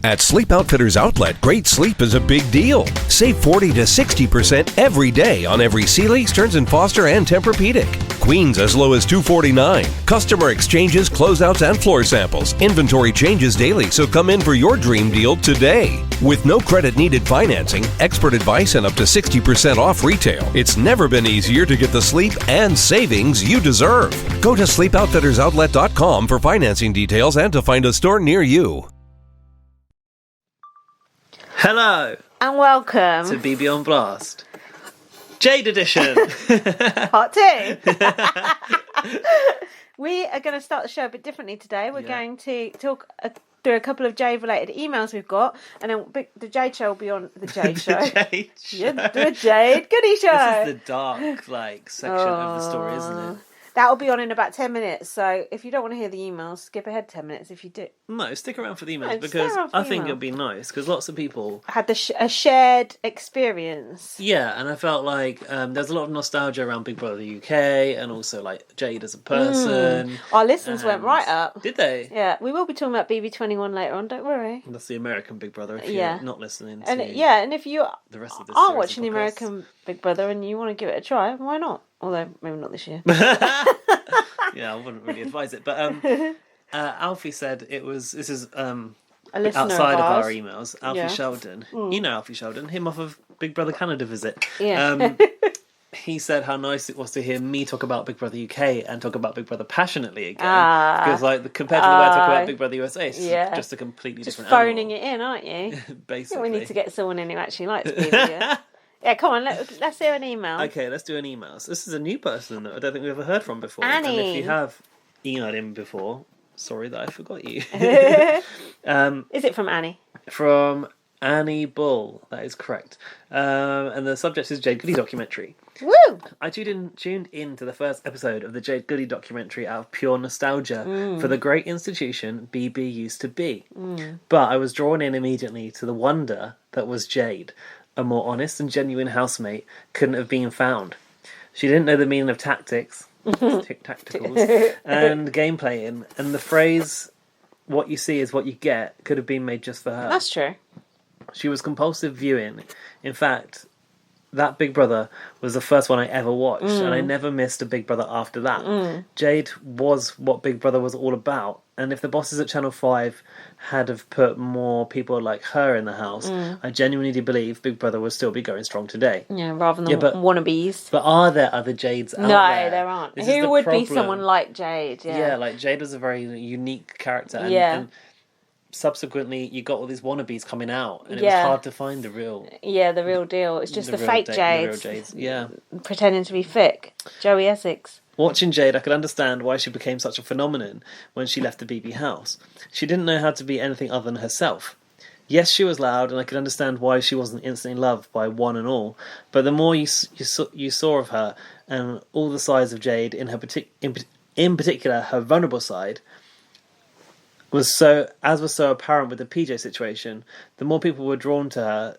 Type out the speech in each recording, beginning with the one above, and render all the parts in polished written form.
At Sleep Outfitters Outlet, great sleep is a big deal. Save 40 to 60% every day on every Sealy, Stearns & Foster, and Tempur-Pedic. Queens as low as $249. Customer exchanges, closeouts, and floor samples. Inventory changes daily, so come in for your dream deal today. With no credit needed financing, expert advice, and up to 60% off retail, it's never been easier to get the sleep and savings you deserve. Go to sleepoutfittersoutlet.com for financing details and to find a store near you. Hello and welcome to BB on Blast, Jade Edition. Part 2. We are going to start the show a bit differently today. We're going to talk through a couple of Jade related emails we've got, and then the Jade show will be on the Jade show. Jade show. The Jade Goody show. This is the dark section of the story, isn't it? That will be on in about 10 minutes, so if you don't want to hear the emails, skip ahead 10 minutes if you do. No, stick around for the emails, because I think it'll be nice, because lots of people had a shared experience. Yeah, and I felt like there's a lot of nostalgia around Big Brother UK, and also like Jade as a person. Our listens went right up. Did they? Yeah, we will be talking about BB21 later on, don't worry. That's the American Big Brother, if you're not listening to and if you the rest of this aren't watching the American Big Brother and you want to give it a try, why not? Although, maybe not this year. Yeah, I wouldn't really advise it. But Alfie said this is outside of our emails. Alfie Sheldon. You know Alfie Sheldon, him off of Big Brother Canada visit. Yeah. He said how nice it was to hear me talk about Big Brother UK and talk about Big Brother passionately again. Because compared to the way I talk about Big Brother USA, it's just a completely different phoning animal. it in, aren't you? Basically. We need to get someone in who actually likes BB. Yeah, come on, let's hear an email. Okay, let's do an email. So this is a new person that I don't think we've ever heard from before. Annie. And if you have emailed him before, sorry that I forgot you. Is it from Annie? From Annie Bull, that is correct. And the subject is Jade Goody documentary. Woo! I tuned in to the first episode of the Jade Goody documentary out of pure nostalgia for the great institution BB used to be. But I was drawn in immediately to the wonder that was Jade. A more honest and genuine housemate couldn't have been found. She didn't know the meaning of tacticals, and game playing, and the phrase, what you see is what you get, could have been made just for her. That's true. She was compulsive viewing. In fact, that Big Brother was the first one I ever watched, and I never missed a Big Brother after that. Jade was what Big Brother was all about, and if the bosses at Channel 5 had have put more people like her in the house, I genuinely believe Big Brother would still be going strong today. Yeah, rather than wannabes. But are there other Jades out there? No, there aren't. Who would be someone like Jade? Yeah, like Jade was a very unique character, and subsequently you got all these wannabes coming out, and it was hard to find the real deal. It's just the fake Jades. The real Jades, yeah, pretending to be thick. Joey Essex. Watching Jade, I could understand why she became such a phenomenon when she left the BB house. She didn't know how to be anything other than herself. Yes, she was loud, and I could understand why she wasn't instantly loved by one and all, but the more you saw of her, and all the sides of Jade, in particular her vulnerable side, was so apparent with the PJ situation, the more people were drawn to her.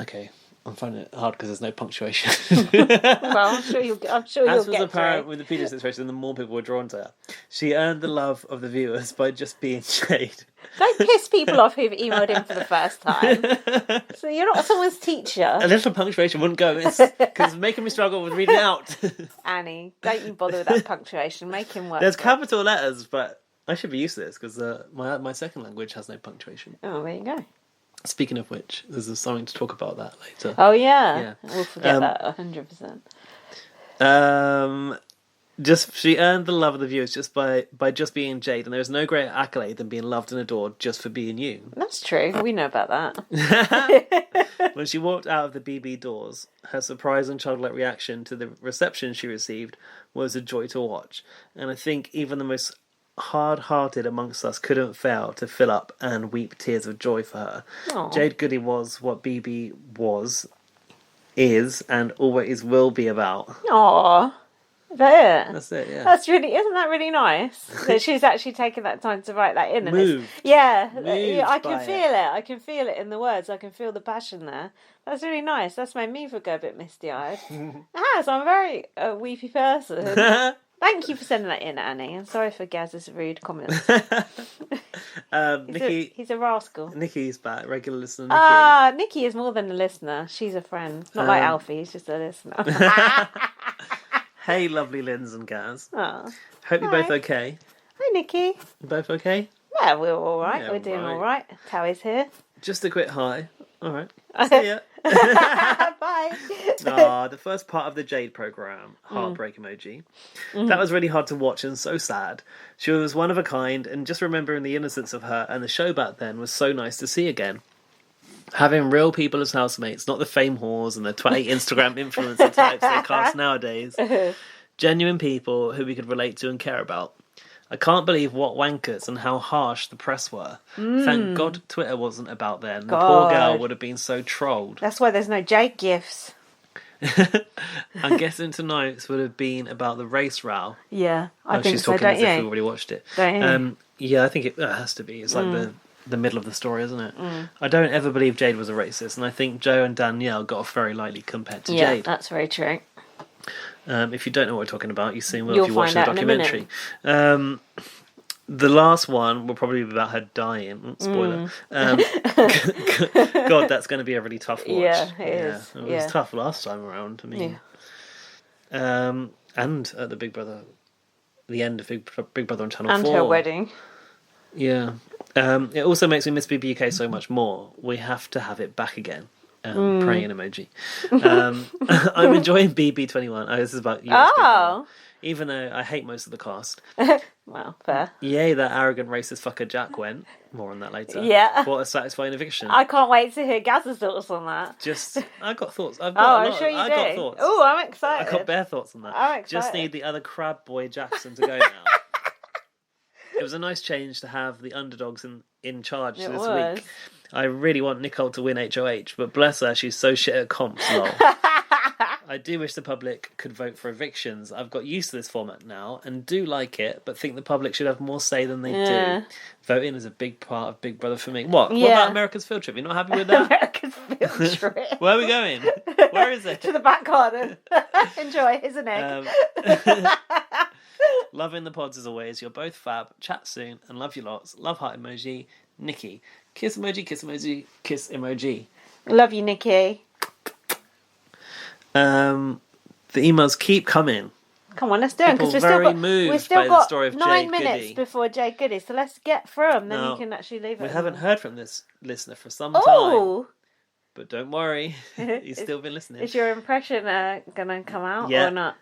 Okay, I'm finding it hard because there's no punctuation. Well, I'm sure you'll As was get apparent through. with the PJ situation, the more people were drawn to her. She earned the love of the viewers by just being Jade. Don't piss people off who've emailed in for the first time. So you're not someone's teacher. A little punctuation wouldn't go amiss, because it's making me struggle with reading it out. Annie, don't you bother with that punctuation. Make him work. There's capital letters, but I should be used to this, because my second language has no punctuation. Oh, there you go. Speaking of which, there's something to talk about that later. Oh, yeah. We'll forget that 100%. She earned the love of the viewers just by just being Jade, and there is no greater accolade than being loved and adored just for being you. That's true. We know about that. When she walked out of the BB doors, her surprise and childlike reaction to the reception she received was a joy to watch, and I think even the most hard-hearted amongst us couldn't fail to fill up and weep tears of joy for her. Aww. Jade Goody was what BB is, and always will be about. Aww. Is that it? That's it, yeah. Isn't that really nice? That she's actually taken that time to write that in. And Moved. I can feel it. I can feel it in the words. I can feel the passion there. That's really nice. That's made me go a bit misty-eyed. It has. I'm a very weepy person. Thank you for sending that in, Annie. I'm sorry for Gaz's rude comments. Nikki, He's a rascal. Nikki's back, regular listener Nikki. Ah, Nikki is more than a listener. She's a friend. Not like Alfie, he's just a listener. Hey, lovely Linz and Gaz. Oh. Hope you're both okay. Hi, Nikki. You both okay? Yeah, we're all right. Yeah, we're doing right. all right. Towie's here. Just a quick hi. All right. See ya. Bye. The first part of the Jade programme, heartbreak emoji. That was really hard to watch and so sad. She was one of a kind, and just remembering the innocence of her and the show back then was so nice to see again. Having real people as housemates, not the fame whores and the twatty Instagram influencer types they cast nowadays. Genuine people who we could relate to and care about. I can't believe what wankers and how harsh the press were. Thank God Twitter wasn't about then. The poor girl would have been so trolled. That's why there's no Jade gifts. I'm guessing tonight's would have been about the race row. Yeah, I think she's so, talking don't as if you? we already watched it. Don't you? Yeah, I think it has to be. It's like the middle of the story, isn't it? I don't ever believe Jade was a racist, and I think Joe and Danielle got off very lightly compared to Yeah, Jade. that's very true. If you don't know what we're talking about, you soon will You'll if you watch the find out in a documentary. The last one will probably be about her dying. Spoiler. God, that's going to be a really tough watch. Yeah, it is. It was tough last time around. I mean, and at the Big Brother, the end of Big Brother on Channel 4. And her wedding. Yeah. It also makes me miss BBUK so much more. We have to have it back again. Praying emoji. I'm enjoying BB21. Oh, this is about US people. Even though I hate most of the cast. Well, fair. Yay, that arrogant racist fucker Jack went. More on that later. Yeah. What a satisfying eviction. I can't wait to hear Gaz's thoughts on that. I got thoughts. I've Oh, got a I'm lot. sure you I do. got thoughts. Oh, I'm excited. I got bare thoughts on that. I'm excited. Just need the other crab boy Jackson to go now. It was a nice change to have the underdogs in charge It this was. week. I really want Nicole to win HOH, but bless her, she's so shit at comps, lol. I do wish the public could vote for evictions. I've got used to this format now and do like it, but think the public should have more say than they do. Voting is a big part of Big Brother for me. What? What about America's field trip? You're not happy with that? America's field trip. Where are we going? Where is it? To the back garden. Enjoy. Here's an egg. Loving the pods as always. You're both fab. Chat soon and love you lots. Love heart emoji. Nikki. Kiss emoji, kiss emoji, kiss emoji. Love you, Nikki. The emails keep coming. Come on, let's do it because People very we've moved still by the got story of 9 Jade minutes Goody. before Jade Goody, so let's get through them. Then No, you can actually leave it. We haven't heard from this listener for some time. Oh, But don't worry, he's still been listening. is your impression gonna come out Yeah. or not?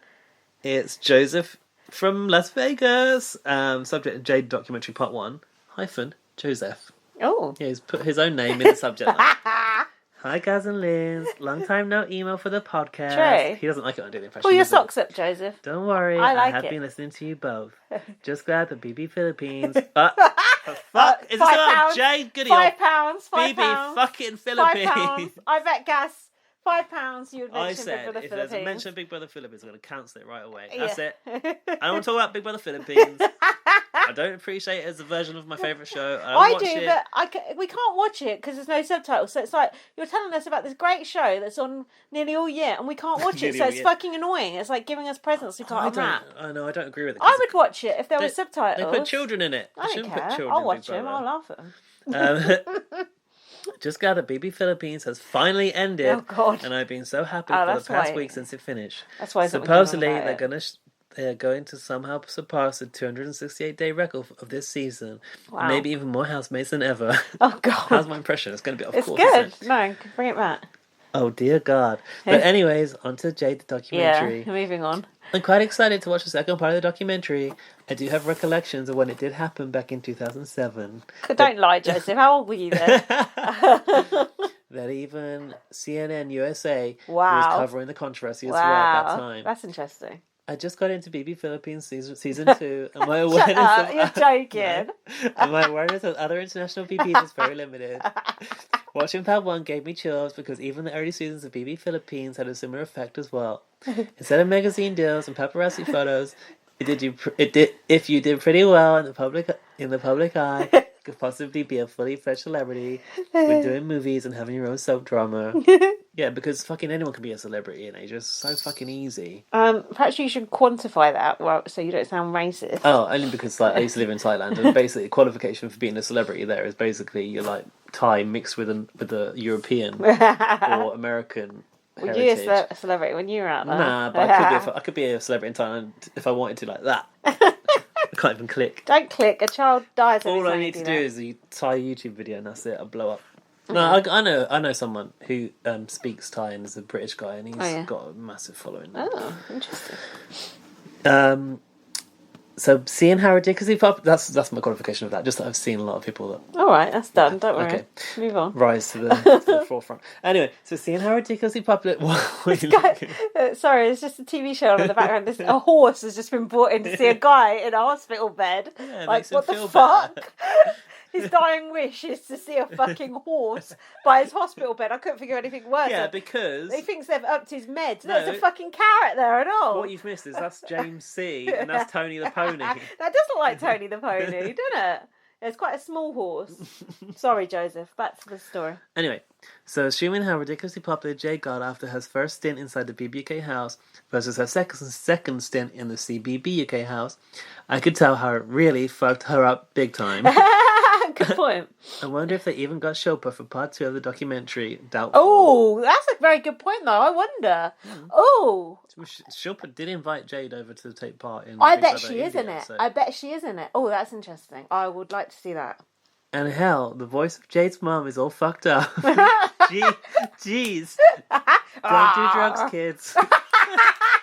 It's Joseph from Las Vegas. Subject Jade documentary part 1 - Joseph. Oh, Yeah, he's put his own name in the subject line. Hi, Gaz and Liz. Long time no email for the podcast. True. He doesn't like it when I do the impression. pull your does he? socks up, Joseph. Don't worry, I like have it. been listening to you both. Just glad the BB Philippines. Fuck! Is this about £5, Jade Goody £5, or £5, BB fucking Philippines? £5. I bet Gas £5. You would I mention Big said, Brother if there's a Philippines. mention of Big Brother Philippines, I'm going to cancel it right away. That's Yeah. it. I don't want to talk about Big Brother Philippines. I don't appreciate it as a version of my favourite show. I I don't do, watch it. but we can't watch it because there's no subtitles. So it's like you're telling us about this great show that's on nearly all year, and we can't watch it. Nearly So all it's year. fucking annoying. It's like giving us presents we can't unwrap. I know, I don't agree with it. I would watch it if there They- was subtitles. They put children in it. I They don't shouldn't care. put children I'll in watch Big them. Brother. I'll laugh at them. Just glad that BB Philippines has finally ended. Oh, God. And I've been so happy Oh, for the that's past why- week since it finished. That's why. Supposedly they're going to somehow surpass the 268-day record of this season. Wow. Maybe even more housemates than ever. Oh God. How's my impression? It's going to be, of It's course. good. Isn't it? No, bring it back. Oh dear God. But anyways, on to Jade the Yeah. documentary. Moving on. I'm quite excited to watch the second part of the documentary. I do have recollections of when it did happen back in 2007. Don't lie, Joseph. How old were you then? That even CNN USA Wow. was covering the controversy as well at that time. That's interesting. I just got into BB Philippines season 2, and my awareness Shut up, of you're joking. and my awareness of other international BBs is very limited. Watching part 1 gave me chills because even the early seasons of BB Philippines had a similar effect as well. Instead of magazine deals and paparazzi photos, if you did pretty well in the public eye, could possibly be a fully fledged celebrity with doing movies and having your own soap drama. Yeah, because fucking anyone can be a celebrity in Asia. It's so fucking easy. Perhaps you should quantify that so you don't sound racist. Oh, only because like I used to live in Thailand, and basically the qualification for being a celebrity there is basically you're like Thai mixed with a European or American. Were you a celebrity when you were out there? Nah, but I could be a celebrity in Thailand if I wanted to, like that. I can't even click. Don't click. A child dies. All I need to do is a Thai YouTube video, and that's it. I'll blow up. No, I know someone who speaks Thai and is a British guy, and he's got a massive following. Oh, interesting. So seeing how ridiculously popular, that's my qualification of that. Just that I've seen a lot of people that. All right, that's done. Don't worry. Okay. Move on. Rise to the forefront. Anyway, so seeing how ridiculously popular. Sorry, it's just a TV show in the background. A horse has just been brought in to see a guy in a hospital bed. Yeah, like, what the fuck? His dying wish is to see a fucking horse by his hospital bed. I couldn't figure anything worse. Yeah, because... He thinks they've upped his meds. There's a fucking carrot there at all. What you've missed is that's James C. and that's Tony the Pony. That does look like Tony the Pony, doesn't it? It's quite a small horse. Sorry, Joseph. Back to the story. Anyway, so assuming how ridiculously popular Jade got after her first stint inside the BBUK house versus her second stint in the CBB UK house, I could tell how it really fucked her up big time. Good point. I wonder if they even got Shilpa for part 2 of the documentary. Doubtful. Oh, that's a very good point, though. I wonder. Oh. Shilpa did invite Jade over to take part in. I bet she is in it. I bet she is in it. Oh, that's interesting. I would like to see that. And hell, the voice of Jade's mum is all fucked up. Jeez. Don't do drugs, kids.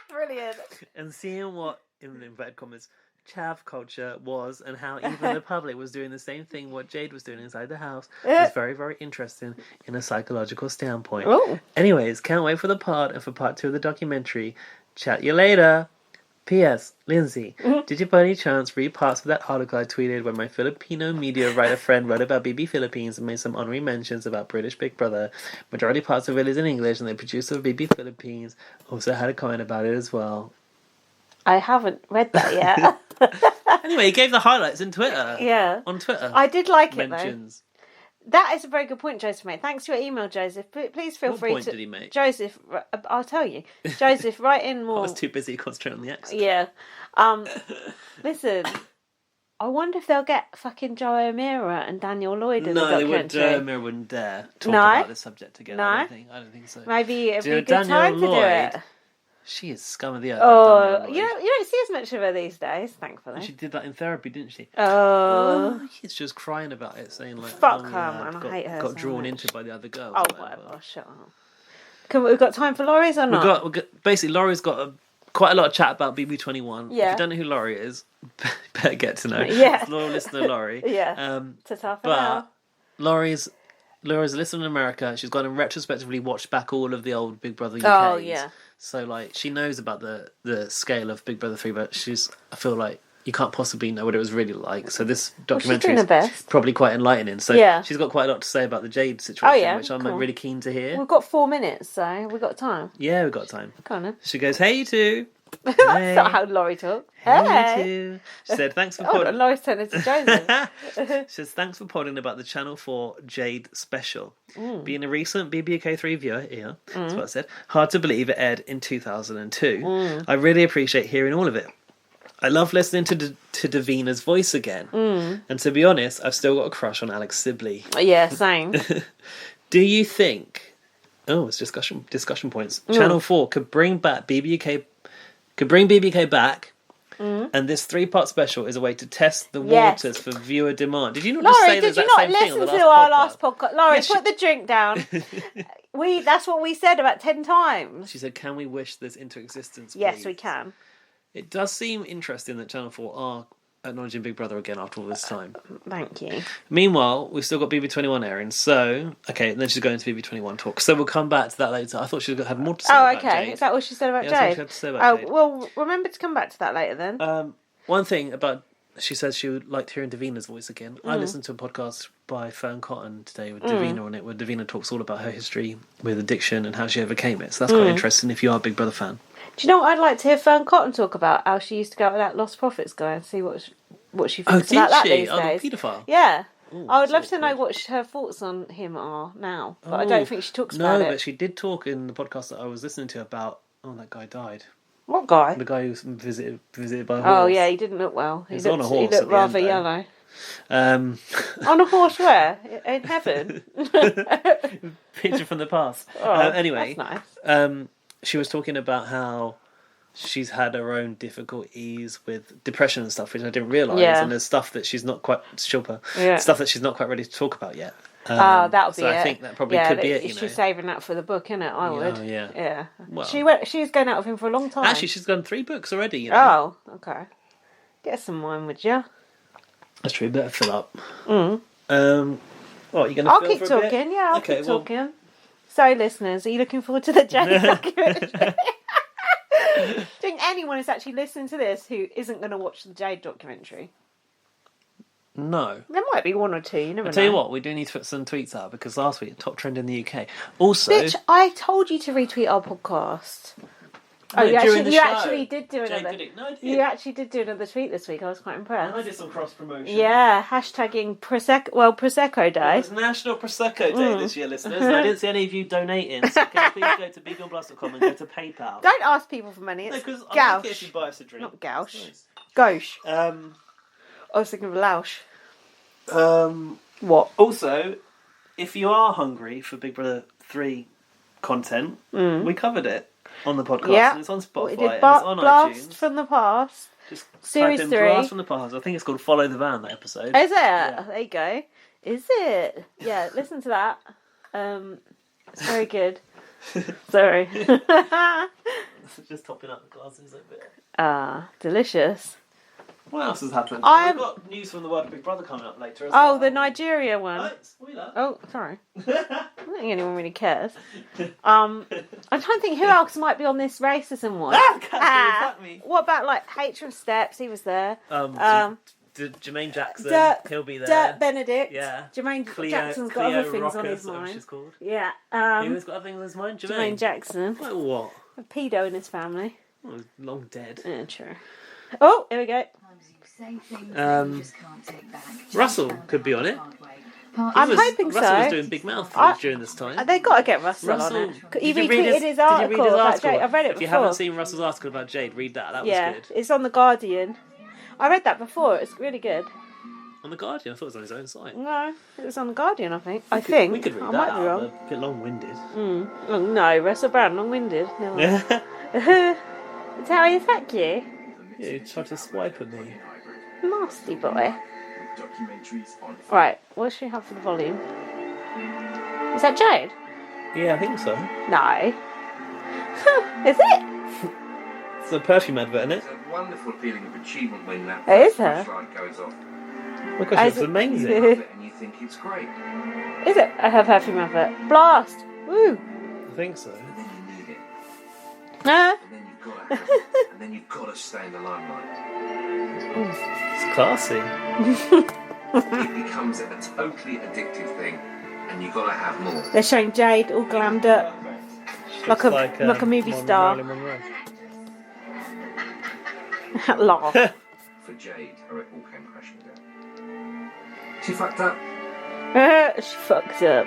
Brilliant. And seeing what, in inverted commas, chav culture was and how even the public was doing the same thing what Jade was doing inside the house was very, very interesting in a psychological standpoint. Ooh. Anyways, can't wait for the pod and for part 2 of the documentary. Chat you later. P.S. Lindsay, did you by any chance read parts of that article I tweeted when my Filipino media writer friend wrote about BB Philippines and made some honorary mentions about British Big Brother? Majority parts of it is in English, and the producer of BB Philippines also had a comment about it as well. I haven't read that yet. Anyway, he gave the highlights in Twitter. Yeah. On Twitter. I did like it, mentions. Though. That is a very good point, Joseph made. Thanks for your email, Joseph. Please feel free to... What point did he make? Joseph, I'll tell you. Joseph, write in more... I was too busy concentrating on the accent. Yeah. Listen, I wonder if they'll get fucking Joe O'Meara and Daniel Lloyd in the documentary. No, O'Meara wouldn't dare talk about this subject again. No? I don't think so. Maybe it'd be a good Daniel time to Lloyd, do it. She is scum of the earth. Oh, you don't see as much of her these days, thankfully. She did that in therapy, didn't she? Oh. She was crying about it, saying like, fuck her, man, I hate her got so drawn much. into by the other girl. Oh, whatever, shut up. We've got time for Laurie's or not? Basically, Laurie's got quite a lot of chat about BB21. Yeah. If you don't know who Laurie is, better get to know. Yeah. Loyal listener Laurie. Yeah. But Laura's a listener in America. She's gone and retrospectively watched back all of the old Big Brother UKs. Oh, yeah. So, like, she knows about the scale of Big Brother 3, but I feel like you can't possibly know what it was really like. So this documentary is probably quite enlightening. So she's got quite a lot to say about the Jade situation, which I'm really keen to hear. We've got 4 minutes, so we've got time. Yeah, we've got time. Go on then. She goes, "Hey, you two." That's Hey. not how Laurie talks. Hey, you two. She said, "Thanks for podding." Laurie's turned into Joseph. She says, "Thanks for podding about the Channel 4 Jade special. Being a recent BBUK3 viewer, that's what I said. Hard to believe it aired in 2002. I really appreciate hearing all of it. I love listening to Davina's voice again. And to be honest, I've still got a crush on Alex Sibley. Yeah, same. Do you think?" Oh, it's discussion points. Channel 4 could bring BBUK back, and this 3-part special is a way to test the waters for viewer demand. Did you not just say the exact same thing on the last podcast? Did you not listen to our last podcast? Laurie, put the drink down. That's what we said about 10 times. She said, "Can we wish this into existence, please?" Yes, we can. It does seem interesting that Channel 4 are acknowledging Big Brother again after all this time. Thank you. Meanwhile, we've still got BB21 airing, so... Okay, and then she's going to BB21 talk, so we'll come back to that later. I thought she had more to say about Jade. Is that what she said about Jade? That's what she had to say about Jade. Well, remember to come back to that later then. One thing about... She says she liked hearing Davina's voice again. I listened to a podcast by Fern Cotton today with Davina on it, where Davina talks all about her history with addiction and how she overcame it. So that's quite interesting if you are a Big Brother fan. Do you know what I'd like to hear Fern Cotton talk about? How she used to go with that Lost Profits guy and see what she thinks about that these days. The paedophile? Yeah. Ooh, I would love that's to know awkward. what her thoughts on him are now, but I don't think she talks about No, it. but she did talk in the podcast that I was listening to about. Oh, that guy died. What guy? The guy who was visited by a horse. Oh yeah, he didn't look well. He was on a horse He at looked the rather end, though. yellow. On a horse where? In heaven? Picture from the past. Oh, anyway, that's nice. She was talking about how she's had her own difficulties with depression and stuff, which I didn't realise. Yeah. And there's stuff that she's not quite Yeah. stuff that she's not quite ready to talk about yet. That'll be so it. I think that probably could be it. You know. She's saving that for the book, isn't it? I would. Oh, yeah. Yeah. Well. She's going out with him for a long time. Actually, she's done 3 books already. You know? Oh, okay. Get some wine, would you? That's true. Better fill up. Mm. What, are you going to I'll fill keep for a talking. bit? Yeah, I'll Okay, keep well- talking. So, listeners, are you looking forward to the Jade documentary? Do you think anyone is actually listening to this who isn't going to watch the Jade documentary? No. There might be 1 or 2. You never know. I'll tell you what, we do need to put some tweets out because last week, top trend in the UK. Also... Bitch, I told you to retweet our podcast. No, you during the show. actually did do Jade another. did it. No, I did. You actually did do another tweet this week. I was quite impressed. And I did some cross promotion. Yeah, hashtagging Prosecco Day. It was National Prosecco Day this year, listeners. And I didn't see any of you donating, so can you please go to biggonblast.com and go to PayPal. Don't ask people for money. No, It's because I like it if you gauche. buy us a drink. Not gauche. It's Gauche. nice. I was thinking of Lausch. Um, What? also, if you are hungry for Big Brother 3 content, we covered it on the podcast. Yeah. And it's on We Spotify did and it's on Blast iTunes. from the Past. Just Series type in 3. Blast from the Past. I think it's called Follow the Van, that episode. Is it? Yeah. There you go. Is it? Yeah, listen to that. It's very good. Sorry. Just topping up the glasses a bit. Delicious. What else has happened? I'm- We've got news from the world of Big Brother coming up later as well. Oh, the Nigeria one. Oh, spoiler. Oh, sorry. I don't think anyone really cares. I'm trying to think who else might be on this racism one. Fuck me. What about like Hatred Steps? He was there. Jermaine Jackson, Dirk- he'll be there. Dirk Benedict. Yeah. Jermaine Cleo, Jackson's got Cleo other things on Rocker, his is that what mind. she's called? Yeah. Who's got other things on his mind? Jermaine Jackson. Like what? A pedo in his family. Oh, he's long dead. Yeah, true. Oh, here we go. Russell could be on it. I'm hoping Russell so. was doing big mouth things during this time. They got to get Russell on Russell, it. did He you read retweeted his did you read article his about article? Jade. I've read it If you before. haven't seen Russell's article about Jade, read that. That was Yeah, good. it's on The Guardian. I read that before. It's really good. On The Guardian, I thought it was on his own site. No, it was on The Guardian, I think. We could read I that might be out. wrong. A bit long-winded. Oh, no, Russell Brand, long-winded. No. That's how he attack you. Yeah, you tried to swipe at me. Nasty boy. Right, what should we have for the volume? Is that Jade? Yeah, I think so. No. Is it? It's a perfume advert, isn't it? It's a wonderful feeling of achievement when that It is first her. light goes off. My gosh, it's Is it- amazing. You love it and you think it's great, Is it? I have perfume advert. Blast! Woo! I think so. but then you need it, Ah. and then you've got to have it, and then you've got to stay in the limelight. It's classy. It becomes a totally addictive thing, and you've got to have more. They're showing Jade all glammed up. Like a movie star. Marilyn Monroe. Laugh. For Jade, her it all came crashing down. She fucked up. She fucked up.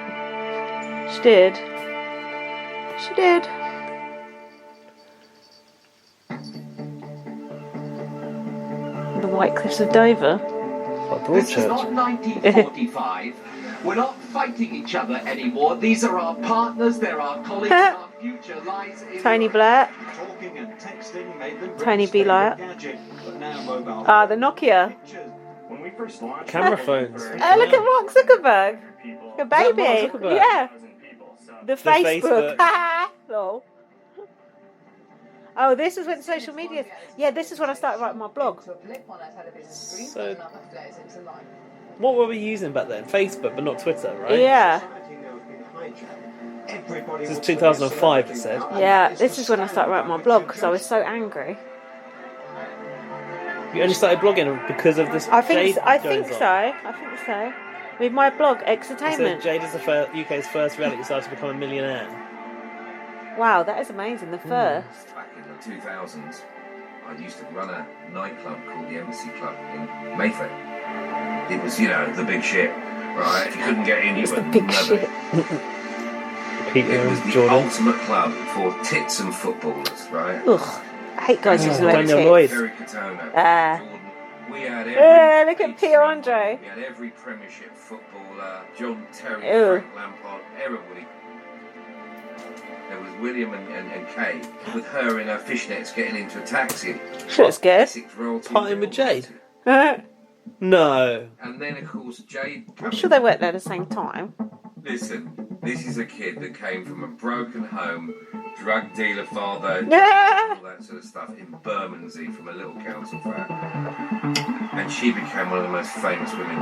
She did. She did. The White Cliffs of Dover. Like This is Broadchurch. not 1945. We're not fighting each other anymore. These are our partners, they're our colleagues, and our future lies in Tony Blair. Talking and texting made them Tony B. Liar. gadget, but now mobile Ah, the Nokia. pictures. When we first launched, Camera phones. Oh, look at Mark Zuckerberg. A baby. Mark Zuckerberg? Yeah. The Facebook. Facebook. Lol. Oh, this is when social media. Yeah, this is when I started writing my blog. So, what were we using back then? Facebook, but not Twitter, right? Yeah. Everybody This is was 2005, it said. Yeah, this is when I started writing my blog because I was so angry. You only started blogging because of this. I think Jade so. I goes think on. so. I think so. With my blog, So Exertainment. Jade is the UK's first reality star to become a millionaire. Wow, that is amazing. The first. Back in the 2000s, I used to run a nightclub called the Embassy Club in Mayfair. It was, you know, the big shit, right? If you couldn't get in, you were Big never. shit. Peter It was and the Jordan. ultimate club for tits and footballers, right? Ugh. I hate guys using their Daniel tits. Lloyd. Terry Katona, Ah. Jordan. We had every. Look at Pierre Andre. We had every Premiership footballer, John Terry, Ew. Frank Lampard, everybody. There was William and Kay with her in her fishnets getting into a taxi. Shit, it's good. Essex royalty. Partying with Jade? I'm No. And then, of course, Jade. sure they weren't there at the same time. Listen, this is a kid that came from a broken home, drug dealer father, all that sort of stuff in Bermondsey from a little council flat. And she became one of the most famous women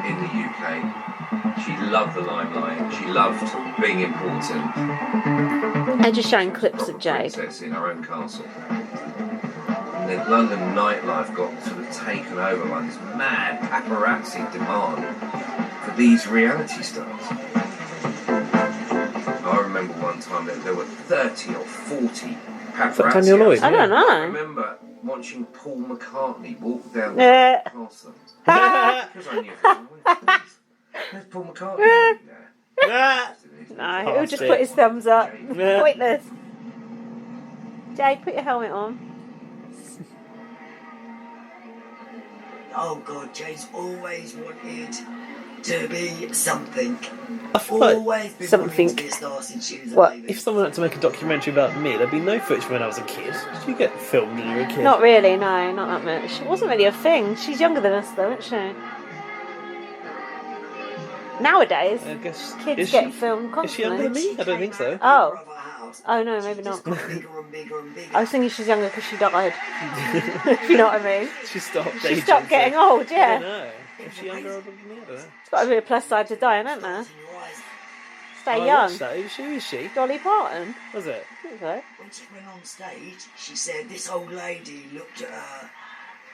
in the UK. She loved the limelight. She loved being important. And just showing clips of Jade. Princess in her own castle. And then London nightlife got sort of taken over by this mad paparazzi demand for these reality stars. I remember one time that there were 30 or 40 paparazzi. Daniel Lloyd? I don't I know. remember watching Paul McCartney walk down Yeah. past them. Because I knew where's Paul McCartney? No, he'll just put his thumbs up. Yeah. Pointless. Jade, put your helmet on. Oh God, Jade's always wanted to be something. I feel like Always been Something. wanting to be a star since she was a What? baby. if someone had to make a documentary about me, there'd be no footage from when I was a kid. Did you get filmed when you were a kid? Not really, no, not that much. It wasn't really a thing. She's younger than us, though, isn't she? Nowadays, I guess. kids is get she, filmed Is she younger constantly. than me? I don't think so. Oh. Of our house, Oh no, maybe she not. just got bigger and bigger and bigger. I was thinking she's younger because she died. If you know what I mean. She stopped She aging, stopped getting old, I don't yeah. know. Is she younger or older than me? I don't know. It's got to be a plus side to dying, hasn't there? In your eyes. Stay Oh, I young. watched that. Who is she? Dolly Parton. Was it? I think so. When she went on stage, she said this old lady looked at her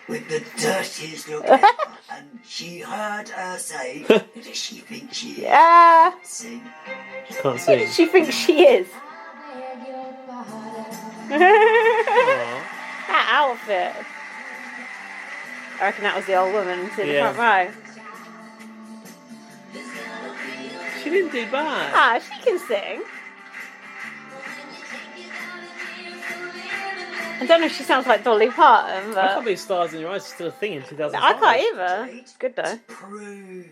with the dirtiest look ever, and she heard her say, "Who does she think she is?" Ah, Sing. Can't who does see. she think she is? That outfit. I reckon that was the old woman sitting in the Yeah. front row. She didn't do bad. Ah, she can sing. I don't know if she sounds like Dolly Parton, I can't but believe Stars in Your Eyes is still a thing in 2005. I can't either. It's good though. To prove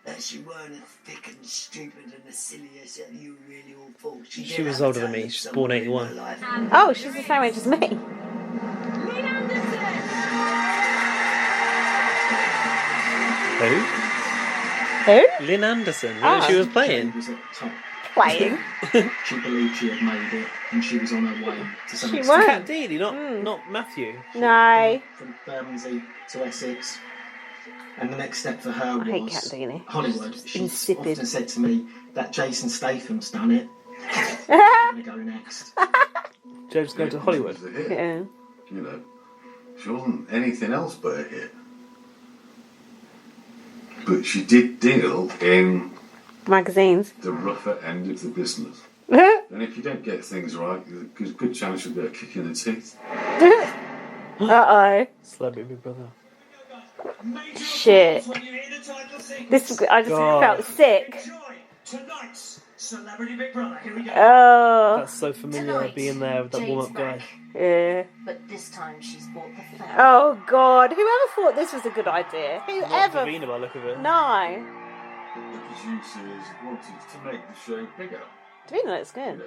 that she weren't as thick and stupid and as silly as you really all thought. She did was have older than me. talent She's born somewhere in 81. her life. Oh, she's the same age as me. Who? Who? Lynn Anderson. When Ah. she was playing. Jade was at the top. Playing. She believed she had made it, and she was on her way to some She extent. was. Cat Dealey, not Matthew. No. From Bermondsey to Essex. And the next step for her I hate was Cat Dealey. Hollywood. She's insipid. often said to me that Jason Statham's done it. I'm going to go next. Joe's going to Hollywood. Yeah. You know, she wasn't anything else but a hit. But she did deal in Magazines. the rougher end of the business. And if you don't get things right, there's a good chance you'll get a kick in the teeth. Uh-oh. Celebrity Big Brother. Shit. This I just God. felt sick. Tonight's Celebrity Big Brother. Here we go. Oh. That's so familiar being there with that warm-up guy. Yeah. But this time she's bought the flag. Oh God. Whoever thought this was a good idea? Not Whoever. Davina by the look of it. No. The producers wanted to make the show bigger. Davina looks You good. know.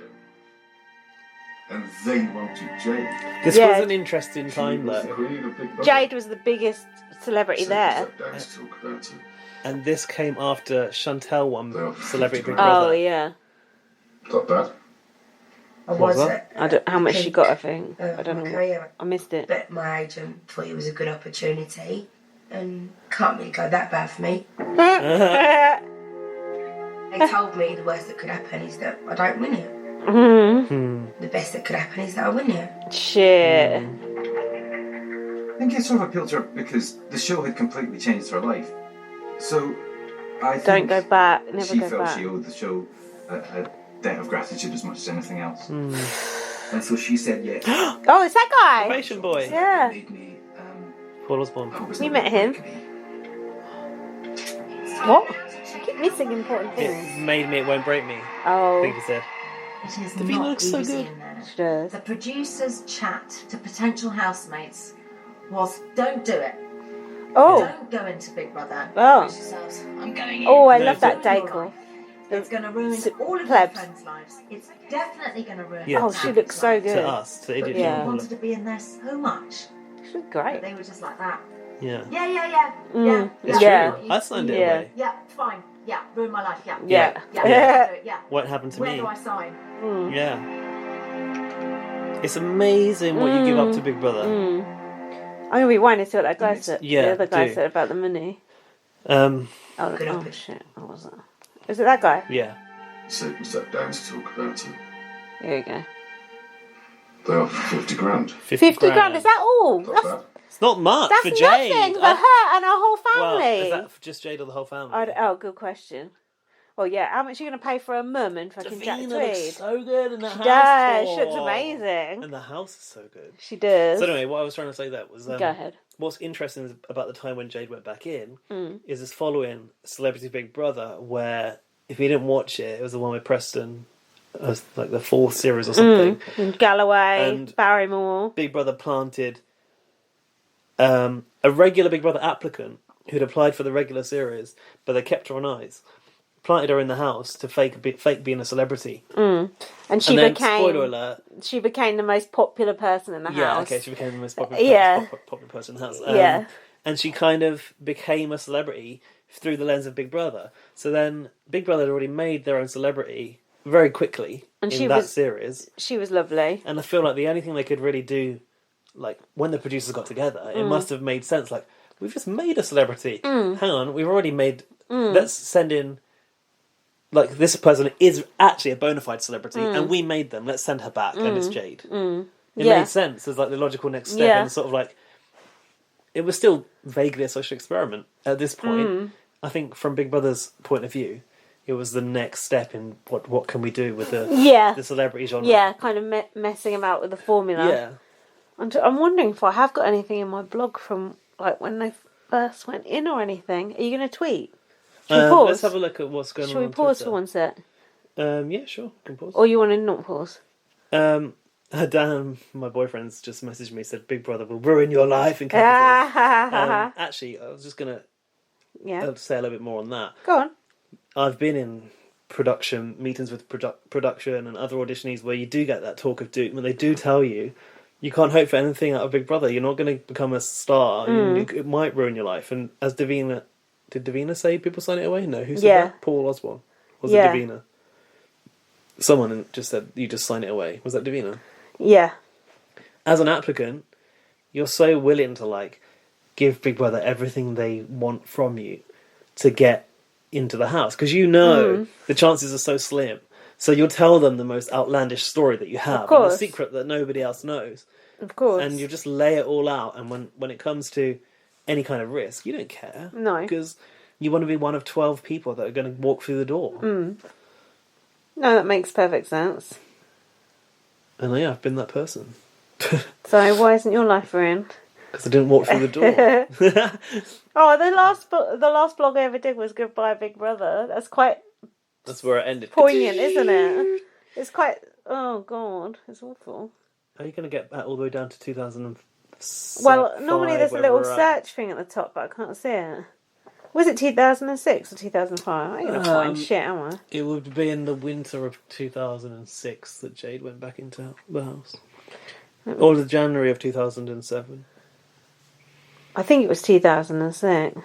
And they wanted Jade. This Yeah. was an interesting time She was the though. queen of Big Brother. Jade was the biggest celebrity So there. sat down to talk about it. And this came after Chantel won Oh. Celebrity Big Oh Brother. yeah. Not bad. I What was was that? I don't. How much she got? I think. I don't my know. career. I missed it. But my agent thought it was a good opportunity, and can't really go that bad for me. They told me the worst that could happen is that I don't win it. The best that could happen is that I win it. Shit. I think it sort of appealed to her because the show had completely changed her life. So, I Don't think go back. Never she go felt back. she owed the show a debt of gratitude as much as anything else. And so she said yes. Oh, it's that guy. Probation boy. Yeah. Made me, Paul Osborne. I was You not met him? break me. What? I keep missing important things. It made me, it won't break me. Oh. I think he said. It is The view not looks so easy good. in there. She does. The producer's chat to potential housemates was, don't do it. Oh. Don't go into Big Brother. Oh. Brace yourselves. I'm going in. Oh, I No, love that Ruin your decor. life. It's going to ruin all of your plebs. friends' lives. It's definitely going to ruin Yeah. your Oh, she parents' looks so lives. good. To us, to But idiot Yeah. they people. wanted to be in there so much. She looks But great. they were just like that. Yeah. Yeah. It's Yeah. true. I signed it Yeah. away. Yeah, fine. Yeah, ruin my life. Yeah. Yeah. Yeah. What happened to Where me? do I sign? Yeah. It's amazing what you give up to Big Brother. I'm going to rewind and see what that guy said. Yeah, The other guy do. said about the money. Um, Oh shit. What was that? Is it that guy? yeah. So we sat down to talk about it. Here we go. They offered 50 grand. 50 grand, is that all? Not bad. It's not much That's for nothing Jade. for her and her whole Well, family. is that for just Jade or the whole family? Oh, good question. Well, yeah, how much are you going to pay for a mum and fucking Jack Davina Tweed? looks so good in that She house. does. She tour. looks amazing. And the house is so good. She does. So anyway, what I was trying to say there was... Go ahead. What's interesting about the time when Jade went back in is this following Celebrity Big Brother, where if you didn't watch it, it was the one with Preston, it was like the 4th series or something. And Galloway, And Barrymore. Big Brother planted a regular Big Brother applicant who'd applied for the regular series, but they kept her on ice. Planted her in the house to fake being a celebrity. And she And then, became... spoiler alert, She became the most popular person in the yeah, house. okay, she became the most popular, popular person in the house. Yeah. And she kind of became a celebrity through the lens of Big Brother. So then Big Brother had already made their own celebrity very quickly And in she that was- series. She was lovely. And I feel like the only thing they could really do, like, when the producers got together, it must have made sense. Like, we've just made a celebrity. Hang on, we've already made... Let's send in... Like, this person is actually a bona fide celebrity, and we made them. Let's send her back, and it's Jade. It made sense as, like, the logical next step. Yeah. And sort of, like... It was still vaguely a social experiment at this point. I think, from Big Brother's point of view, it was the next step in what can we do with the celebrity genre. Yeah, kind of messing about with the formula. Yeah. I'm wondering if I have got anything in my blog from like when they first went in or anything. Are you going to tweet? Should we pause? Let's have a look at what's going on. Should we on pause Twitter. for one sec? Yeah, sure. We can pause. Or you want to not pause? Dan, my boyfriend's just messaged me, said Big Brother will ruin your life in capitals. Actually, I was just going to say a little bit more on that. Go on. I've been in production meetings with production and other auditionees where you do get that talk of doom, and they do tell you can't hope for anything out of Big Brother. You're not going to become a star. It might ruin your life. And as Davina... Did Davina say people sign it away? No, who said that? Paul Osborne. Was it Davina? Someone just said, you just sign it away. Was that Davina? Yeah. As an applicant, you're so willing to, like, give Big Brother everything they want from you to get into the house. Because you know the chances are so slim. So you'll tell them the most outlandish story that you have. And the secret that nobody else knows. Of course. And you just lay it all out. And when it comes to any kind of risk, you don't care. No. Because you want to be one of 12 people that are going to walk through the door. No, that makes perfect sense. And yeah, I've been that person. So why isn't your life ruined? Because I didn't walk through the door. Oh, the last blog I ever did was Goodbye Big Brother. That's where it ended. Poignant, isn't it? It's quite... Oh, God. It's awful. Are you going to get that all the way down to 2005? Well, normally there's a little where we're at? search thing at the top, but I can't see it. Was it 2006 or 2005? I ain't going to find shit, am I? It would be in the winter of 2006 that Jade went back into the house. Or the January of 2007. I think it was 2006.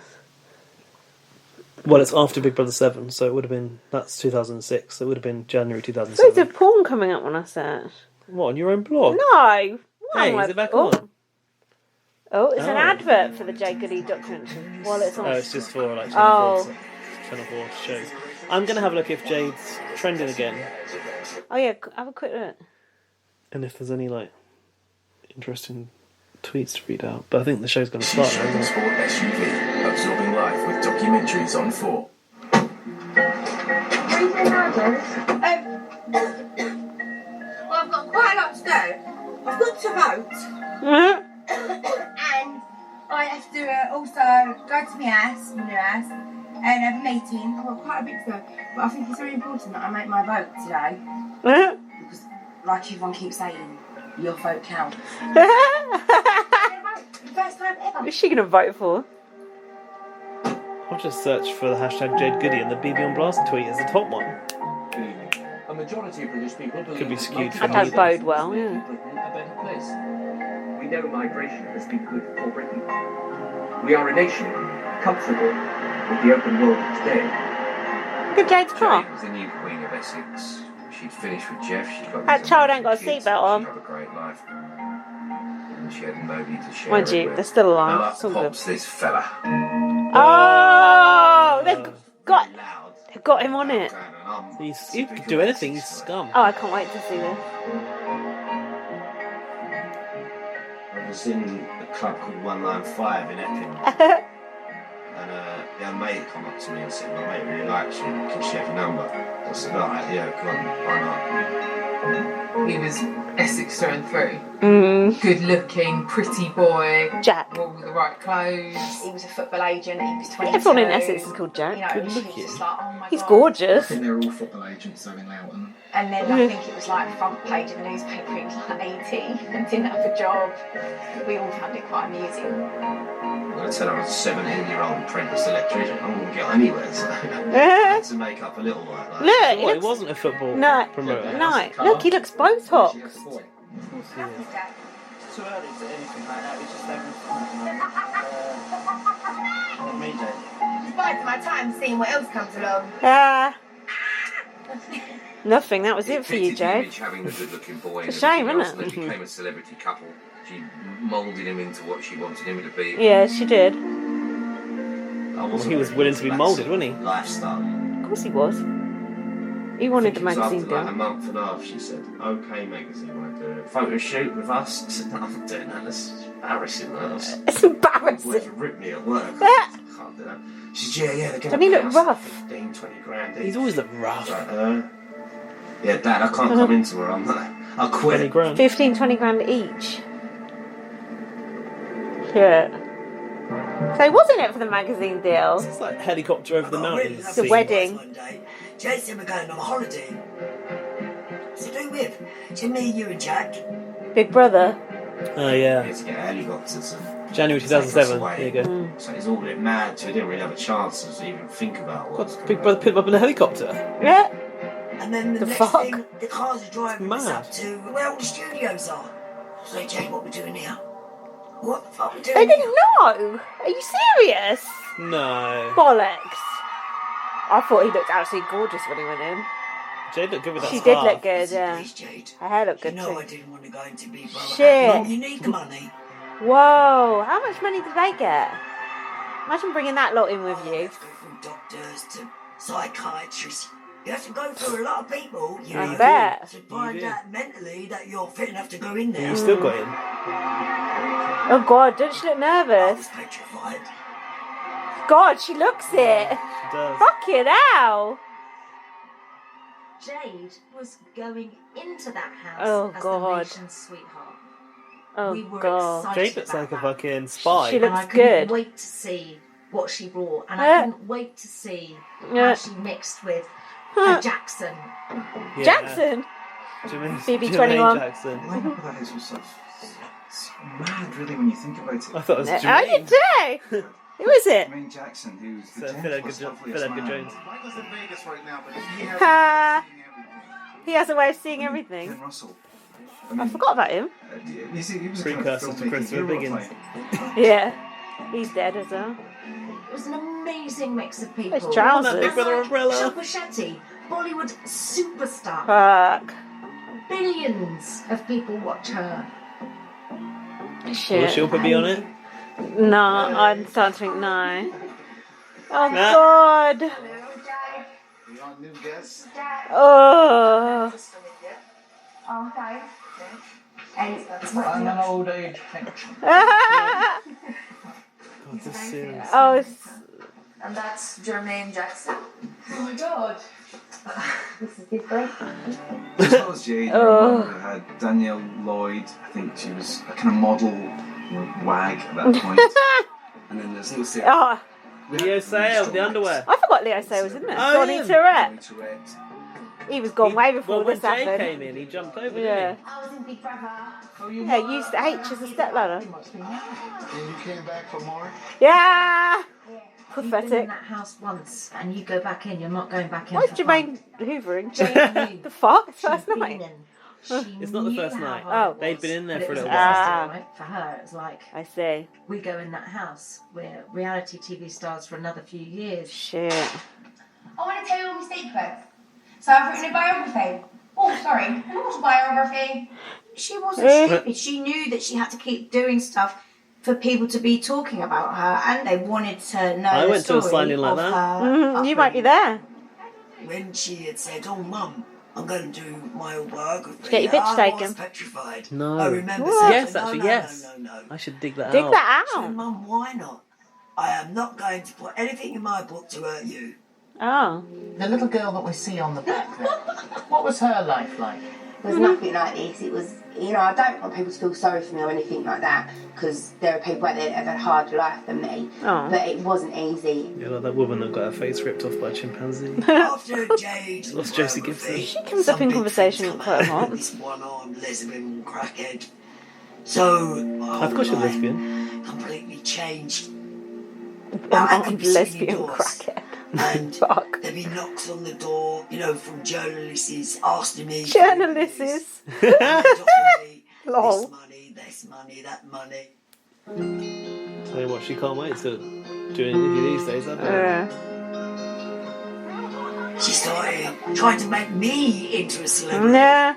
Well, it's after Big Brother 7, so it would have been... That's 2006, so it would have been January Loads 2007. of porn coming up when I search. What, on your own blog? No! Hey, is it back on? Oh, it's an advert for the Jade Goody documentary. While it's on. Oh, it's just for like Channel 4 shows. I'm going to have a look if Jade's trending again. Oh yeah, have a quick look. And if there's any like interesting tweets to read out. But I think the show's going to start now, isn't it? Sport SUV, absorbing life with documentaries on 4. Well, I've got quite a lot to do. I've got to vote. And I have to also go to my house, and have a meeting. Well, quite a bit ago. But I think it's very important that I make my vote today. Because, like everyone keeps saying, your vote counts. First time ever. Who's she going to vote for? I'll just search for the hashtag Jade Goody and the BB on Blast tweet as the top one. A majority of British people believe Could be skewed for That don't bode well, yeah. Britain a better place. We know migration has been good for Britain. We are a nation comfortable with the open world of today. Look at Jade's car. Jade was the new Queen of Essex. She'd finished with Jeff. She'd got That these child ain't got a amazing kids, seatbelt on. She'd have a great life. And she had nobody to share Mind it you, with. they're still alive. Now, It's all that good. pops this fella. Oh, they've got him on it. He could do anything, he's scum. Oh, I can't wait to see this. I was in a club called 195 in Epping. And our mate come up to me and said, my mate really likes you, can she have your number? I said, alright, yeah, come on, why not? He was Essex through and through. Good looking, pretty boy. Jack. All with the right clothes. He was a football agent. He was 22. Everyone in Essex is called Jack. You know, Good she was looking. just like, oh my He's God. I gorgeous. think they're all football agents though in Loughton. And then I think it was like front page of a newspaper. He was like 80 and didn't have a job. We all found it quite amusing. I'm going to tell her I was a 17-year-old apprentice electrician. I wouldn't get anywhere, so I had to make up a little like that. Look, He wasn't a football promoter. No, look, he looks Botox. She has a boy. Too early for anything like that. It's just having fun. Not me, Jade. It's biding my time seeing what else comes along. Nothing, that was it for you, Depicted the Jade. image having the good-looking boy It's a and shame, everything isn't else, it? and they became a celebrity couple. She moulded him into what she wanted him to be. Yeah, she did. I Well, wasn't he was really willing to into be that moulded, sort wasn't he? of Lifestyle. Of course he was. He wanted the It was magazine after like a deal. month and a half, she said, OK magazine, want to do a photo shoot with us? I said, no, I'm not doing that, that's embarrassing. It's embarrassing. Boys would rip me at work. I can't do that. She said, yeah, they're going Don't he to look pay us rough? 15, 20 grand each. He's always looked rough. Like, yeah, Dad, I can't come into her, I'm not, I'll quit. 15, 20 grand each. Shit. So he wasn't it for the magazine deal? It's like helicopter over the mountains. The wedding. One day, Jade said we're going on a holiday. I said, who with? She said, me, you and Jack. Big Brother. Oh, yeah. He had to get helicopters and January take us 2007. away. There you go. So he's all a bit mad, so he didn't really have a chance to even think about what was Big Brother picked him up in a helicopter. Yeah. And then the next fuck? thing, the cars are driving us Mad. up to where all the studios are. I was like, Jade, what are we doing here? What the fuck are we doing They here? didn't know. Are you serious? No. Bollocks. I thought he looked absolutely gorgeous when he went in. Jade looked good with that She scarf. did look good, yeah. Please, Jade. Her hair looked You good know I too. didn't want to go into Big Brother. Shit. Mum, you need the money. Whoa, how much money did they get? Imagine bringing that lot in with You you. have to go from doctors to psychiatrists. You have to go through a lot of people. You I know, bet. to find out mentally that you're fit enough to go in there. You still got in. Oh God, don't she look I nervous? was petrified. God, she looks it. She does. Fucking hell. Jade was going into that house Oh, as God. the nation's sweetheart. Oh We were God. excited Jade looks about like a that. fucking spy. She And looks I couldn't good. wait to see what she brought, and Yeah. I couldn't wait to see Yeah. how she mixed with Jackson. Yeah. Jackson. Jermaine BB21. Jackson. The lineup of that house was so mad, really, when you think about it. I thought it was I Jermaine. did too. Who is it? Jermaine Jackson, who's the So gentlest, loveliest Phil Edgar man. Jones. Michael's in Vegas right now, but he has Ha. everything. He has a way of seeing everything. Ken Russell. I forgot about him. He was a kind of Precursor to filmmaking Christopher hero, Biggins. like. Yeah. He's dead as well. It was an amazing mix of people. Those trousers. Big Brother And umbrella. Shopper Shetty, Bollywood superstar. Fuck. Billions of people watch her. Will Shit. Shilpa be on it? No, I'm starting to think no. Oh Nah. God. We are new guests. Oh. Okay. And I'm an old age pension. God, this is serious. Oh, it's- And that's Jermaine Jackson. oh my God. This is different. As well as Jade, Oh. we had Danielle Lloyd. I think she was a kind of model wag at that point. And then there's Neil Sarah. oh, Leo Sayer with the underwear. I forgot Leo Sayer was in there. Oh, Johnny yeah. Tourette. He was gone way before Well, when this Jay happened. came in, he jumped over, Yeah. didn't I was in Big Brother. Yeah, used H as a stepladder. And you came back for more? Yeah. You've been in Pathetic. that house once and you go back in, you're not going back in. Why is for Jermaine hoovering? fun. The fuck? She's First been night? in. It's not the first night. Oh. They'd been in there for a little while. while. Right? For her, it was like, I see. we go in that house. We're reality TV stars for another few years. Shit. I want to tell you all my secrets. So I've written a biography. Oh, sorry. Not a biography. She wasn't stupid. She knew that she had to keep doing stuff for people to be talking about her, and they wanted to know I the went to a story signing like of that. her You might be there. When she had said, "Oh, Mum, I'm going to do my autobiography," Get your bitch I taken. was petrified. No. I remember What? saying, Yes, no, actually, no, yes. no. I should dig that Dig out. that So, out. Mum, why not? I am not going to put anything in my book to hurt you. Oh. The little girl that we see on the back there, what was her life like? It was nothing like this. It was, I don't want people to feel sorry for me or anything like that, because there are people out there that have had a harder life than me. Oh. But it wasn't easy. Yeah, like that woman that got her face ripped off by a chimpanzee. After Jade Lost Josie Gibson. She comes up in conversation quite a lot. This one-armed lesbian crackhead. So Of course you're lesbian. completely changed. Armed lesbian crackhead. And Fuck. there'd be knocks on the door, from journalists asking me. Journalists. Lol. This money, that money. Tell you what, she can't wait to do an interview these days, I bet. She started trying to make me into a celebrity. Yeah.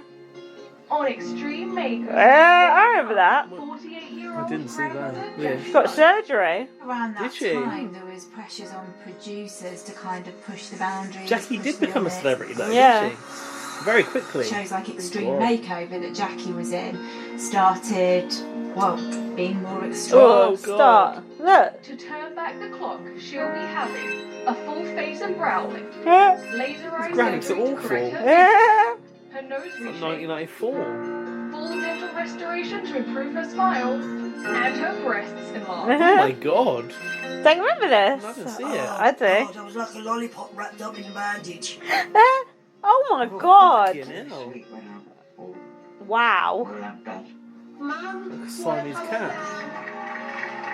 On Extreme Makeover. I remember that. 48-year-old I didn't see that. Yeah. She got surgery. Around that Did she? time, there was pressures on producers to kind of push the boundaries. Jackie did become a celebrity though, Yeah. didn't she? Very quickly. Shows like Extreme God. Makeover that Jackie was in started, being more extreme. Oh, start. Look. To turn back the clock, she'll be having a full face and brow lift, Yeah. laser eye Graphics surgery are to correct awful. her Yeah. her nose From reshape, 1994. full dental restoration to improve her smile, and her breasts enlarged. Oh my god. Don't you remember this? I didn't see it. I do. God, I was like a lollipop wrapped up in a bandage. Oh my god. Fucking hell. Wow. Mum, Siamese cat.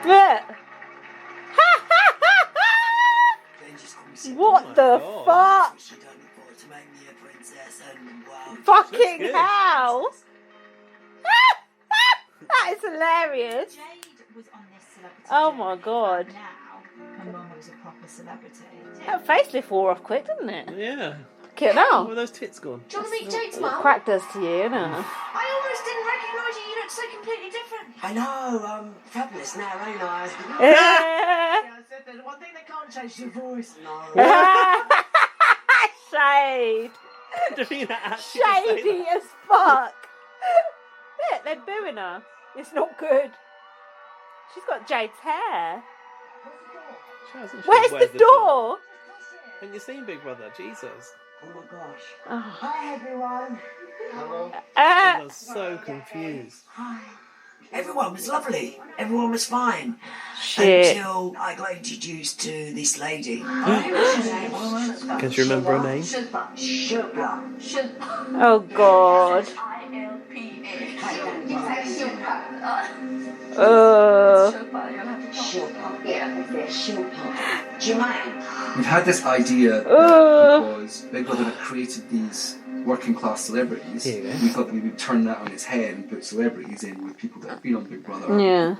Look. What Oh my the God. fuck? She done it for to make me a princess and wow. Fucking good. hell. That is hilarious. Jade was on this celebrity. Oh journey, my God. but now her mum was a proper celebrity. That facelift wore off quick, didn't it? Yeah. Get Where now. are those tits gone? Do you want to meet Jade's mum? Crack does to you, innit? I almost didn't recognise you. You look so completely different. I know, I'm fabulous now, ain't I? Yeah. I said there's one thing that can't change your voice. No. Shade. Davina actually just say Shady that. as fuck. Look, they're booing her. It's not good. She's got Jade's hair. She hasn't, she? Where's the door? Haven't you seen Big Brother? Jesus. Oh my gosh. Oh. Hi everyone. Hello. I was so confused. Hi. Everyone was lovely. Everyone was fine. Shit. Until I got introduced to this lady. Can you remember her name? Oh god. We've had this idea because Big Brother had created these working class celebrities. Here you go. We thought that we would turn that on its head and put celebrities in with people that have been on Big Brother. Yeah.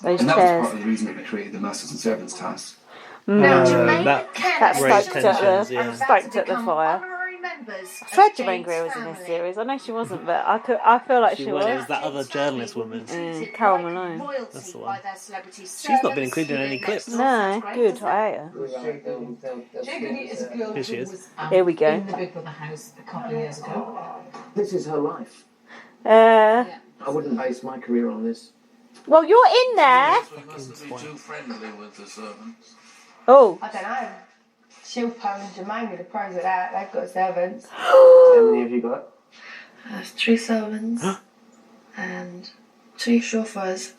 Those And that was chairs. part of the reason that we created the Masters and Servants task. That raised stoked at tensions, the, yeah. stoked at the fire. I swear Jermaine Greer was in this series. I know she wasn't, but I feel like she was. It was that other journalist woman. Carol Malone. That's the one. She's not been included in any clips. No, good. I hate her. Jade Goody is a girl Here she who is. was Here we go. in the Big Brother house a couple of years ago. This is her life. Uh, I wouldn't base my career on this. well, you're in there. Too friendly with the servants. Oh. I don't know. Shilpo and Jermaine are the pros at that. They've got servants. How many have you got? 3 servants and 2 chauffeurs.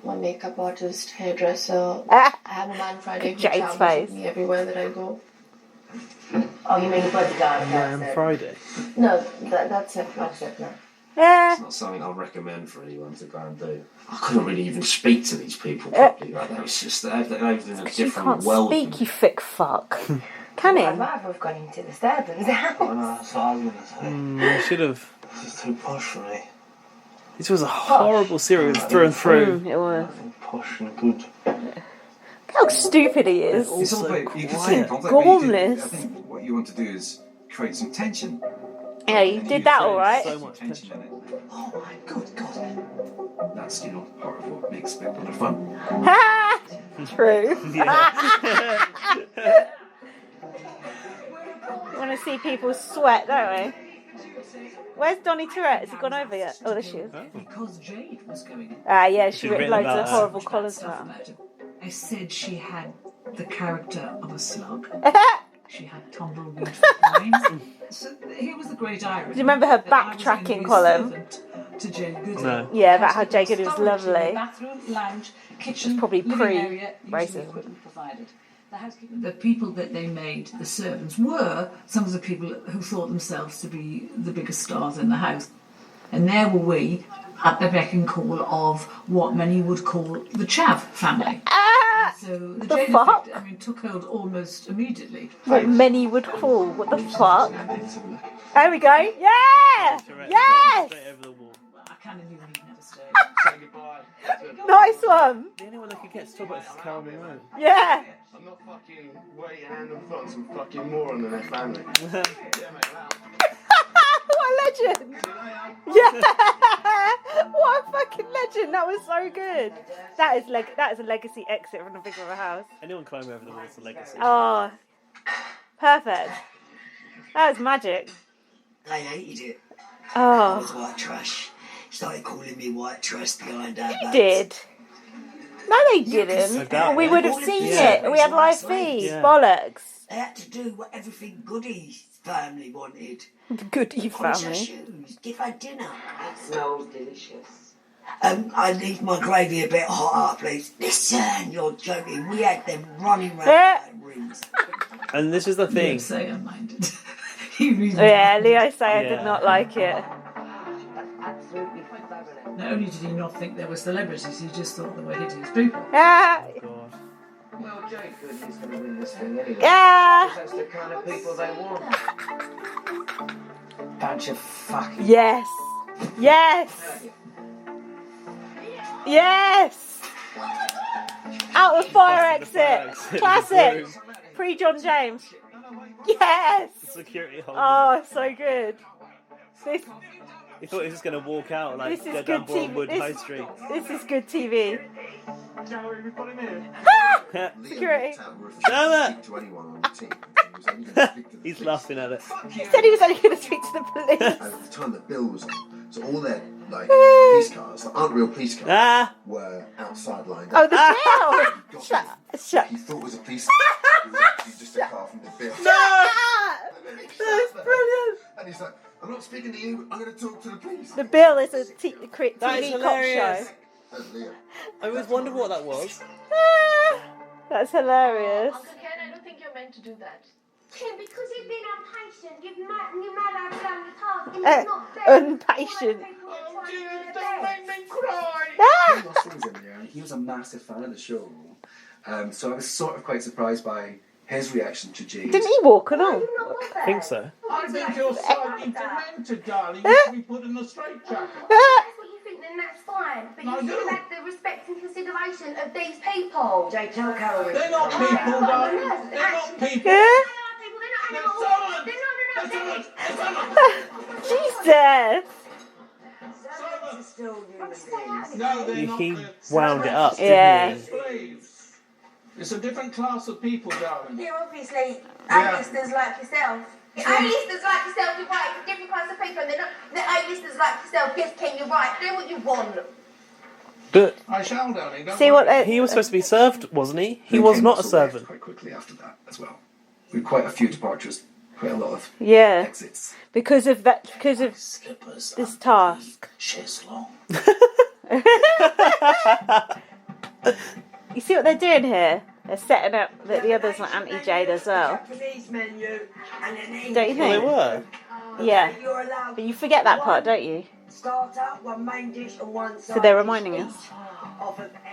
my makeup artist, hairdresser. I have a man Friday who Jade's travels face. with me everywhere that I go. Oh, you mean the bodyguard? Man Friday. No, that's it. That's it. No. It's not something I'll recommend for anyone to go and do. I couldn't really even speak to these people properly. Like that was just they're in a You different can't world. speak, you thick fuck. Can Well, I'd he? rather have gone into the servant's house. I know, that's what I was going to say. You should have. This is too posh for me. This was a horrible series through and through. It was. Posh and good. Look how stupid he is. It's all about, you can see quiet. in conflict, but you do- Gormless. I think what you want to do is create some tension. Yeah, you did that all right. So much Tension in it. Oh my good God. That's, you know, part of what makes Big Brother fun. True. Yeah. We want to see people sweat, don't we? Where's Donnie Tourette? Has he gone over yet? Oh, there she is. Because Jade was going in. Ah, yeah, she She's wrote written loads about of her. horrible columns Stuff about about her. I said she had the character of a slug. She had tumbleweed for brains. So here was the great irony. Do you remember her that I was going to backtracking be a column? servant to Jade Goody. No. Yeah, about how Jade Goody was Storage in the lovely. Bathroom, lounge, kitchen, probably living area, usually pre-racism. equipment provided. The people that they made the servants were some of the people who thought themselves to be the biggest stars in the house. And there were we at the beck and call of what many would call the Chav family. So the Jade effect, I mean, took hold almost immediately. What many would call. What the fuck? There we go. Yeah! Yes! Straight over the wall. I kind of knew he'd never stay. Say goodbye. Nice one. The only one that could get to talk about is Carol Monroe. Yeah. I'm not fucking waiting hand and foot on some fucking moron and their family. Yeah, mate, wow. What a legend. Yeah. What a fucking legend. That was so good. That is a legacy exit from the Big Brother house. Anyone climbing over the wall is a legacy. Oh, perfect. That was magic. They hated it. I was Oh, white trash. Started calling me white trash behind our you backs. did. No, they I didn't. doubt We it. would have seen it. We had live feeds. Yeah. Bollocks. They had to do what everything Goody's family wanted. The Goody Polish her family. shoes, give her dinner. It smells delicious. I need my gravy a bit hotter, please. Listen, you're joking. We had them running round Yeah. like rings. And this is the thing. Leo minded. He really Yeah, Leo Sayer Yeah. did not like it. Absolutely fabulous. Not only did he not think they were celebrities, he just thought they were hideous people. Ah, God. Well, Jade Goody's going to win this thing anyway. yeah. Because that's the kind of people they want. Bunch of fucking. Yes. Yes. Yes. Out the fire exit. Classic. Pre-John James. Yes. Security holder. Oh, so good. This, He thought he was just going to walk out like this is go good down Broadwood TV. High Street. This is good TV. Joey, we put him here. Security. Damn it! To anyone on the team. He was only going to speak to the He's police. laughing at it. He said he was only going to speak to the police. And at the time the bill was on, so all their like police cars that aren't real police cars Ah! were outside lined Oh, up. the bill. Shut. He thought it was a police car. It was actually just a car from the bill. That's brilliant. And he's like, I'm not speaking to you, I'm going to talk to the police. The bill is a TV That is cop hilarious. show. That's Leo. I always wondered what that was. That's hilarious. Uncle Ken, I don't think you're meant to do that. Tim, because you've been impatient, you've mad how to done the task, and it's not fair. Impatient. Don't make me He lost things in there, and he was a massive fan of the show. So I was sort of quite surprised by his reaction to Jade. Didn't he walk at all? I think so. I think you're slightly demented, darling. You should be put in a straitjacket. That's what you think, then that's fine. But I you should do. have had the respect and consideration of these people. Jade, tell Carol. They're not people, darling. They're not people. Yeah? They're They're servants. They're servants. They're servants. Jesus. Servants are still human beings. No, they're not. He They're wound it up, Yeah. didn't he? slaves. It's a different class of people, darling. You're obviously Yeah. A-listers like yourself. A-listers like yourself, you're right. It's a different class of people. They're not the A-listers like yourself. Yes, Ken, you're right. Do what you want. But I shall, darling. Don't See worry. what they... he was supposed to be served, wasn't he? He They was came not a also left servant. quite quickly after that as well. We had quite a few departures, quite a lot of Yeah. exits. Because of Skippers. this task. Shiz long. You see what they're doing here? They're setting up that the others are anti-Jade as well. Don't you think? Well, they were. Yeah. But you forget that part, don't you? Starter, one main dish and one side. So they're reminding us.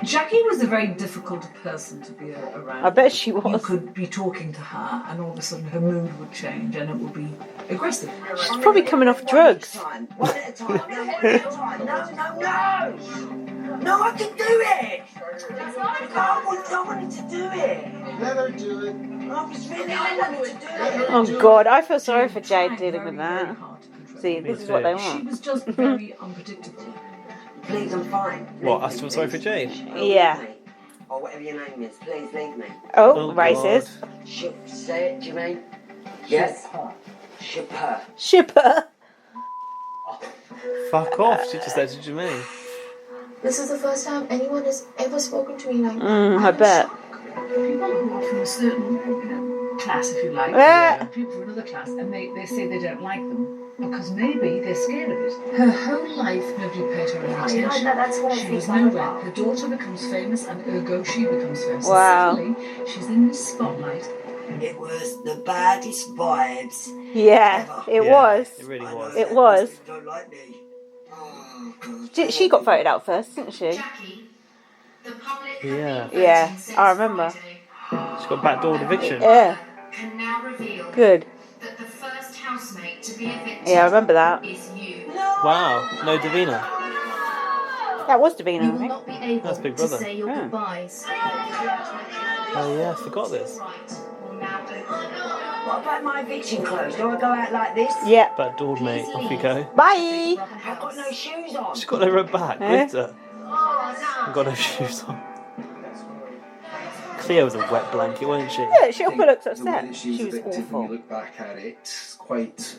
Jackie was a very difficult person to be around. I bet she was. You could be talking to her and all of a sudden her mood would change and it would be aggressive. She's probably coming off drugs. One at a time. No, one at a time. No. No, I can do it. I wanted to do it. Let her do it. I wanted to do it. Oh God, I feel sorry for Jade dealing with that. See, this is what they She want. was just very unpredictable. Please, I'm fine. What, us feel sorry for Jade? Yeah. Or whatever your name is, please leave me. Oh, racist. Say it, do you mean? Yes? Ship her. Ship her. Fuck off, she just said to Jermaine. This is the first time anyone has ever spoken to me like that. I bet. People who are from a certain class, if you like, people from another class, and they say they don't like them because maybe they're scared of it. Her whole life, nobody paid her any attention. That's what I She think was like nowhere. that. Her daughter becomes famous, and ergo she becomes famous. Wow. And suddenly, she's in this spotlight. It was the baddest vibes. Yeah, it was. It really was. It was. Don't like me. She got voted out first, didn't she? Yeah. Yeah, I remember. She got backdoored eviction. Yeah. Can now reveal Good. that the first housemate to be evicted Yeah, I remember that. is you. Wow, no Davina. That was Davina, I You will think. not be able That's Big to Brother. say your Yeah. goodbyes. Oh yeah, I forgot this. What about my eviction clothes? Do I go out like this? Yeah. Backdoored, mate. Off you go. Bye. I've got no shoes on. She's got no red back. Eh? Lift her. Got no shoes on. Cleo was a wet blanket, wasn't she? Yeah, she also looks The way upset. that she was She was evicted, when you awful. look back at it, it's quite That's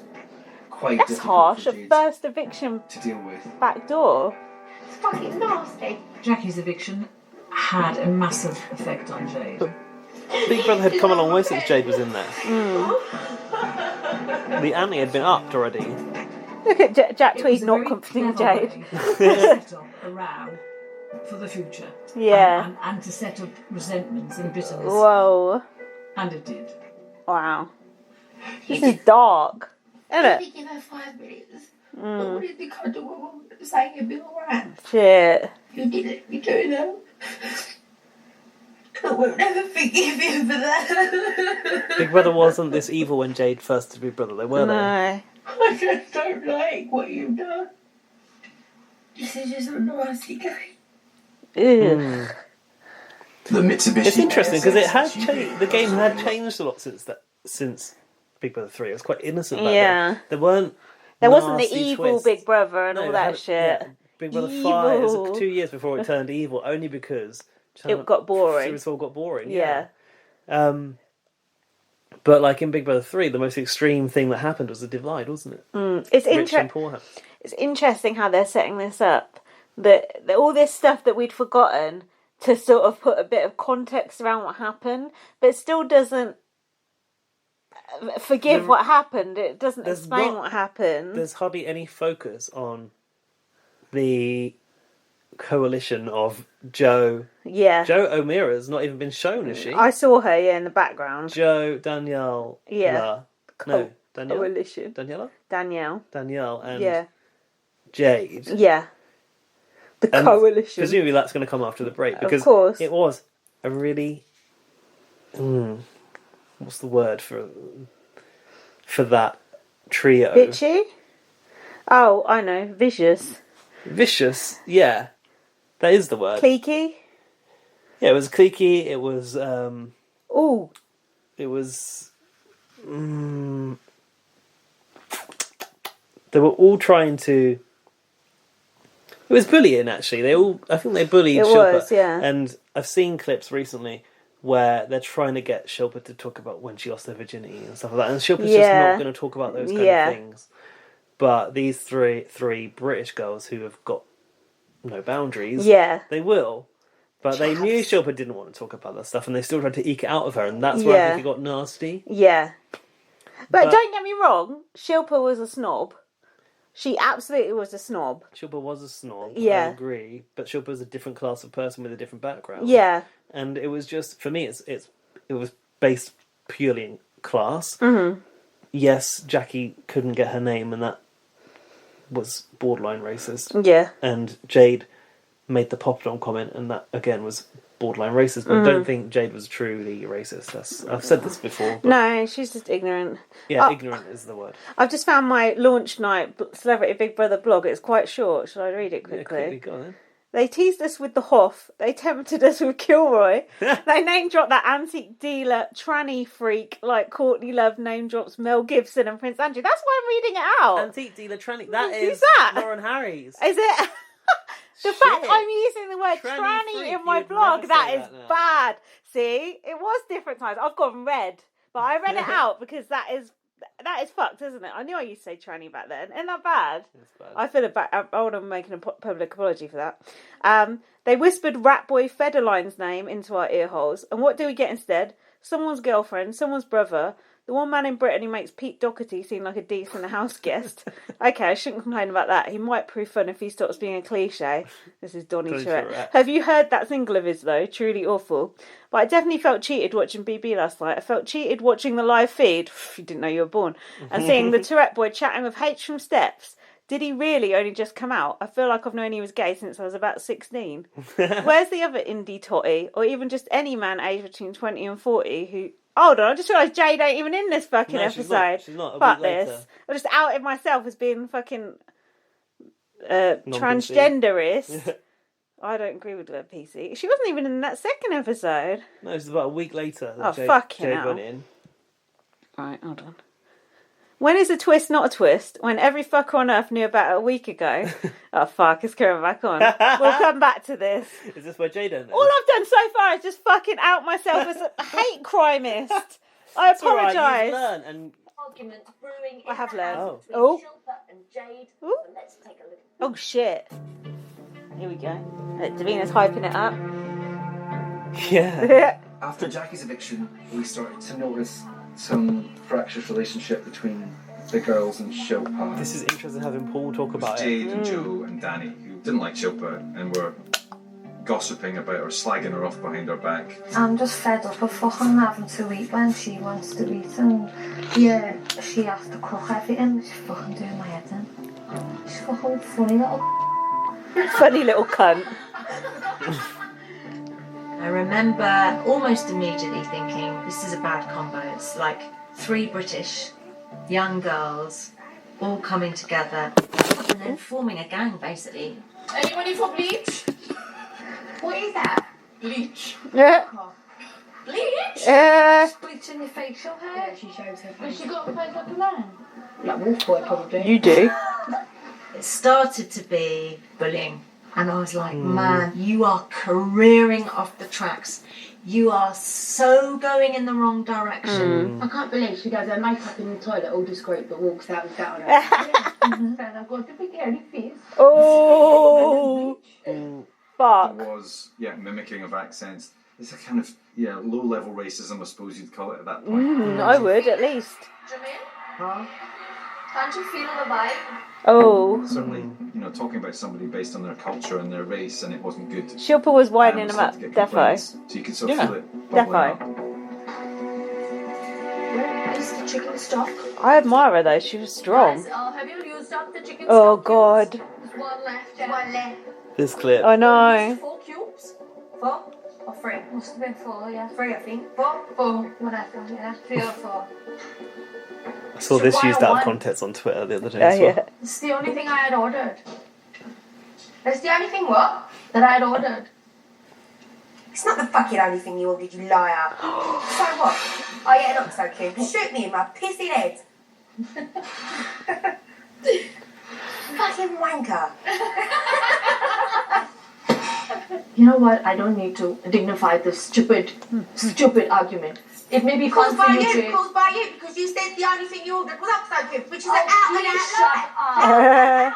difficult harsh. for A Jade first eviction to deal with. back door. It's fucking nasty. Jackie's eviction had a massive effect on Jade. Big Brother had come a long way since Jade was in there. The ante had been upped already. Look at Jack It Tweed was a not very comforting clever Jade. way to set up a row for the future. Yeah. And to set up resentments and bitterness. Whoa. And it did. Wow. This is dark. Isn't it? Maybe give her 5 minutes. But what did you kind of do? Saying you'd be alright. Shit. You didn't. You do know. I will never forgive you for that. Big Brother wasn't this evil when Jade first did Big Brother, they were they? No. I just don't like what you've done. This is just a nasty game. Ew. The Mitsubishi. It's interesting because it had ASX changed. The game had changed a lot since Big Brother 3. It was quite innocent back Yeah. then. There weren't. There wasn't the nasty evil twists. Big Brother and No, all they that had- shit. yeah, Big Brother 5 it Evil. was 2 years before it turned evil, only because It got boring. Series 4 got boring. Yeah. But like in Big Brother 3, the most extreme thing that happened was the divide, wasn't it? It's Rich and poor. It's interesting how they're setting this up. That all this stuff that we'd forgotten to sort of put a bit of context around what happened, but it still doesn't forgive what happened. It doesn't there's explain not- what happened. There's hardly any focus on the coalition of Joe. Yeah. Joe O'Meara's not even been shown, is she? I saw her, in the background. Joe, Danielle, Yeah. no, Danielle, Coalition. Danielle, Danielle. and Yeah. Jade. Yeah. The And coalition. Presumably that's going to come after the break because of course. it was a really, what's the word for that trio? Bitchy? Oh, I know. Vicious. Vicious, yeah, that is the word. Cliquey? Yeah, it was cliquey. It was. Ooh. It was. They were all trying to. It was bullying, actually. I think they bullied It Shilpa. was, yeah. And I've seen clips recently where they're trying to get Shilpa to talk about when she lost her virginity and stuff like that. And Shilpa's just not going to talk about those kind of things. But these three British girls who have got no boundaries, they will. But they knew Shilpa didn't want to talk about that stuff, and they still tried to eke it out of her, and that's where I think it got nasty. Yeah. But don't get me wrong, Shilpa was a snob. She absolutely was a snob. Shilpa was a snob. Yeah. I agree, but Shilpa was a different class of person with a different background. Yeah. And it was just, for me, it was based purely in class. Mm-hmm. Yes, Jackie couldn't get her name, and that was borderline racist. Yeah. And Jade made the poppadom comment, and that again was borderline racist. But I don't think Jade was truly racist. I've said this before. But No, she's just ignorant. yeah, ignorant is the word. I've just found my launch night Celebrity Big Brother blog. It's quite short. Should I read it quickly? Yeah, quickly, go on then. They teased us with the Hoff. They tempted us with Kilroy. They name dropped that antique dealer, tranny freak, like Courtney Love name drops Mel Gibson and Prince Andrew. That's why I'm reading it out. Antique dealer tranny. That Who's is that? Lauren Harries. Is it? The fact I'm using the word Tranny tranny freak, in my you'd blog, never that say is that now. bad. See? It was different times. I've gone red. But I read it out because that is fucked, isn't it? I knew I used to say tranny back then. Isn't that bad? It's bad. I feel I want to make a public apology for that. They whispered Rat Boy Federline's name into our ear holes. And what do we get instead? Someone's girlfriend, someone's brother. The one man in Britain who makes Pete Doherty seem like a decent house guest. Okay, I shouldn't complain about that. He might prove fun if he stops being a cliche. This is Donny Tourette. Have you heard that single of his, though? Truly awful. But I definitely felt cheated watching BB last night. I felt cheated watching the live feed. You didn't know you were born. And seeing the Tourette boy chatting with H from Steps. Did he really only just come out? I feel like I've known he was gay since I was about 16. Where's the other indie totty? Or even just any man aged between 20 and 40 who... Hold on, I just realised Jade ain't even in this fucking episode. She's not. Fuck this. I just outed myself as being fucking transgenderist. I don't agree with her, PC. She wasn't even in that second episode. No, it was about a week later that fucking Jade hell. went in. Right, hold on. When is a twist not a twist? When every fucker on earth knew about it a week ago. Oh fuck, it's coming back on. We'll come back to this. Is this where Jade ended? All I've done so far is just fucking out myself as a hate crimist. I apologise. Right, you've learned and... Argument brewing. I have learned. Oh. Shilpa and Jade. So let's take a look. Oh shit. Here we go. Davina's hyping it up. Yeah. After Jackie's eviction, we started to notice some fractious relationship between the girls and Shilpa. This is interesting having Paul talk about Jade it. and Joe and Danny, who didn't like Shilpa and were gossiping about her, slagging her off behind her back. I'm just fed up of fucking having to eat when she wants to eat, and yeah, she has to cook everything. She's fucking doing my head in. She's fucking funny little cunt. I remember almost immediately thinking, this is a bad combo. It's like 3 British young girls all coming together and then forming a gang, basically. Anyone here for bleach? What is that? Bleach. Yeah. Bleach? Bleaching your facial hair. Yeah, she shows her Has face. she got a face like a man? Like Wolf Boy, probably. You do. It started to be bullying. And I was like, man, you are careering off the tracks. You are so going in the wrong direction. I can't believe she does her makeup in the toilet all discreet but walks out with that on her. And I've got the big hairy face. Oh. Fuck. It was, mimicking of accents. It's a kind of, low-level racism, I suppose you'd call it at that point. I would, at least. Huh? Can't you feel the vibe? Oh. Certainly, talking about somebody based on their culture and their race, and it wasn't good. Shilpa was whining about Started to get Defo. complaints. So you could sort of feel it bubbling up. Where is the chicken stock? I admire her though, she was strong. Have you used up the chicken Oh stock god. cubes? There's one left. One left. This clip. I know. 4 cubes? 4 or 3? Must have been 4, yeah. 3, I think. 4? 4. Whatever, yeah. 3 or 4. I saw this used out of context on Twitter the other day as well. It's the only thing I had ordered. That's the only thing what? That I had ordered. It's not the fucking only thing you ordered, you liar. So what? Oh yeah, it looks so cute. Shoot me in my pissy head. Fucking wanker. You know what? I don't need to dignify this stupid argument. It may be fun Caused for by you, you, Jade. caused by you, because you said the only thing you ordered was up so cute, which is an please out-and-out lie.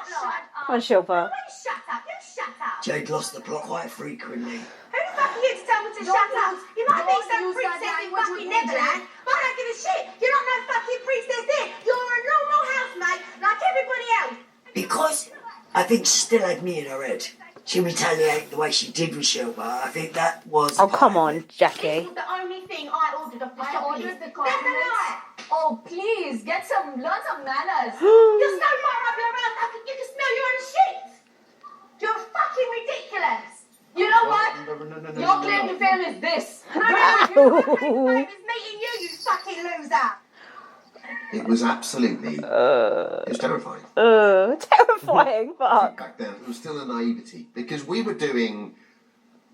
Come on, Shilpa. Shut up, you shut up. Jade lost the plot quite frequently. Who the fuck are you to tell me to shut up? You might be some princess in fucking Neverland, but I don't give a shit. You're not no fucking princess here. You're a normal housemate like everybody else. because I think she still had me in her head. She retaliated the way she did with Shilpa. I think that was... Oh, come on, Jackie. This was the only thing I ordered off the I shopping ordered the list. compliments. Oh, please, learn some manners. You're so far up your ass, I think you can smell your own sheets. You're fucking ridiculous. You know what? Your claim to fame is this. No, it's meeting you, you fucking loser. It was absolutely... it was terrifying. Terrifying, fuck. Back then, it was still a naivety. Because we were doing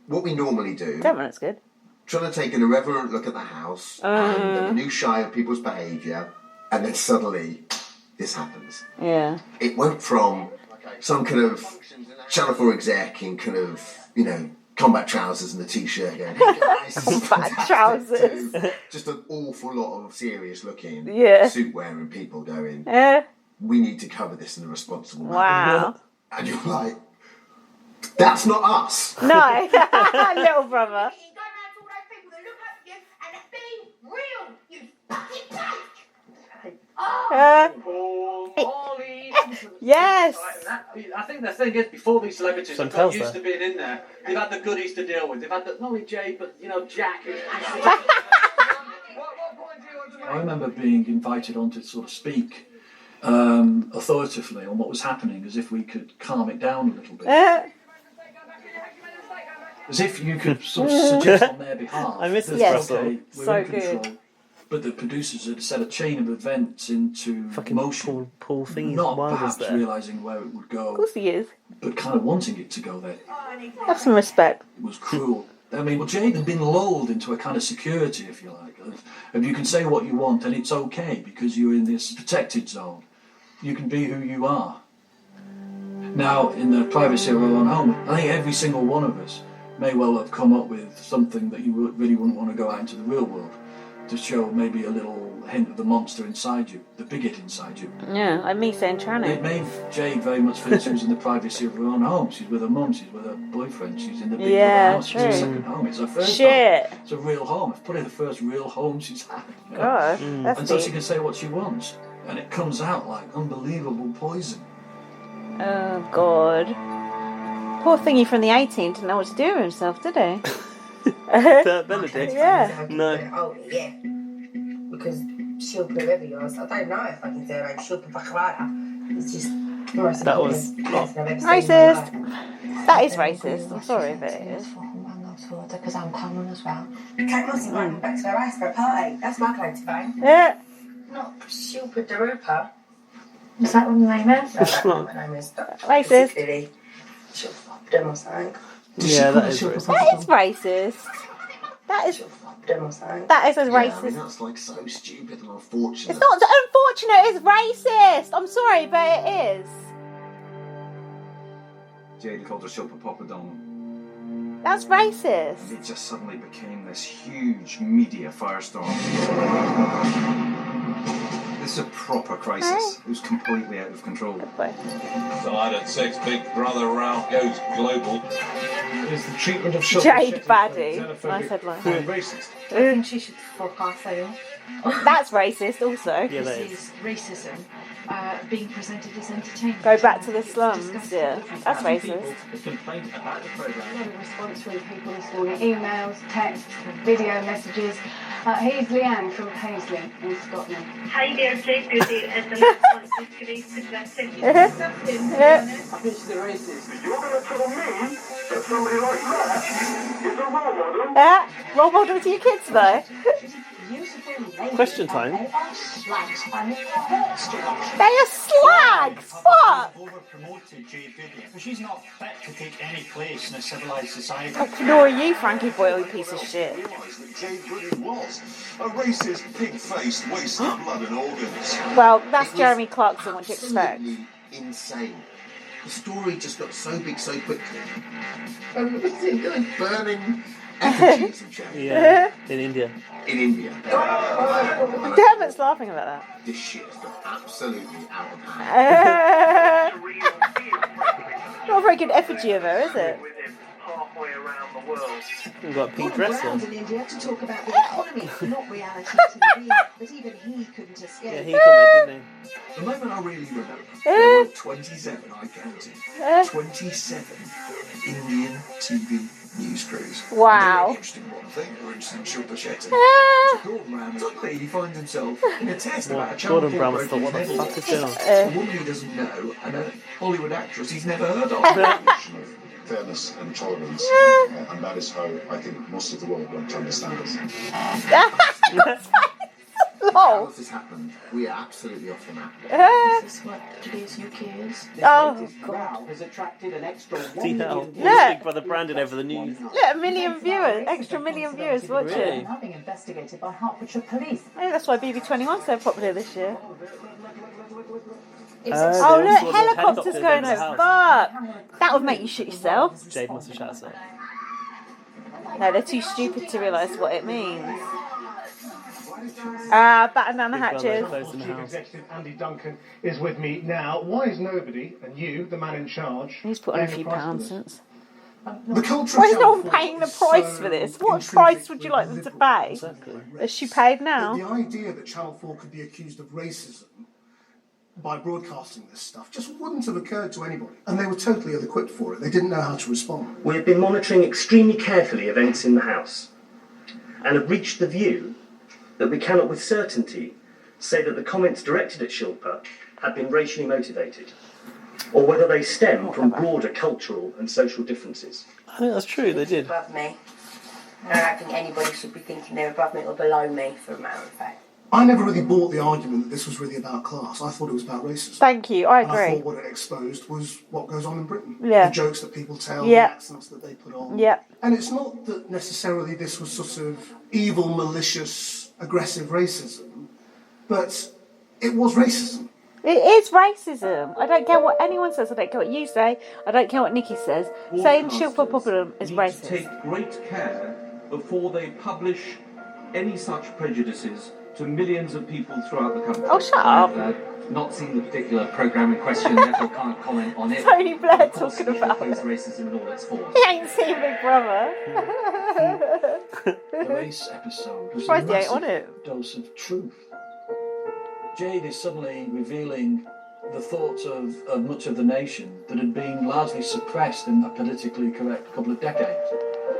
what we normally do. 10 minutes good. Trying to take an irreverent look at the house and the minutiae of people's behaviour. And then suddenly, this happens. Yeah. It went from some kind of Channel 4 exec in kind of, you know, combat trousers and a t-shirt going, hey guys, combat trousers. Just an awful lot of serious looking suit wearing people going, we need to cover this in a responsible manner. Wow. And you're like, that's not us. No, little brother. Yes. I think the thing is, before these celebrities have got used to being in there, they've had the goodies to deal with. They've had not only Jade, but Jack. I remember being invited on to sort of speak authoritatively on what was happening, as if we could calm it down a little bit. As if you could sort of suggest on their behalf. I miss this Russell. Okay, we're So in control. good. But the producers had set a chain of events into motion. Paul Thingy's not wild perhaps there. realising where it would go. Of course he is. But kind of wanting it to go there. Have some respect. It was cruel. I mean, well, Jade had been lulled into a kind of security, if you like. If you can say what you want and it's okay because you're in this protected zone. You can be who you are. Now, in the privacy of our own home, I think every single one of us may well have come up with something that you really wouldn't want to go out into the real world to show maybe a little hint of the monster inside you, the bigot inside you. Yeah, like me saying tranny. It made Jade very much feel she was in the privacy of her own home. She's with her mum, she's with her boyfriend, she's in the big house, true. it's her second home, it's her first Shit. home. It's a real home. It's probably the first real home she's had. God, that's and so deep. she can say what she wants. And it comes out like unbelievable poison. Oh, God. Poor thingy from the 18 didn't know what to do with himself, did he? Benedict? Yeah. No. Oh, yeah. Because she'll put whoever yours. I don't know if I can say her name. She'll put Bacharada. It's just... That was... Racist. That is racist. I'm sorry, but it is. Because I'm common as well. Kate Moss's going back to her house for a party. That's my claim to fame. Yeah. Not Shilpa Darupa. Is that what my name is? I don't know what her name is. Racist. Particularly Shilpa Dem or something. Yeah, that is racist. That is racist. That is... Dem or something. That is as Yeah, I racist. mean, that's like so stupid and unfortunate. It's not unfortunate, it's racist. I'm sorry, but it is. Jade called her Shilpa Poppadom. That's racist. It just suddenly became this huge media firestorm. This is a proper crisis. It was completely out of control. Side at 6, Big Brother Ralph goes global. Is the treatment of Shilpa Jade Shetty Baddie. xenophobic Nice headline. and racist? I think she should fuck off, That's racist also. Yeah, that This is racism being presented as entertainment. Go back to the slums, yeah. That's racist. Complaint about the A programme. lot of response from people this morning, emails, texts, video messages. Here's Leanne from Paisley in Scotland. Hi there, Jade Goody is the most disgrace suggested. I think she's a racist. You're going to tell me that somebody like that is a role model? Role model to your kids though. Question time. They are slags and it hurts too much. They are slags. Fuck. Over-promoted Jade Goody, but she's not fit to take any place in a civilised society. Nor are you, Frankie Boyle, you piece of shit. That Jade Goody was a racist, pig-faced waste of blood and organs. Well, that's Jeremy Clarkson. What do you expect? Absolutely insane. The story just got so big so quickly. Burning effigies of Jade. Yeah, in India. In India. Dermot's laughing about that. This shit has got absolutely out of hand. Not a very good effigy of her, is it? Halfway around the world. We've got a pink dress on. in India to talk about the economy, not reality TV, but even he couldn't escape. Yeah, he commented, didn't The moment I really remember, there were 27, I counted. 27 Indian TV news crews. Wow. Very interesting one thing, for instance, Shilpa Shetty. Gordon Brown, suddenly he finds himself in a test about a child Gordon Brown must have thought, what the fuck is going on? A woman he doesn't know, and a Hollywood actress he's never heard of. Fairness and tolerance, and that is how I think most of the world want to understand us. Lol. This has happened. We are absolutely off the map. This is what today's UK is. Oh, God. Has attracted an extra 1 See how million Big Brother Brandon over the news. Look, 1 million viewers, extra 1 million viewers watching. Really? Now being investigated by Hertfordshire Police. Maybe that's why BB21 is so popular this year. They Oh, all look, saw the helicopters going over the over. house. Fuck! That would make you shit yourself. Jade must have shot herself. No, they're too stupid to realise what it means. Batten down the hatches. Chief Executive Andy Duncan is with me now. Why is nobody, and you, the man in charge, He's put on a few pounds since. The culture Why is no one paying the price for this? What price would you like them to pay? Exactly. Is she paid now? The idea that Channel 4 could be accused of racism by broadcasting this stuff just wouldn't have occurred to anybody. And they were totally ill-equipped for it. They didn't know how to respond. We have been monitoring extremely carefully events in the House and have reached the view that we cannot with certainty say that the comments directed at Shilpa have been racially motivated, or whether they stem from broader cultural and social differences. I think that's true, they did. Above me. I don't think anybody should be thinking they're above me or below me, for a matter of fact. I never really bought the argument that this was really about class. I thought it was about racism. Thank you, I And I agree. thought what it exposed was what goes on in Britain. Yeah. The jokes that people tell, Yeah. the accents that they put on. Yeah. And it's not that necessarily this was sort of evil, malicious, aggressive racism, but it was racism. It is racism. I don't care what anyone says. I don't care what you say. I don't care what Nikki says. Saying Shilpa Popular is need to racist. take great care before they publish any such prejudices to millions of people throughout the country. Oh, shut up. I've not seen the particular programme in question, therefore can't comment on it. Tony Blair Of course, talking we about oppose racism in all its forms. He ain't seen Big Brother. The race episode was a Surprised he ain't on massive it. dose of truth. Jade is suddenly revealing the thoughts of much of the nation that had been largely suppressed in a politically correct couple of decades.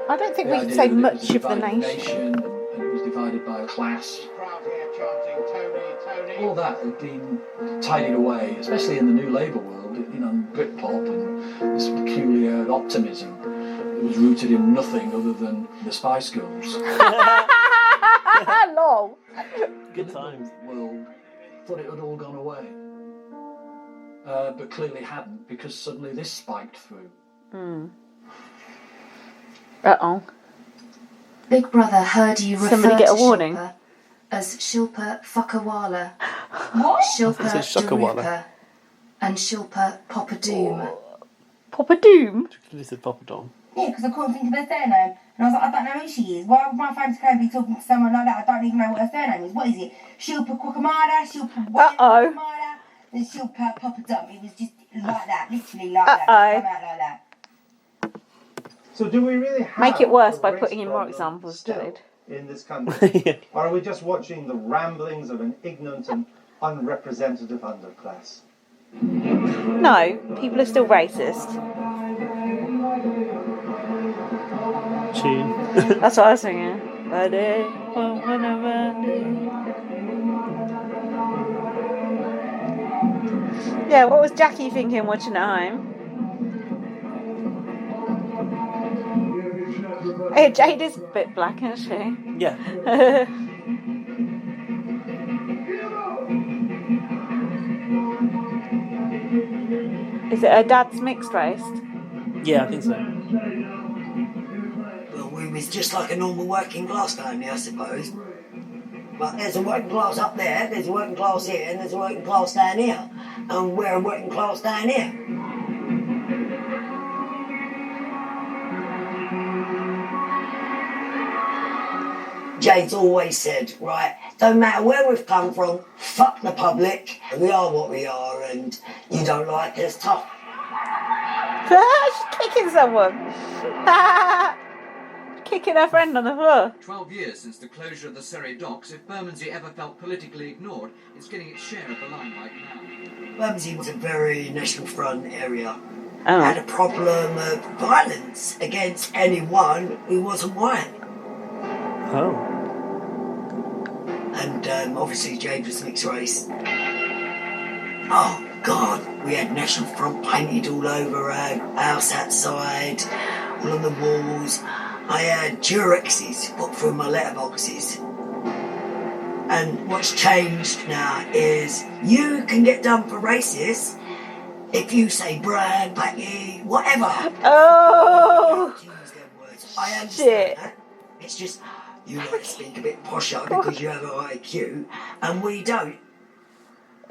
I don't think The we can idea say that it was much a of the divided nation. and it was divided by a class. All that had been tidied away, especially in the new Labour world, Britpop and this peculiar optimism that was rooted in nothing other than the Spice Girls. Lol. Good times. World thought it had all gone away, but clearly hadn't, because suddenly this spiked through. Uh-oh. Big Brother heard you refer Somebody get a to warning. Shilpa as Shilpa Fuckawala, What? Shilpa It says Shuckawala. Darupa, and Shilpa Poppadoom. Papa Doom? He said Papa Dom. Yeah, because I couldn't think of her surname. And I was like, I don't know who she is. Why would my famous girl be talking to someone like that? I don't even know what her surname is. What is it? Shilpa Kwakamada? Shilpa Kwakamada? And Shilpa Poppadom. It was just like that. Literally like that. Come out like that. So do we really have Make it worse a by race putting in more problem examples, still Jade. in this country? Or are we just watching the ramblings of an ignorant and unrepresentative underclass? No, people are still racist. Tune. That's what I was singing. Yeah, what was Jackie thinking watching at home? Hey, Jade is a bit black, isn't she? Yeah. Is it her dad's mixed race? Yeah, I think so. Well, we was just like a normal working class family, I suppose. But there's a working class up there, there's a working class here, and there's a working class down here. And we're a working class down here. Jade's always said, right, don't matter where we've come from, fuck the public, we are what we are, and you don't like us, tough. She's kicking someone. Kicking her friend on the floor. 12 years since the closure of the Surrey docks. If Bermondsey ever felt politically ignored, it's getting its share of the limelight now. Bermondsey was a very National Front area. Oh. Had a problem of violence against anyone who wasn't white. Oh. And obviously Jade was mixed race. Oh God, we had National Front painted all over our house outside, all on the walls. I had Durexes put through my letterboxes. And what's changed now is you can get done for racist if you say Brad, Becky, whatever. Oh! I understand that. It's just you like to speak a bit posher because you have an IQ and we don't.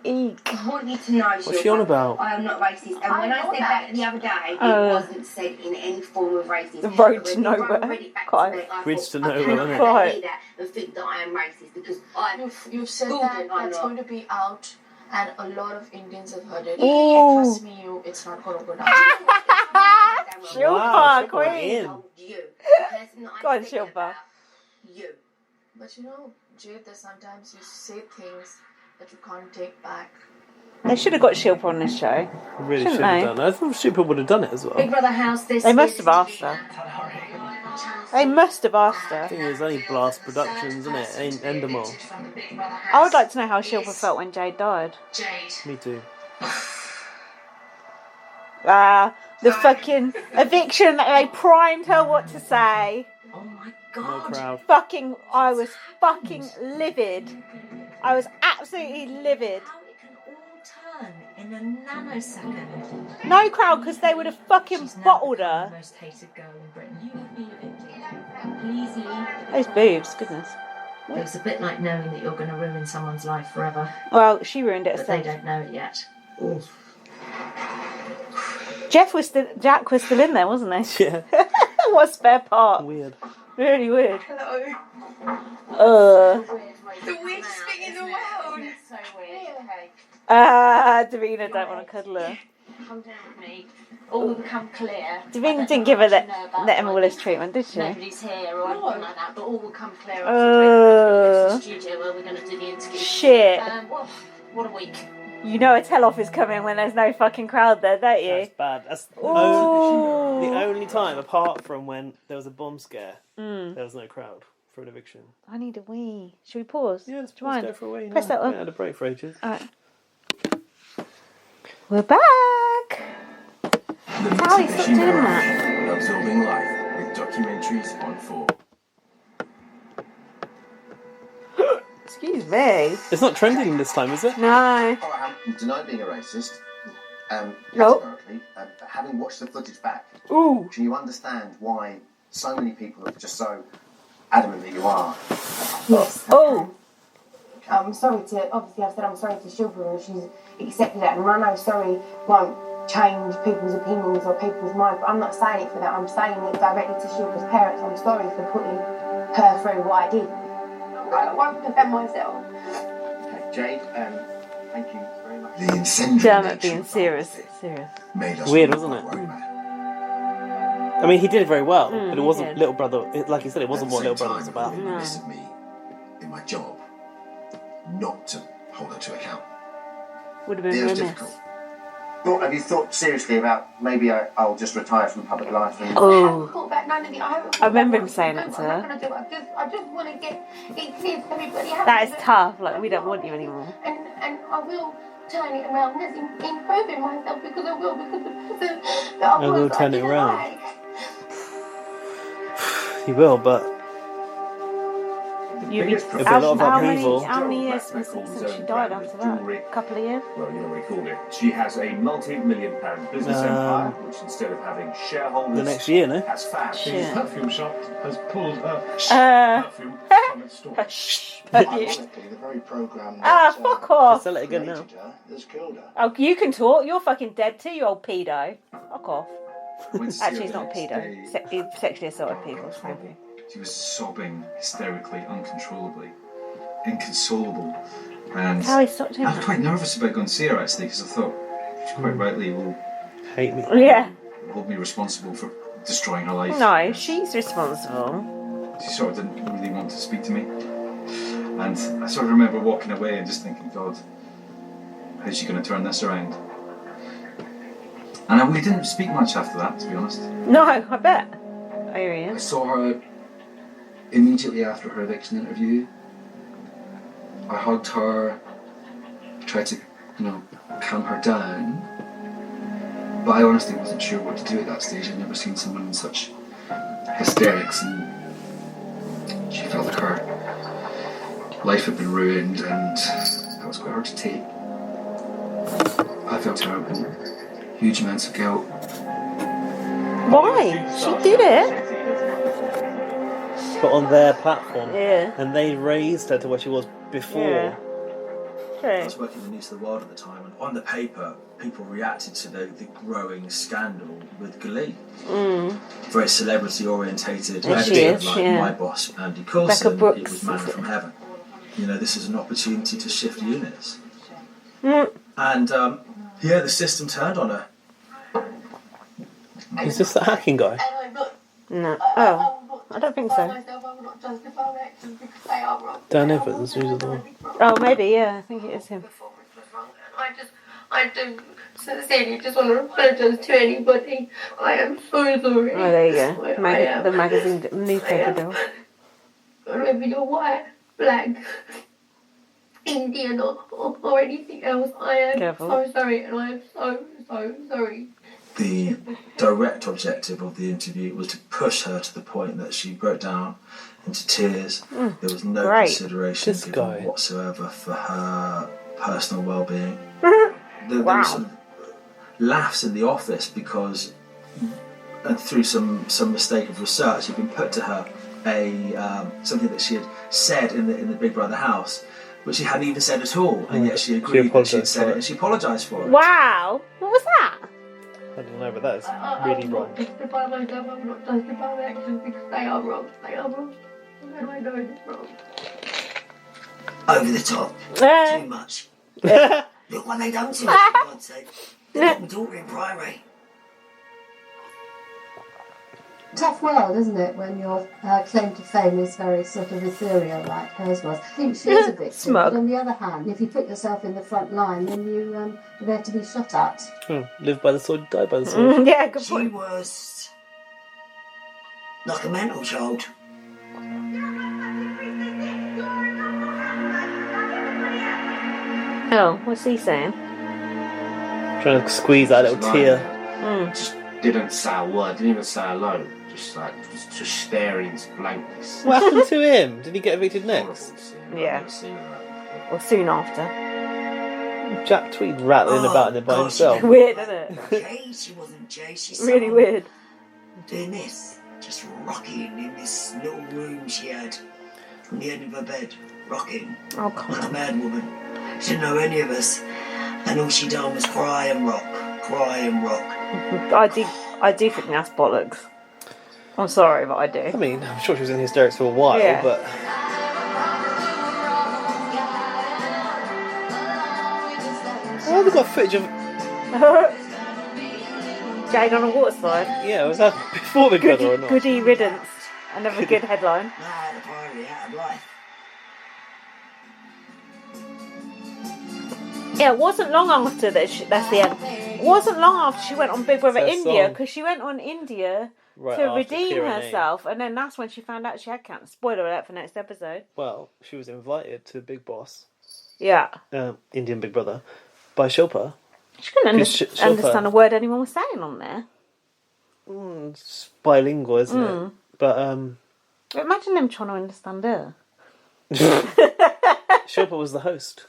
I want you to know, What's she on about? I am not racist. And when I said that the other day, it wasn't said in any form of racism. The road to nowhere. Bridge to nowhere, isn't it? Quite. That and think that I am racist because You've said that that's going to be out, and a lot of Indians have heard it. Ooh. Trust me, it's not going to go down. Shilpa, queen. God, Shilpa. But you know, Jade, that sometimes you say things that you can't take back. They should have got Shilpa on this show. Really Shouldn't should have they? done it. I thought Shilpa would have done it as well. Big Brother House, this They must have asked her. They must have asked her. I think it was only Blast Productions, isn't it? Ain't Endemol. I would like to know how Shilpa felt when Jade died. Me too. The fucking eviction, they primed her what to say. Oh my No crowd. I was fucking livid. I was absolutely livid. Turn in a nanosecond. No crowd, because they would have fucking bottled her. The most hated girl in Britain. You have been evicted. Please leave. Those boobs, goodness. It was a bit like knowing that you're going to ruin someone's life forever. Well, she ruined it But they herself. don't know it yet. Jack was still in there, wasn't he? Yeah. What a spare part. Weird. Really weird. Hello. The weirdest thing in the world. It's so weird. Okay. Davina don't want to cuddle her. Come down with me. All will become clear. Davina didn't give her the Emma Willis treatment, did she? Nobody's here or anything like that, but all will come clear. Uh, The studio where we're going to do the interview. Shit. What a week. You know a tell-off is coming when there's no fucking crowd there, don't you? That's bad. That's the Ooh. only time, apart from when there was a bomb scare, Mm. there was no crowd for an eviction. I need a wee. Should we pause? Yeah, let's Do you mind? go for a wee. Press that one. We had a break for ages. Alright. We're back! Sally, stop doing that. Absorbing life with documentaries on 4. Excuse me. It's not trending this time, is it? No. Deny being a racist. No. Categorically, having watched the footage back, Ooh. can you understand why so many people are just so adamant that you are? Yes. Oh. I'm sorry to, obviously I've said I'm sorry to Shilpa and she's accepted that, and I know sorry won't change people's opinions or people's minds, but I'm not saying it for that. I'm saying it directly to Shilpa's parents. I'm sorry for putting her through what I did. I won't defend myself. Okay, Jade, thank you very much. The incendiary Dermot being serious. made us Weird, wasn't it? I mean, he did it very well, Mm, but it he wasn't did. Little Brother. Like you said, it wasn't what Little Brother was about. Remiss of me in my job not to hold her to account. Would have been It was remiss. difficult. Have you thought seriously about maybe I'll just retire from public life? And... I Oh. haven't thought about none of it. I remember him saying that to I'm not her. going to do it. I just want to get clear so everybody happy. That is tough. Like, we don't want you anymore. And I will turn it around. That's improving myself because I will, because the person that I I will was, turn I it didn't around. like. He will, but You biggest It'll be a lot of upheaval. how many years since she died after that? A couple of years? Well, you know what he called it. She has a multi-million-pound business empire, which instead of having shareholders, the next year, no? has fat. Shit. The perfume shop has pulled her perfume from its store. Ironically, the very programme fuck off. Sell it again now. has killed her. Oh, you can talk. You're fucking dead too, you old pedo. Fuck off. Actually, he's not a pedo. He sexually assaulted people. So. She was sobbing hysterically, uncontrollably, inconsolable. And How he stopped him. I was quite nervous about going to see her actually, because I thought she quite rightly will Hate me. Yeah. hold me responsible for destroying her life. No, she's responsible. She sort of didn't really want to speak to me. And I sort of remember walking away and just thinking, God, how's she going to turn this around? And we didn't speak much after that, to be honest. No, I bet. I saw her immediately after her eviction interview. I hugged her, tried to, calm her down. But I honestly wasn't sure what to do at that stage. I'd never seen someone in such hysterics, and she felt like her life had been ruined, and that was quite hard to take. I felt terrible, huge amounts of guilt. Why? She did it. But on their platform. Yeah. And they raised her to what she was before. Yeah. I was working in the News of the World at the time, and on the paper, people reacted to the growing scandal with glee. Very celebrity-orientated. Yes, she is, like yeah. My boss, Andy Coulson, Becca Brooks. it was manna from heaven. This is an opportunity to shift units. And, the system turned on her. Is this the hacking guy? No. Oh, I don't think so. Dan Evans, News of the World. Oh, maybe, yeah. I think it is him. I don't sincerely just want to apologise to anybody. I am so sorry. Oh, there you go. I am. The magazine, newspaper girl. Whether you're white, black, Indian, or anything else, I am so sorry, and I am so sorry. The direct objective of the interview was to push her to the point that she broke down into tears. There was no consideration given whatsoever for her personal well-being. There were some laughs in the office because, through some mistake of research, had been put to her something that she had said in the Big Brother house, which she hadn't even said at all, and yet she agreed that she had said it, and she apologised for it. Wow! What was that? I don't know, but that is really wrong. I'm not justifying myself, I'm not justifying my actions because they are wrong. They are wrong. And I know it's wrong. Over the top. Too much. Look what they done to me, for God's sake. They got my daughter in primary. Tough world, isn't it, when your claim to fame is very sort of ethereal like hers was. I think she is a victim. Smug. But on the other hand, if you put yourself in the front line, then you are there to be shot at. Live by the sword, die by the sword. Yeah, good point. She was like a mental child. Oh, what's he saying? Trying to squeeze that little tear. Just didn't say a word, didn't even say hello. Just staring into blankness. What happened to him? Did he get evicted next? Yeah. Or soon after. Jack Tweed rattling about in it by himself. Weird, isn't it? Jade, she wasn't Jade, she's Really weird. Doing this, just rocking in this little room she had on the end of her bed, rocking like a mad woman. She didn't know any of us, and all she done was cry and rock, cry and rock. I do think that's bollocks. I'm sorry, but I do. I mean, I'm sure she was in hysterics for a while, but... Oh, they've got footage of... Jade on a water slide. Yeah, was that before Big Brother or not? Goody riddance. Another good headline. The primary out of life. Yeah, it wasn't long after that's the end. It wasn't long after she went on Big Brother It's her India, song. because she went on India Right to after redeem Kira herself, and then that's when she found out she had cancer. Spoiler alert for next episode. Well, she was invited to Big Boss, Yeah. Indian Big Brother, by Shilpa. She couldn't Shilpa- understand a word anyone was saying on there. It's bilingual, isn't it? But Imagine them trying to understand her. Shilpa was the host.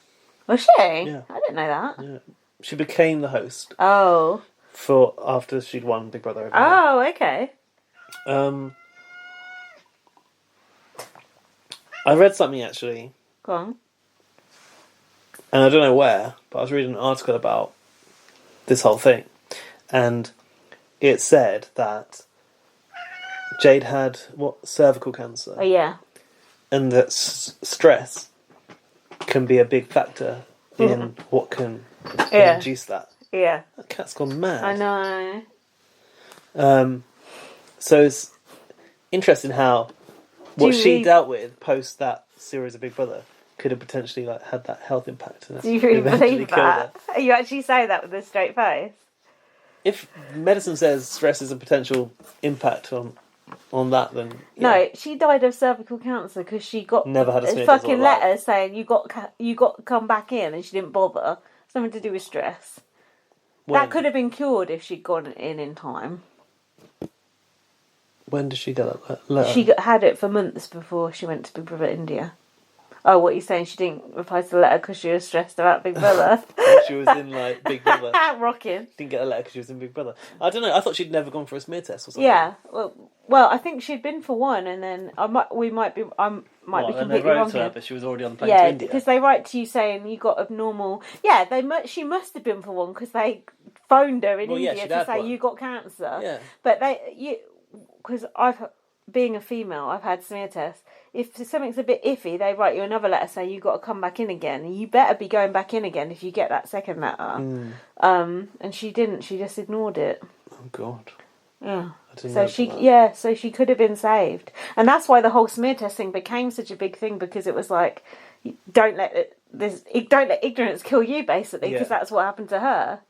Was she? Yeah. I didn't know that. Yeah. She became the host. Oh. After she'd won Big Brother. Oh, okay. I read something actually, Go on. and I don't know where, but I was reading an article about this whole thing, and it said that Jade had cervical cancer. Oh yeah. And that stress can be a big factor in what can induce that. Yeah. That cat's gone mad. I know. So it's interesting how what she dealt with post that series of Big Brother could have potentially like had that health impact. And Do you really eventually believe killed her. that? Are you actually saying that with a straight face? If medicine says stress has a potential impact on that, then No, she died of cervical cancer because she got never had a smear test fucking all her life. letter saying you got to come back in, and she didn't bother. Something to do with stress. That could have been cured if she'd gone in time. When did she get that letter? She had it for months before she went to Big Brother India. Oh, what are you saying? She didn't reply to the letter because she was stressed about Big Brother? She was in like Big Brother. Rocking. Didn't get a letter because she was in Big Brother. I don't know. I thought she'd never gone for a smear test or something. Yeah. Well, I think she'd been for one, and then I might be completely wrong to her, here. but she was already on the plane to India. Because they write to you saying you got abnormal. Yeah, she must have been for one because they phoned her in India to say you got cancer. Yeah. But because being a female, I've had smear tests. If something's a bit iffy, they write you another letter saying you've got to come back in again. And you better be going back in again if you get that second letter. And she didn't. She just ignored it. Oh God. Yeah. So she could have been saved, and that's why the whole smear test thing became such a big thing, because it was like, don't let ignorance kill you, basically, because that's what happened to her.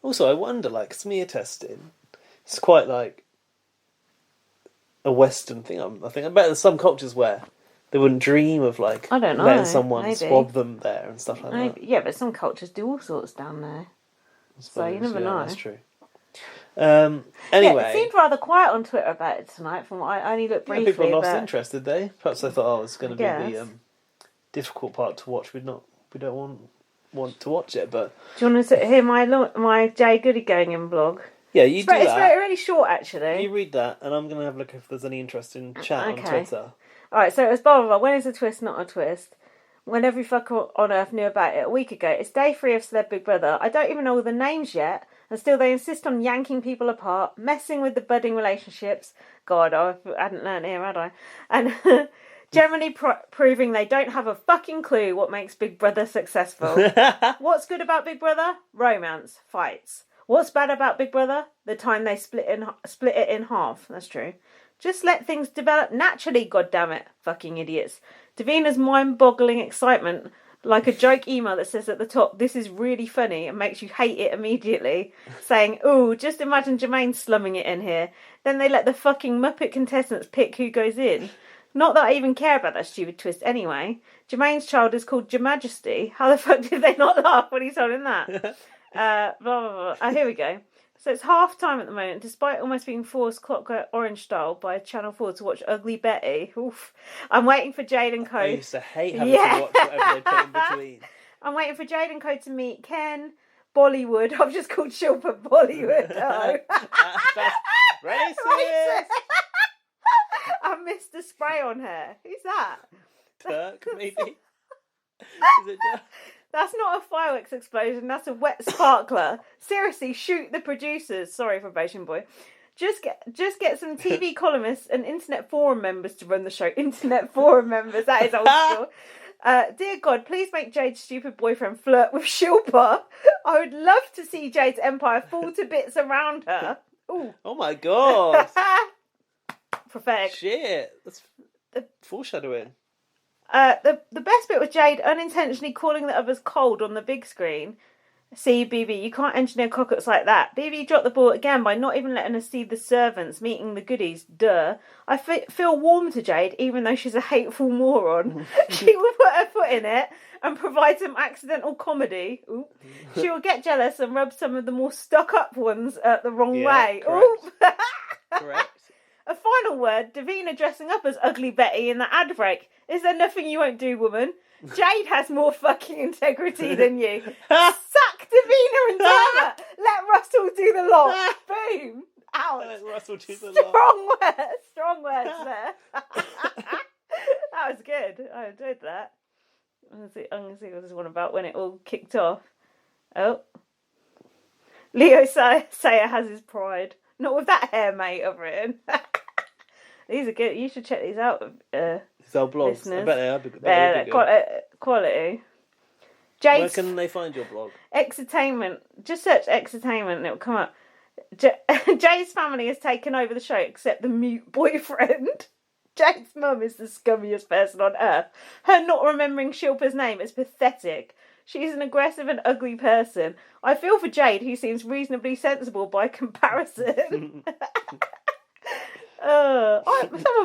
Also, I wonder, like, smear testing, it's quite like a Western thing. I think I bet there's some cultures where they wouldn't dream of like I don't know, letting someone maybe. swab them there and stuff like that. Yeah, but some cultures do all sorts down there, so you never know. That's true. Anyway, Anyway, it seemed rather quiet on Twitter about it tonight. From what I only looked briefly. people lost but... interest, did they? Perhaps they thought, oh, it's going to be Yes. the difficult part to watch. We don't want to watch it, but Do you want to hear my Jade Goody going in blog? yeah, you do It's that. really short, actually. You read that, and I'm going to have a look if there's any interesting chat on Twitter. Alright, so it was blah blah blah. When is a twist not a twist? When every fucker on earth knew about it a week ago. It's day 3 of Celeb Big Brother. I don't even know all the names yet, and still they insist on yanking people apart, messing with the budding relationships. God, I hadn't learned here, had I? And generally proving they don't have a fucking clue what makes Big Brother successful. What's good about Big Brother? Romance, fights. What's bad about Big Brother? The time they split it in half. That's true. Just let things develop naturally, goddammit, fucking idiots. Davina's mind-boggling excitement, like a joke email that says at the top, "This is really funny," and makes you hate it immediately, saying, "Ooh, just imagine Jermaine slumming it in here." Then they let the fucking Muppet contestants pick who goes in. Not that I even care about that stupid twist anyway. Jermaine's child is called Jamajesty. How the fuck did they not laugh when he told him that? Blah, blah, blah. Here we go. So it's half time at the moment, despite almost being forced Clockwork Orange style by Channel 4 to watch Ugly Betty. Oof. I'm waiting for Jade and Co. I used to hate having to watch whatever they put in between. I'm waiting for Jade and Co to meet Ken Bollywood. I've just called Shilpa Bollywood. Oh. That's racist. I missed the spray on her. Who's that? Turk, maybe. Is it Turk? That's not a fireworks explosion, that's a wet sparkler. Seriously, shoot the producers. Sorry, Probation Boy. Just get some TV columnists and internet forum members to run the show. Internet forum members, that is old school. Dear God, please make Jade's stupid boyfriend flirt with Shilpa. I would love to see Jade's empire fall to bits around her. Ooh. Oh my God. Prophetic. Shit. That's foreshadowing. The best bit was Jade unintentionally calling the others cold on the big screen. See, BB, you can't engineer cock-ups like that. BB dropped the ball again by not even letting us see the servants meeting the goodies. Duh. I feel warm to Jade, even though she's a hateful moron. She will put her foot in it and provide some accidental comedy. Ooh. She will get jealous and rub some of the more stuck-up ones the wrong way. Correct. Correct. A final word, Davina dressing up as Ugly Betty in the ad break. Is there nothing you won't do, woman? Jade has more fucking integrity than you. Sack Davina and Dana. Let Russell do the lot. Boom. Ouch. Let Russell do the lot. Strong words there. That was good. I enjoyed that. I'm going to see what this one about when it all kicked off. Oh. Leo Sayer has his pride. Not with that hair, mate, I've written. These are good. You should check these out. These old blogs. Listeners. I bet they are good. Quality. Where can they find your blog? Exertainment. Just search Exertainment and it'll come up. Jade's family has taken over the show except the mute boyfriend. Jade's mum is the scummiest person on earth. Her not remembering Shilpa's name is pathetic. She's an aggressive and ugly person. I feel for Jade, who seems reasonably sensible by comparison. Some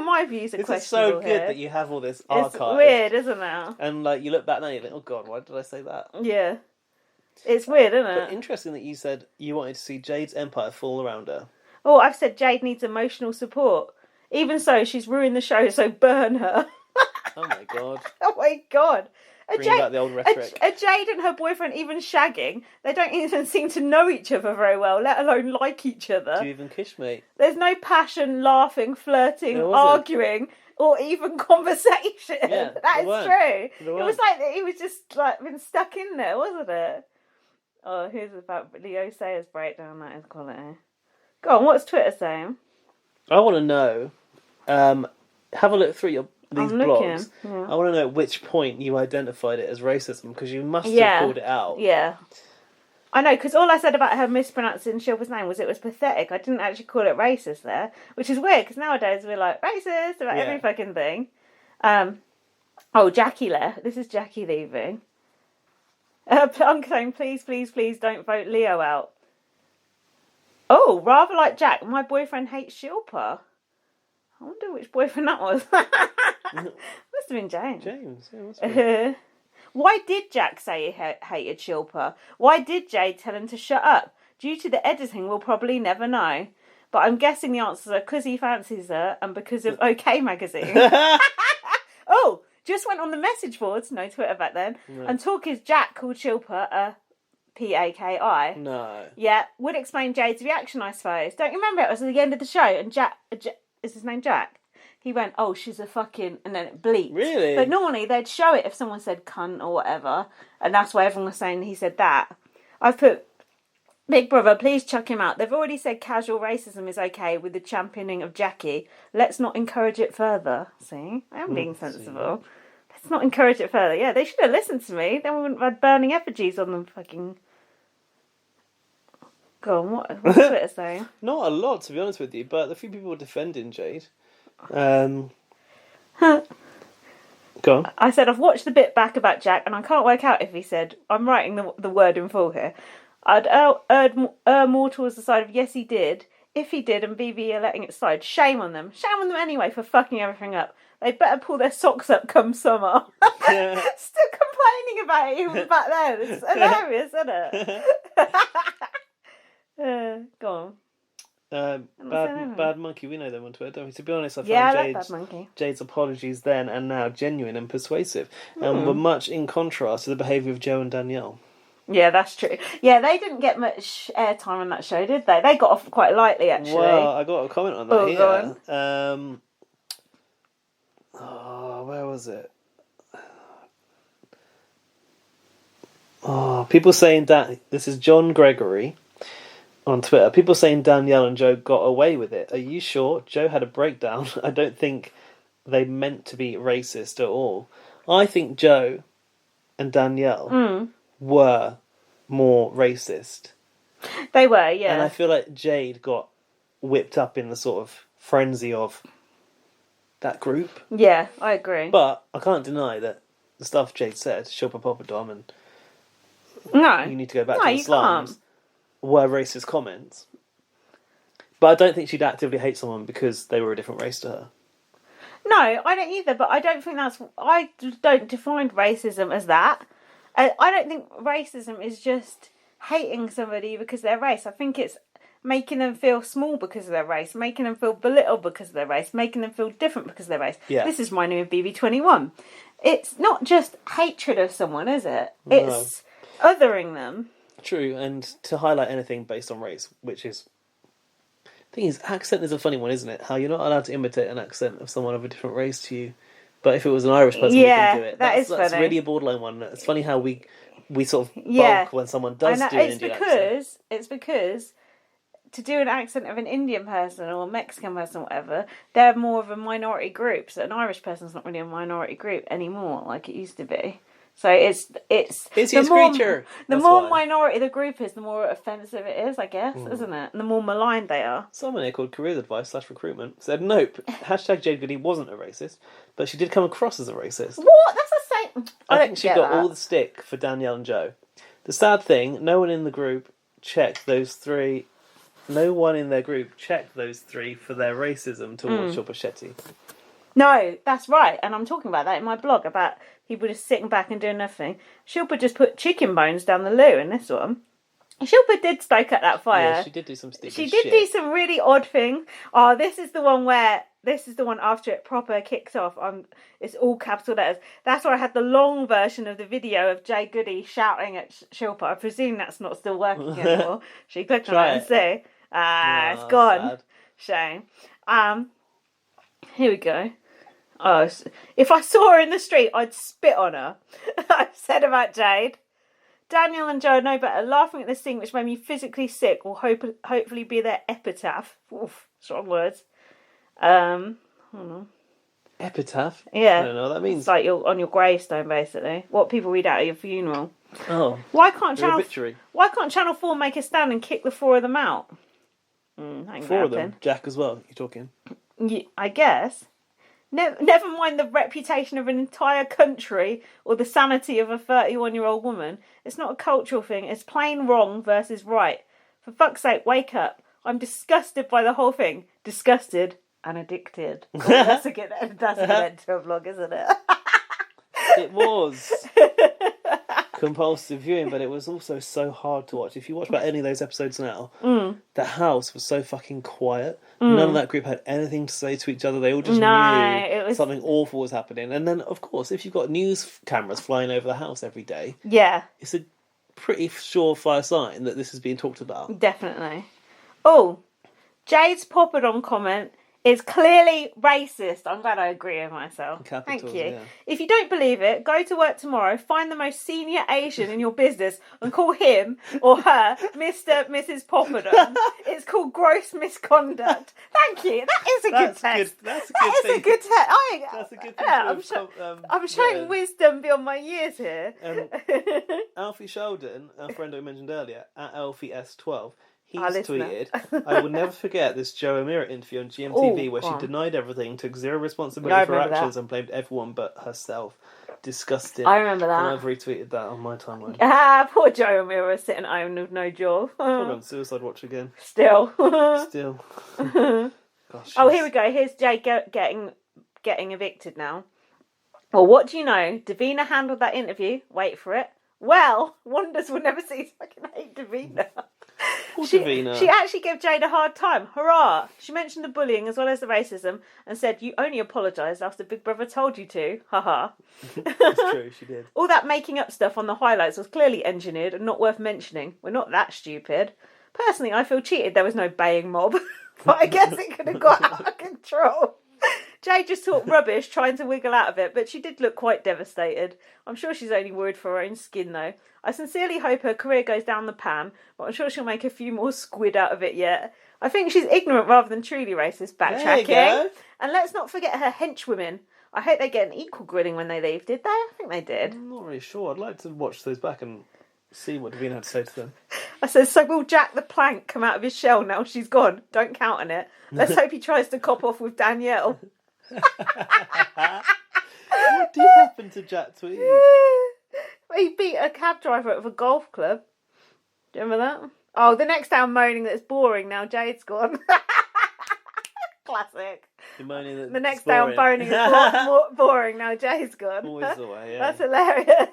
of my views are This is questionable so good here. that you have all this archive. It's weird, isn't it? And like you look back now, you think, oh god, why did I say that? Yeah. It's weird, isn't But it? interesting that you said you wanted to see Jade's empire fall around her. Oh, I've said Jade needs emotional support. Even so, she's ruined the show, so burn her. Oh my god. Oh my god. Bring back the old rhetoric. A Jade and her boyfriend even shagging. They don't even seem to know each other very well, let alone like each other. Do you even kiss me? There's no passion, laughing, flirting, There wasn't. arguing, or even conversation. Yeah, That there is weren't. true. There It was weren't. like he was just like been stuck in there, wasn't it? Oh, here's about Leo Sayers breakdown. That is quality. Go on, what's Twitter saying? I want to know. Have a look through these I'm looking, blogs. yeah. I want to know at which point you identified it as racism because you must Yeah. have called it out. Yeah. I know, because all I said about her mispronouncing Shilpa's name was it was pathetic. I didn't actually call it racist there, which is weird because nowadays we're like racist about Yeah. every fucking thing. Oh, Jackie left. This is Jackie leaving. I'm saying, please don't vote Leo out. Oh, rather like Jack, my boyfriend hates Shilpa. I wonder which boyfriend that was. Must have been James. James, yeah, must be. Why did Jack say he hated Shilpa? Why did Jade tell him to shut up? Due to the editing, we'll probably never know. But I'm guessing the answers are because he fancies her and because of OK Magazine. Oh, just went on the message boards, no Twitter back then, No. and talk is Jack called Shilpa a P-A-K-I. No. Yeah, would explain Jade's reaction, I suppose. Don't you remember it was at the end of the show and Jack is his name Jack? He went, oh, she's a fucking... And then it bleeped. Really? But normally they'd show it if someone said cunt or whatever. And that's why everyone was saying he said that. I've put, Big Brother, please chuck him out. They've already said casual racism is okay with the championing of Jackie. Let's not encourage it further. See? I am being sensible. Let's not encourage it further. Yeah, they should have listened to me. Then we wouldn't have had burning effigies on them fucking... Go on, what's Twitter saying? Not a lot, to be honest with you, but a few people were defending Jade. Go on. I said, I've watched the bit back about Jack, and I can't work out if he said, I'm writing the word in full here. I'd err more towards the side of yes, he did. If he did, and BB are letting it slide, shame on them. Shame on them anyway for fucking everything up. They'd better pull their socks up come summer. Still complaining about it even back then. It's hilarious, isn't it? Go on. Bad Monkey, we know them on Twitter, don't we? To be honest, I found Yeah, I like Bad Monkey. Jade's apologies then and now genuine and persuasive, and were much in contrast to the behaviour of Joe and Danielle. Yeah, that's true. Yeah, they didn't get much airtime on that show, did they? They got off quite lightly, actually. Well, I got a comment on that Oh, here. go on. Where was it? Oh, people saying that this is John Gregory on Twitter. People saying Danielle and Joe got away with it. Are you sure? Joe had a breakdown. I don't think they meant to be racist at all. I think Joe and Danielle were more racist. They were, yeah. And I feel like Jade got whipped up in the sort of frenzy of that group. Yeah, I agree. But I can't deny that the stuff Jade said, Shilpa Poppadom, and No. you need to go back No, to the you slums, can't. were racist comments. But I don't think she'd actively hate someone because they were a different race to her. No, I don't either, but I don't think that's... I don't define racism as that. I don't think racism is just hating somebody because of their race. I think it's making them feel small because of their race, making them feel belittled because of their race, making them feel different because of their race. Yeah. This is my new BB21. It's not just hatred of someone, is it? It's othering them. True, and to highlight anything based on race, which is... The thing is, accent is a funny one, isn't it? How you're not allowed to imitate an accent of someone of a different race to you. But if it was an Irish person, we can do it. That's funny. That's really a borderline one. It's funny how we sort of Yeah. bulk when someone does I know, do an Indian accent. It's because to do an accent of an Indian person or a Mexican person or whatever, they're more of a minority group. So an Irish person's not really a minority group anymore like it used to be. So it's he a screecher? The That's more why. minority the group is, the more offensive it is, I guess, isn't it? And the more maligned they are. Someone here called Careers Advice / Recruitment said, nope, hashtag Jade Goody wasn't a racist, but she did come across as a racist. What? That's the same. I think she got all the stick for Danielle and Joe. The sad thing, no one in the group checked those three. No one in their group checked those three for their racism towards Shilpa Shetty. No, that's right. And I'm talking about that in my blog about people just sitting back and doing nothing. Shilpa just put chicken bones down the loo in this one. Shilpa did stoke up that fire. Yeah, she did do some stupid She shit. did do some really odd things. Oh, this is the one after it proper kicks off. It's all capital letters. That's where I had the long version of the video of Jade Goody shouting at Shilpa. I presume that's not still working anymore. She clicked on it and see. It's gone. Sad. Shame. Here we go. Oh, if I saw her in the street, I'd spit on her. I've said about Jade. Daniel and Joe know better. Laughing at this scene, which made me physically sick, will hopefully be their epitaph. Oof, strong words. Hold on. Epitaph? Yeah. I don't know what that means. It's like you're on your gravestone, basically. What people read out at your funeral. Oh. Why can't Your obituary. Why can't Channel 4 make a stand and kick the four of them out? Ain't gonna 4 of them. happen. Jack as well, you're talking. I guess. Never mind the reputation of an entire country or the sanity of a 31-year-old woman. It's not a cultural thing. It's plain wrong versus right. For fuck's sake, wake up. I'm disgusted by the whole thing. Disgusted and addicted. Oh, that's a good end to a vlog, isn't it? It was compulsive viewing, but it was also so hard to watch. If you watch about any of those episodes now, the house was so fucking quiet. None of that group had anything to say to each other. They all just knew something awful was happening. And then, of course, if you've got news cameras flying over the house every day, it's a pretty surefire sign that this is being talked about. Definitely. Oh, Jade's Poppadom comment is clearly racist. I'm glad I agree with myself. Capitals, Thank you. yeah. If you don't believe it, go to work tomorrow, find the most senior Asian in your business and call him or her Mr. Mrs. Poppadom. It's called gross misconduct. Thank you. That is a good test. That's a That good is thing. a good test. That's a good thing. I'm showing wisdom beyond my years here. Alfie Sheldon, our friend I mentioned earlier, at AlfieS12, he's Our listener. tweeted, I will never forget this Joe Amira interview on GMTV where she denied everything, took zero responsibility for her actions and blamed everyone but herself. Disgusting. I remember that. And I've retweeted that on my timeline. Poor Joe Amira sitting at home with no jaw. Probably on Suicide Watch again. Still. Gosh, oh, here we go. Here's Jay getting evicted now. Well, what do you know? Davina handled that interview. Wait for it. Well, wonders will never cease. I fucking hate Davina. Davina. She actually gave Jade a hard time. Hurrah! She mentioned the bullying as well as the racism and said, you only apologised after Big Brother told you to. Haha. That's true, she did. All that making up stuff on the highlights was clearly engineered and not worth mentioning. We're not that stupid. Personally, I feel cheated there was no baying mob. But I guess it could have got out of control. Jade just talked rubbish, trying to wiggle out of it, but she did look quite devastated. I'm sure she's only worried for her own skin, though. I sincerely hope her career goes down the pan, but I'm sure she'll make a few more squid out of it yet. I think she's ignorant rather than truly racist. Backtracking. There you go. And let's not forget her henchwomen. I hope they get an equal grilling when they leave. Did they? I think they did. I'm not really sure. I'd like to watch those back and see what Davina had to say to them. I said, so will Jack the Plank come out of his shell now she's gone? Don't count on it. Let's hope he tries to cop off with Danielle. What did happen to Jack Tweed? He beat a cab driver at a golf club. Do you remember that? Oh, the next day I'm moaning that it's boring now Jade's gone. Classic. You're moaning that The next it's day I'm boring. moaning it's boring now Jade's gone. Always the way, yeah. That's hilarious.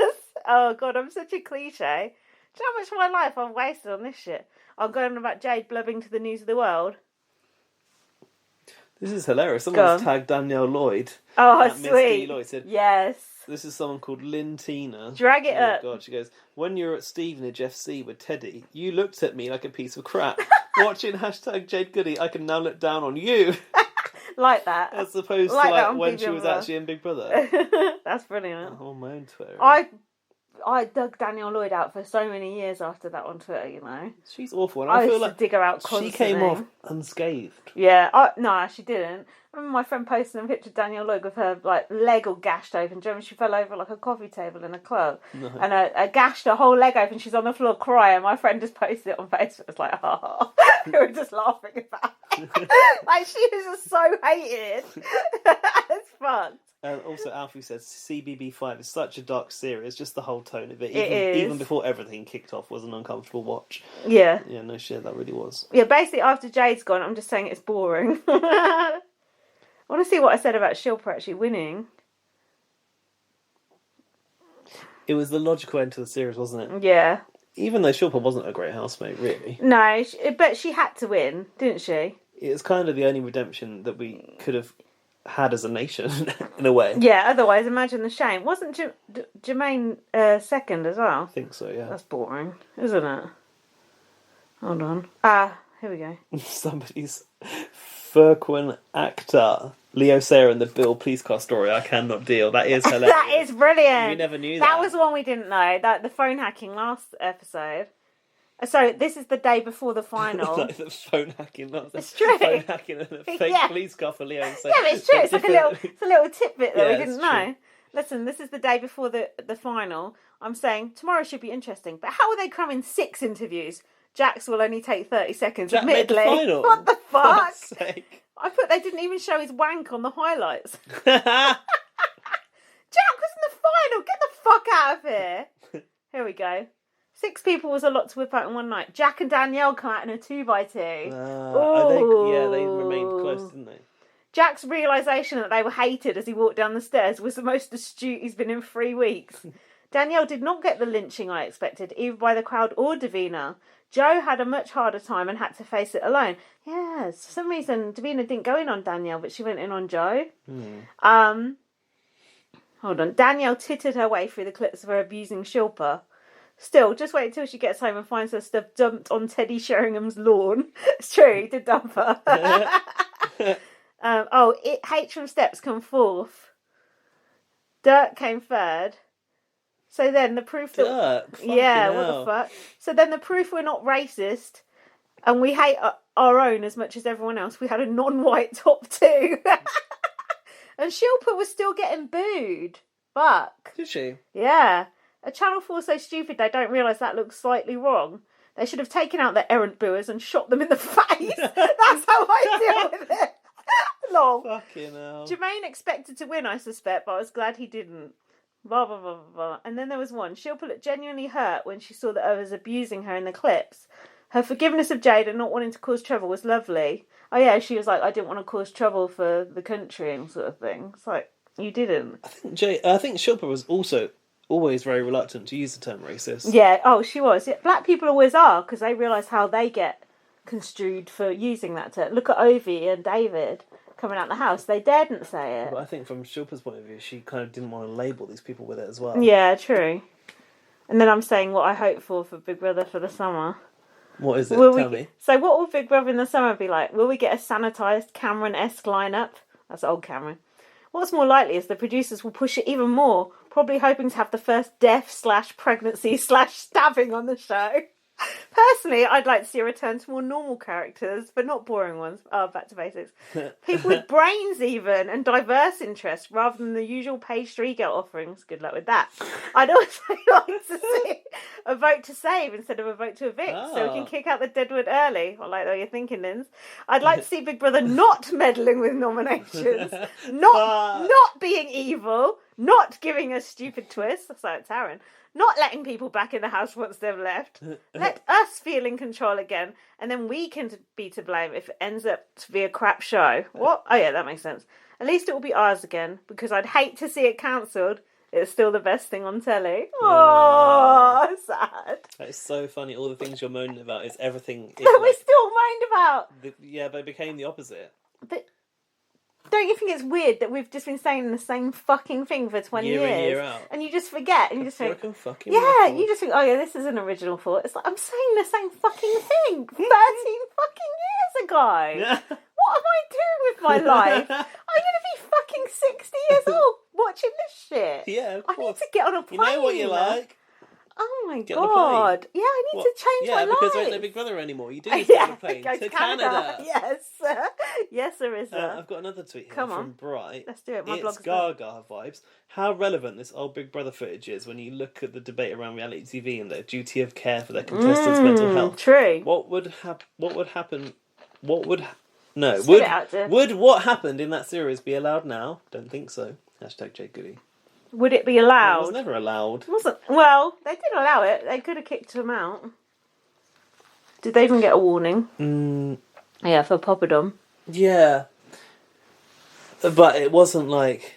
Oh God, I'm such a cliche. Do you know how much of my life I've wasted on this shit? I'm going on about Jade blubbing to the news of the world. This is hilarious. Someone's tagged Danielle Lloyd. Oh, at Miss sweet. D. Lloyd said, yes. This is someone called Lynn Tina. Drag it up. God, she goes, when you were at Stevenage FC with Teddy, you looked at me like a piece of crap. Watching hashtag Jade Goody, I can now look down on you. Like that. As opposed like to that on when Big she was Brother. actually in Big Brother. That's brilliant. On my own Twitter. I dug Danielle Lloyd out for so many years after that on Twitter, you know. She's awful. And I I feel used to like dig her out she constantly. came off unscathed. Yeah, no, she didn't. I remember my friend posting a picture of Danielle Lloyd with her like leg all gashed open. Do you remember she fell over like a coffee table in a club? No. And gashed her whole leg open. She's on the floor crying. My friend just posted it on Facebook. It's like, oh, we were just laughing about it. Like, she was just so hated. It's fun. And also, Alfie says CBB5 is such a dark series. Just the whole tone of it, It even is. before everything kicked off, was an uncomfortable watch. Yeah. Yeah, no shit, that really was. Yeah, basically after Jade's gone, I'm just saying it's boring. I want to see what I said about Shilpa actually winning. It was the logical end to the series, wasn't it? Yeah. Even though Shilpa wasn't a great housemate, really. No, but she had to win, didn't she? It's kind of the only redemption that we could have had as a nation, in a way. Yeah, otherwise imagine the shame. Wasn't Jermaine second as well? I think so, yeah. That's boring, isn't it? Hold on. Here we go. Somebody's Furquin actor. Leo Sayer and the Bill Police Car story. I cannot deal. That is hilarious. That is brilliant. We never knew that. That was the one we didn't know. That the phone hacking last episode. So this is the day before the final. Like the phone hacking, not the It's true. phone hacking and a fake Yeah. police car for Leo Sayer. Yeah, but it's true. It's like a little tidbit that Yeah, we it's didn't know. Listen, this is the day before the final. I'm saying tomorrow should be interesting, but how are they cramming 6 interviews? Jack's will only take 30 seconds. Jack made the admittedly. final. What the fuck? Fuck's sake. I put they didn't even show his wank on the highlights. Jack was in the final. Get the fuck out of here. Here we go. 6 people was a lot to whip out in one night. Jack and Danielle come out in a 2x2. They remained close, didn't they? Jack's realisation that they were hated as he walked down the stairs was the most astute he's been in 3 weeks. Danielle did not get the lynching I expected, either by the crowd or Davina. Joe had a much harder time and had to face it alone. Yes, for some reason Davina didn't go in on Danielle, but she went in on Joe. Hold on. Danielle tittered her way through the clips of her abusing Shilpa. Still, just wait until she gets home and finds her stuff dumped on Teddy Sheringham's lawn. It's true, he did dump her. H from Steps come fourth. Dirt came third. So then the proof that... Yeah, what the fuck? So then the proof we're not racist and we hate our own as much as everyone else, we had a non-white top 2. And Shilpa was still getting booed. Fuck. Did she? Yeah. A Channel 4 so stupid they don't realise that looks slightly wrong. They should have taken out their errant booers and shot them in the face. That's how I deal with it. Lol. Fucking hell. Jermaine expected to win, I suspect, but I was glad he didn't. Blah, blah, blah, blah, blah. And then there was one. Shilpa looked genuinely hurt when she saw that I was abusing her in the clips. Her forgiveness of Jade and not wanting to cause trouble was lovely. Oh yeah, she was like, I didn't want to cause trouble for the country and sort of thing. It's like, you didn't. I think Shilpa was also always very reluctant to use the term racist. Yeah, she was. Yeah, black people always are, because they realise how they get construed for using that term. Look at Ovi and David coming out the house. They daredn't say it. But I think from Shilpa's point of view, she kind of didn't want to label these people with it as well. Yeah, true. And then I'm saying what I hope for Big Brother for the summer. What is it? Tell me. So what will Big Brother in the summer be like? Will we get a sanitised Cameron-esque lineup? That's old Cameron. What's more likely is the producers will push it even more, probably hoping to have the first death/pregnancy/stabbing on the show. Personally, I'd like to see a return to more normal characters, but not boring ones. Back to basics. People with brains even, and diverse interests, rather than the usual page 3 girl offerings. Good luck with that. I'd also like to see a vote to save instead of a vote to evict, so we can kick out the deadwood early. I like the way you're thinking, Linz. I'd like to see Big Brother not meddling with nominations, not being evil, not giving us stupid twists. That's like Taryn. Not letting people back in the house once they've left. Let us feel in control again, and then we can be to blame if it ends up to be a crap show. What? Oh yeah, that makes sense. At least it will be ours again, because I'd hate to see it cancelled. It's still the best thing on telly. Oh, sad. That is so funny. All the things you're moaning about is everything. That we still moaned about. But it became the opposite. But don't you think it's weird that we've just been saying the same fucking thing for 20 Year years? in, year out. And you just forget. And you just think, fucking yeah, record. you just think, oh yeah, this is an original thought. It's like, I'm saying the same fucking thing 13 fucking years ago. What am I doing with my life? I'm going to be fucking 60 years old watching this shit. Yeah, of I course. need to get on a plane. You know what you like. Oh my Get on a plane. God! Yeah, I need to change my life. Yeah, because there ain't no Big Brother anymore. You do need to get on a plane go to Canada. Yes, yes, there is. I've got another tweet here from Bright. Let's do it. My it's blog's Gaga vibes. How relevant this old Big Brother footage is when you look at the debate around reality TV and their duty of care for their contestants' mental health. True. What would happen? No. Spit it out, Jeff. Would what happened in that series be allowed now? Don't think so. Hashtag Jade Goody. Would it be allowed? It was never allowed. Wasn't. Well, they did allow it. They could have kicked him out. Did they even get a warning? Yeah, for Poppadom. Yeah. But it wasn't like...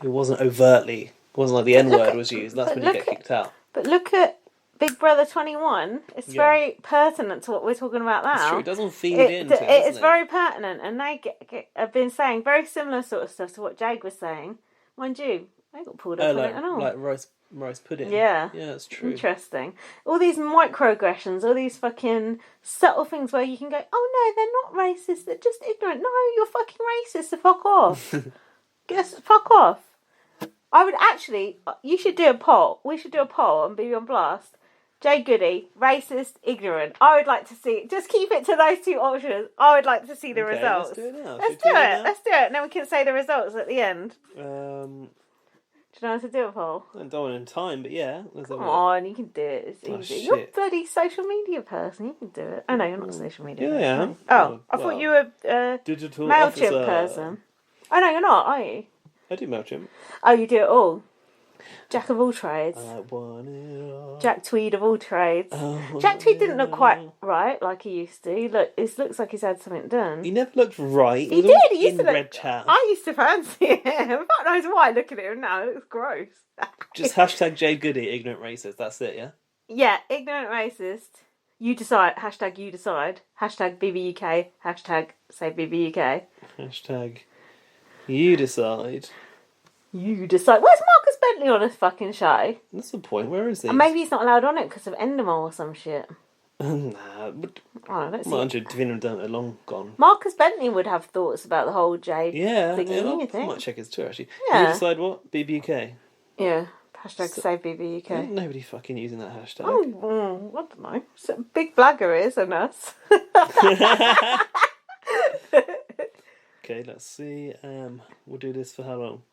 It wasn't overtly... It wasn't like the N-word was used. That's when you get kicked out. But look at Big Brother 21. It's very pertinent to what we're talking about now. It's true. It doesn't feed into it, It's very pertinent. And they have been saying very similar sort of stuff to what Jade was saying. Mind you, they got pulled up on it and all. Like rice pudding. Yeah. Yeah, that's true. Interesting. All these microaggressions, all these fucking subtle things where you can go, oh no, they're not racist, they're just ignorant. No, you're fucking racist, so fuck off. Fuck off. I would actually, you should do a poll. We should do a poll and be on blast. Jade Goody, racist, ignorant. I would like to see, just keep it to those two options. I would like to see the results. Let's do it now. Let's do it. And then we can say the results at the end. Do you know how to do a poll? I don't want in time, but yeah. Come on, you can do it. It's easy. You're a bloody social media person. You can do it. Oh no, you're not a social media person. Yeah, I am. Oh, I thought you were a digital MailChimp officer. person. Oh no, you're not, are you? I do MailChimp. Oh, you do it all. Jack of all trades. I want it all. Jack Tweed of all trades. Jack Tweed didn't look quite right like he used to. Look, it looks like he's had something done. He never looked right. He did. He used to look. Red chat. I used to fancy him. Fuck knows why. Looking at him now, it looks gross. Just hashtag Jade Goody, ignorant racist. That's it, yeah? Yeah, ignorant racist. You decide. Hashtag you decide. Hashtag BBUK. Hashtag say BBUK. Hashtag you decide. You decide. Where's Marcus Bentley on his fucking show? That's the point. Where is he? And maybe he's not allowed on it because of Endemol or some shit. Nah, but let's see. Davina done it long gone. Marcus Bentley would have thoughts about the whole Jade thing. I might check his Twitter actually. Yeah. You decide what? BBUK? Yeah. Hashtag save BBUK. Ain't nobody fucking using that hashtag. Oh, I don't know. So big blagger is and us. Okay, let's see. We'll do this for how long?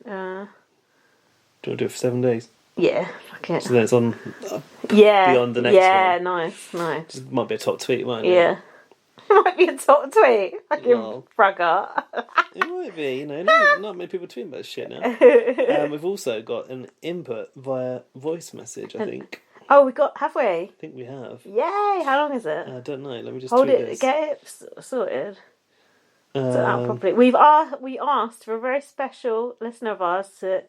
Do you want to do it for 7 days? Yeah, fuck it. So then it's on beyond the next one. Yeah, nice. It might be a top tweet, mightn't it? Yeah. Might be a top tweet. Fucking bragger. It might be, you know. Not many people tweet about this shit now. We've also got an input via voice message, I think. Oh, have we? I think we have. Yay! How long is it? I don't know. Let me just hold tweet it. this. Get it sorted. Sort out properly. We asked for a very special listener of ours to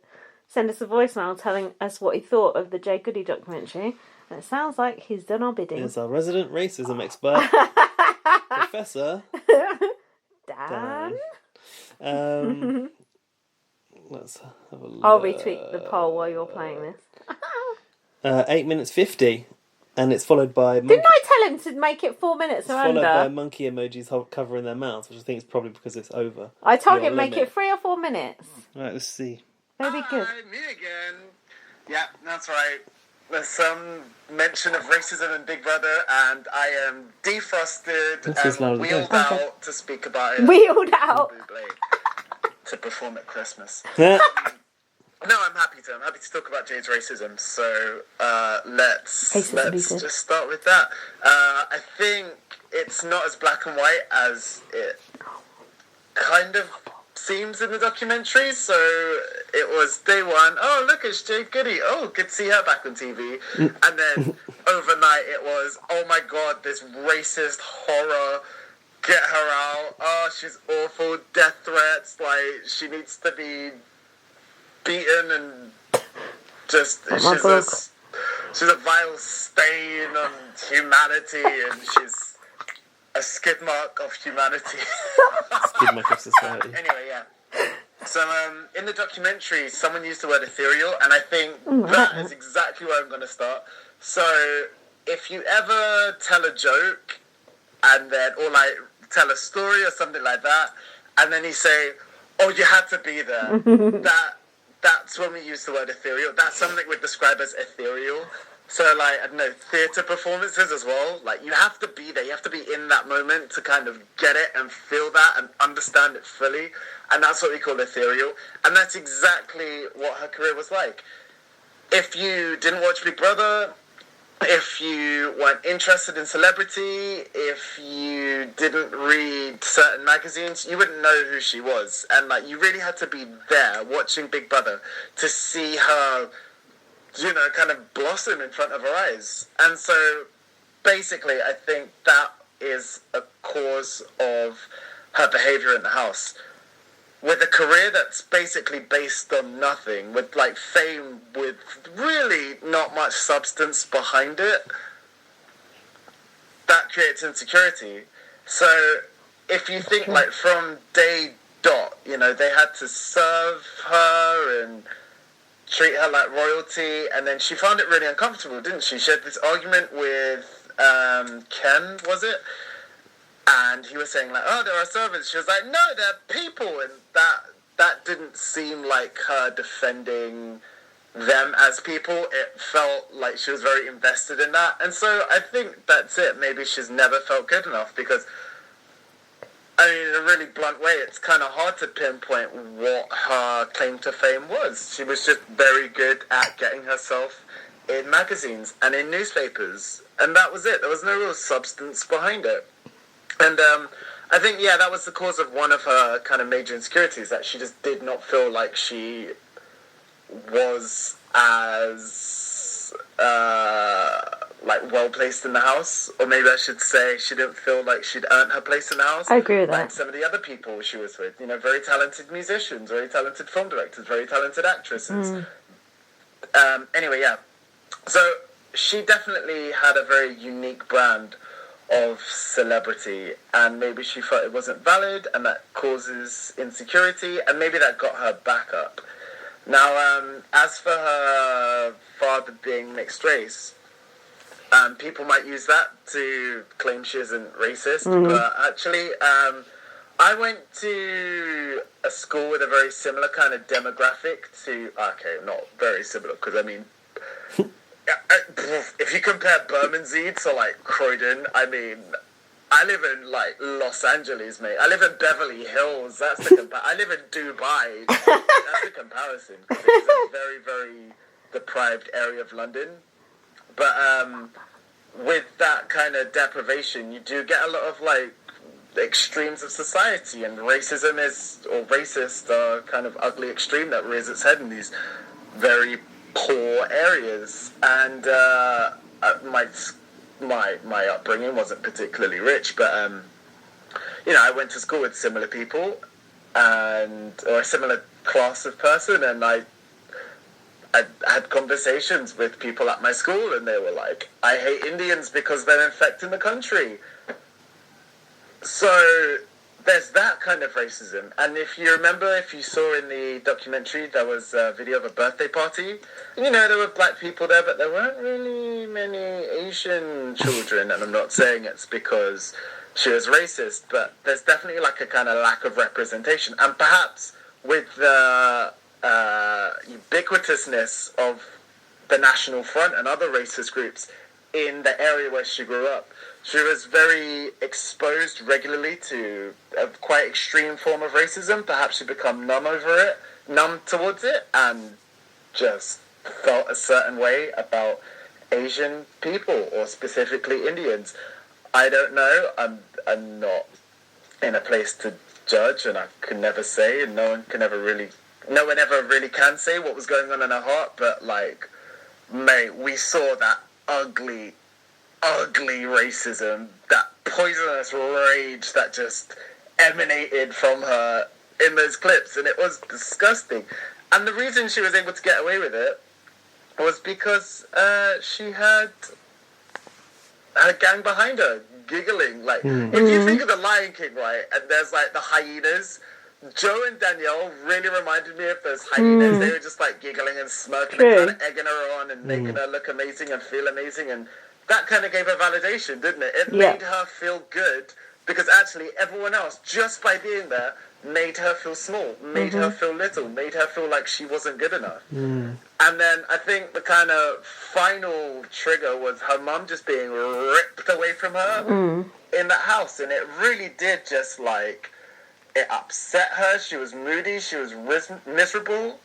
send us a voicemail telling us what he thought of the Jade Goody documentary. And it sounds like he's done our bidding. It's our resident racism expert, Professor Dan. Let's have a look. I'll retweet the poll while you're playing this. 8 minutes 50, and it's followed by. Didn't I tell him to make it 4 minutes or under? Followed by monkey emojis covering their mouths, which I think is probably because it's over. I told him make it 3 or 4 minutes. Right, let's see. Maybe good. Me again. Yeah, that's right. There's some mention of racism in Big Brother, and I am defrosted and wheeled out to speak about it. Wheeled out to perform at Christmas. No, I'm happy to. I'm happy to talk about Jade's racism. So let's just start with that. I think it's not as black and white as it kind of seems in the documentary. So it was day one. Oh, look, it's Jade Goody. Oh, good to see her back on TV. And then overnight it was, oh my god, this racist horror. Get her out. Oh, she's awful. Death threats. Like, she needs to be beaten and just she's a vile stain on humanity, and she's a skid mark of humanity. Skid mark of society. Anyway, yeah. So in the documentary, someone used the word ethereal, and I think that is exactly where I'm going to start. So if you ever tell a joke and then, or like tell a story or something like that, and then you say, oh, you had to be there, that that's when we use the word ethereal. That's something we'd describe as ethereal. So, like, I don't know, theatre performances as well. Like, you have to be there. You have to be in that moment to kind of get it and feel that and understand it fully. And that's what we call ethereal. And that's exactly what her career was like. If you didn't watch Big Brother, if you weren't interested in celebrity, if you didn't read certain magazines, you wouldn't know who she was. And, like, you really had to be there watching Big Brother to see her, you know, kind of blossom in front of her eyes. And so, basically, I think that is a cause of her behaviour in the house. With a career that's basically based on nothing, with, like, fame with really not much substance behind it, that creates insecurity. So, if you think, like, from day dot, you know, they had to serve her and treat her like royalty, and then she found it really uncomfortable, didn't she? She had this argument with Ken, was it? And he was saying, like, oh, there are servants. She was like, no, they're people. And that didn't seem like her defending them as people. It felt like she was very invested in that. And so I think that's it. Maybe she's never felt good enough because, I mean, in a really blunt way, it's kind of hard to pinpoint what her claim to fame was. She was just very good at getting herself in magazines and in newspapers. And that was it. There was no real substance behind it. And I think, yeah, that was the cause of one of her kind of major insecurities, that she just did not feel like she was as, like, well-placed in the house. Or maybe I should say she didn't feel like she'd earned her place in the house. I agree with like that. some of the other people she was with. You know, very talented musicians, very talented film directors, very talented actresses. Anyway, yeah. So she definitely had a very unique brand of celebrity, and maybe she thought it wasn't valid, and that causes insecurity, and maybe that got her back up. Now, as for her father being mixed race, people might use that to claim she isn't racist, but actually, I went to a school with a very similar kind of demographic to, okay, not very similar, because I mean, if you compare Bermondsey to, like, Croydon, I mean, I live in, like, Los Angeles, mate. I live in Beverly Hills. That's the I live in Dubai. That's the comparison, because it's a very, very deprived area of London. But with that kind of deprivation, you do get a lot of, like, extremes of society, and racism is, or racist, kind of ugly extreme that rears its head in these very poor areas. And my upbringing wasn't particularly rich, but you know, I went to school with similar people or a similar class of person, and I had conversations with people at my school, and they were like, I hate Indians because they're infecting the country. So there's that kind of racism. And if you remember, if you saw in the documentary, there was a video of a birthday party. And, you know, there were black people there, but there weren't really many Asian children. And I'm not saying it's because she was racist, but there's definitely like a kind of lack of representation. And perhaps with the ubiquitousness of the National Front and other racist groups in the area where she grew up, she was very exposed regularly to a quite extreme form of racism. Perhaps she become numb towards it, and just felt a certain way about Asian people, or specifically Indians. I don't know. I'm not in a place to judge, and I can never say, and no one ever really can say what was going on in her heart. But, like, mate, we saw that ugly racism, that poisonous rage that just emanated from her in those clips, and it was disgusting. And the reason she was able to get away with it was because she had her gang behind her, giggling. Like, if you think of The Lion King, right, and there's, like, the hyenas, Joe and Danielle really reminded me of those hyenas. They were just, like, giggling and smirking and kind of egging her on and making her look amazing and feel amazing, and that kind of gave her validation, didn't it? It made her feel good, because actually everyone else, just by being there, made her feel small, made her feel little, made her feel like she wasn't good enough. Mm. And then I think the kind of final trigger was her mum just being ripped away from her in that house. And it really did just, like, it upset her. She was moody. She was miserable.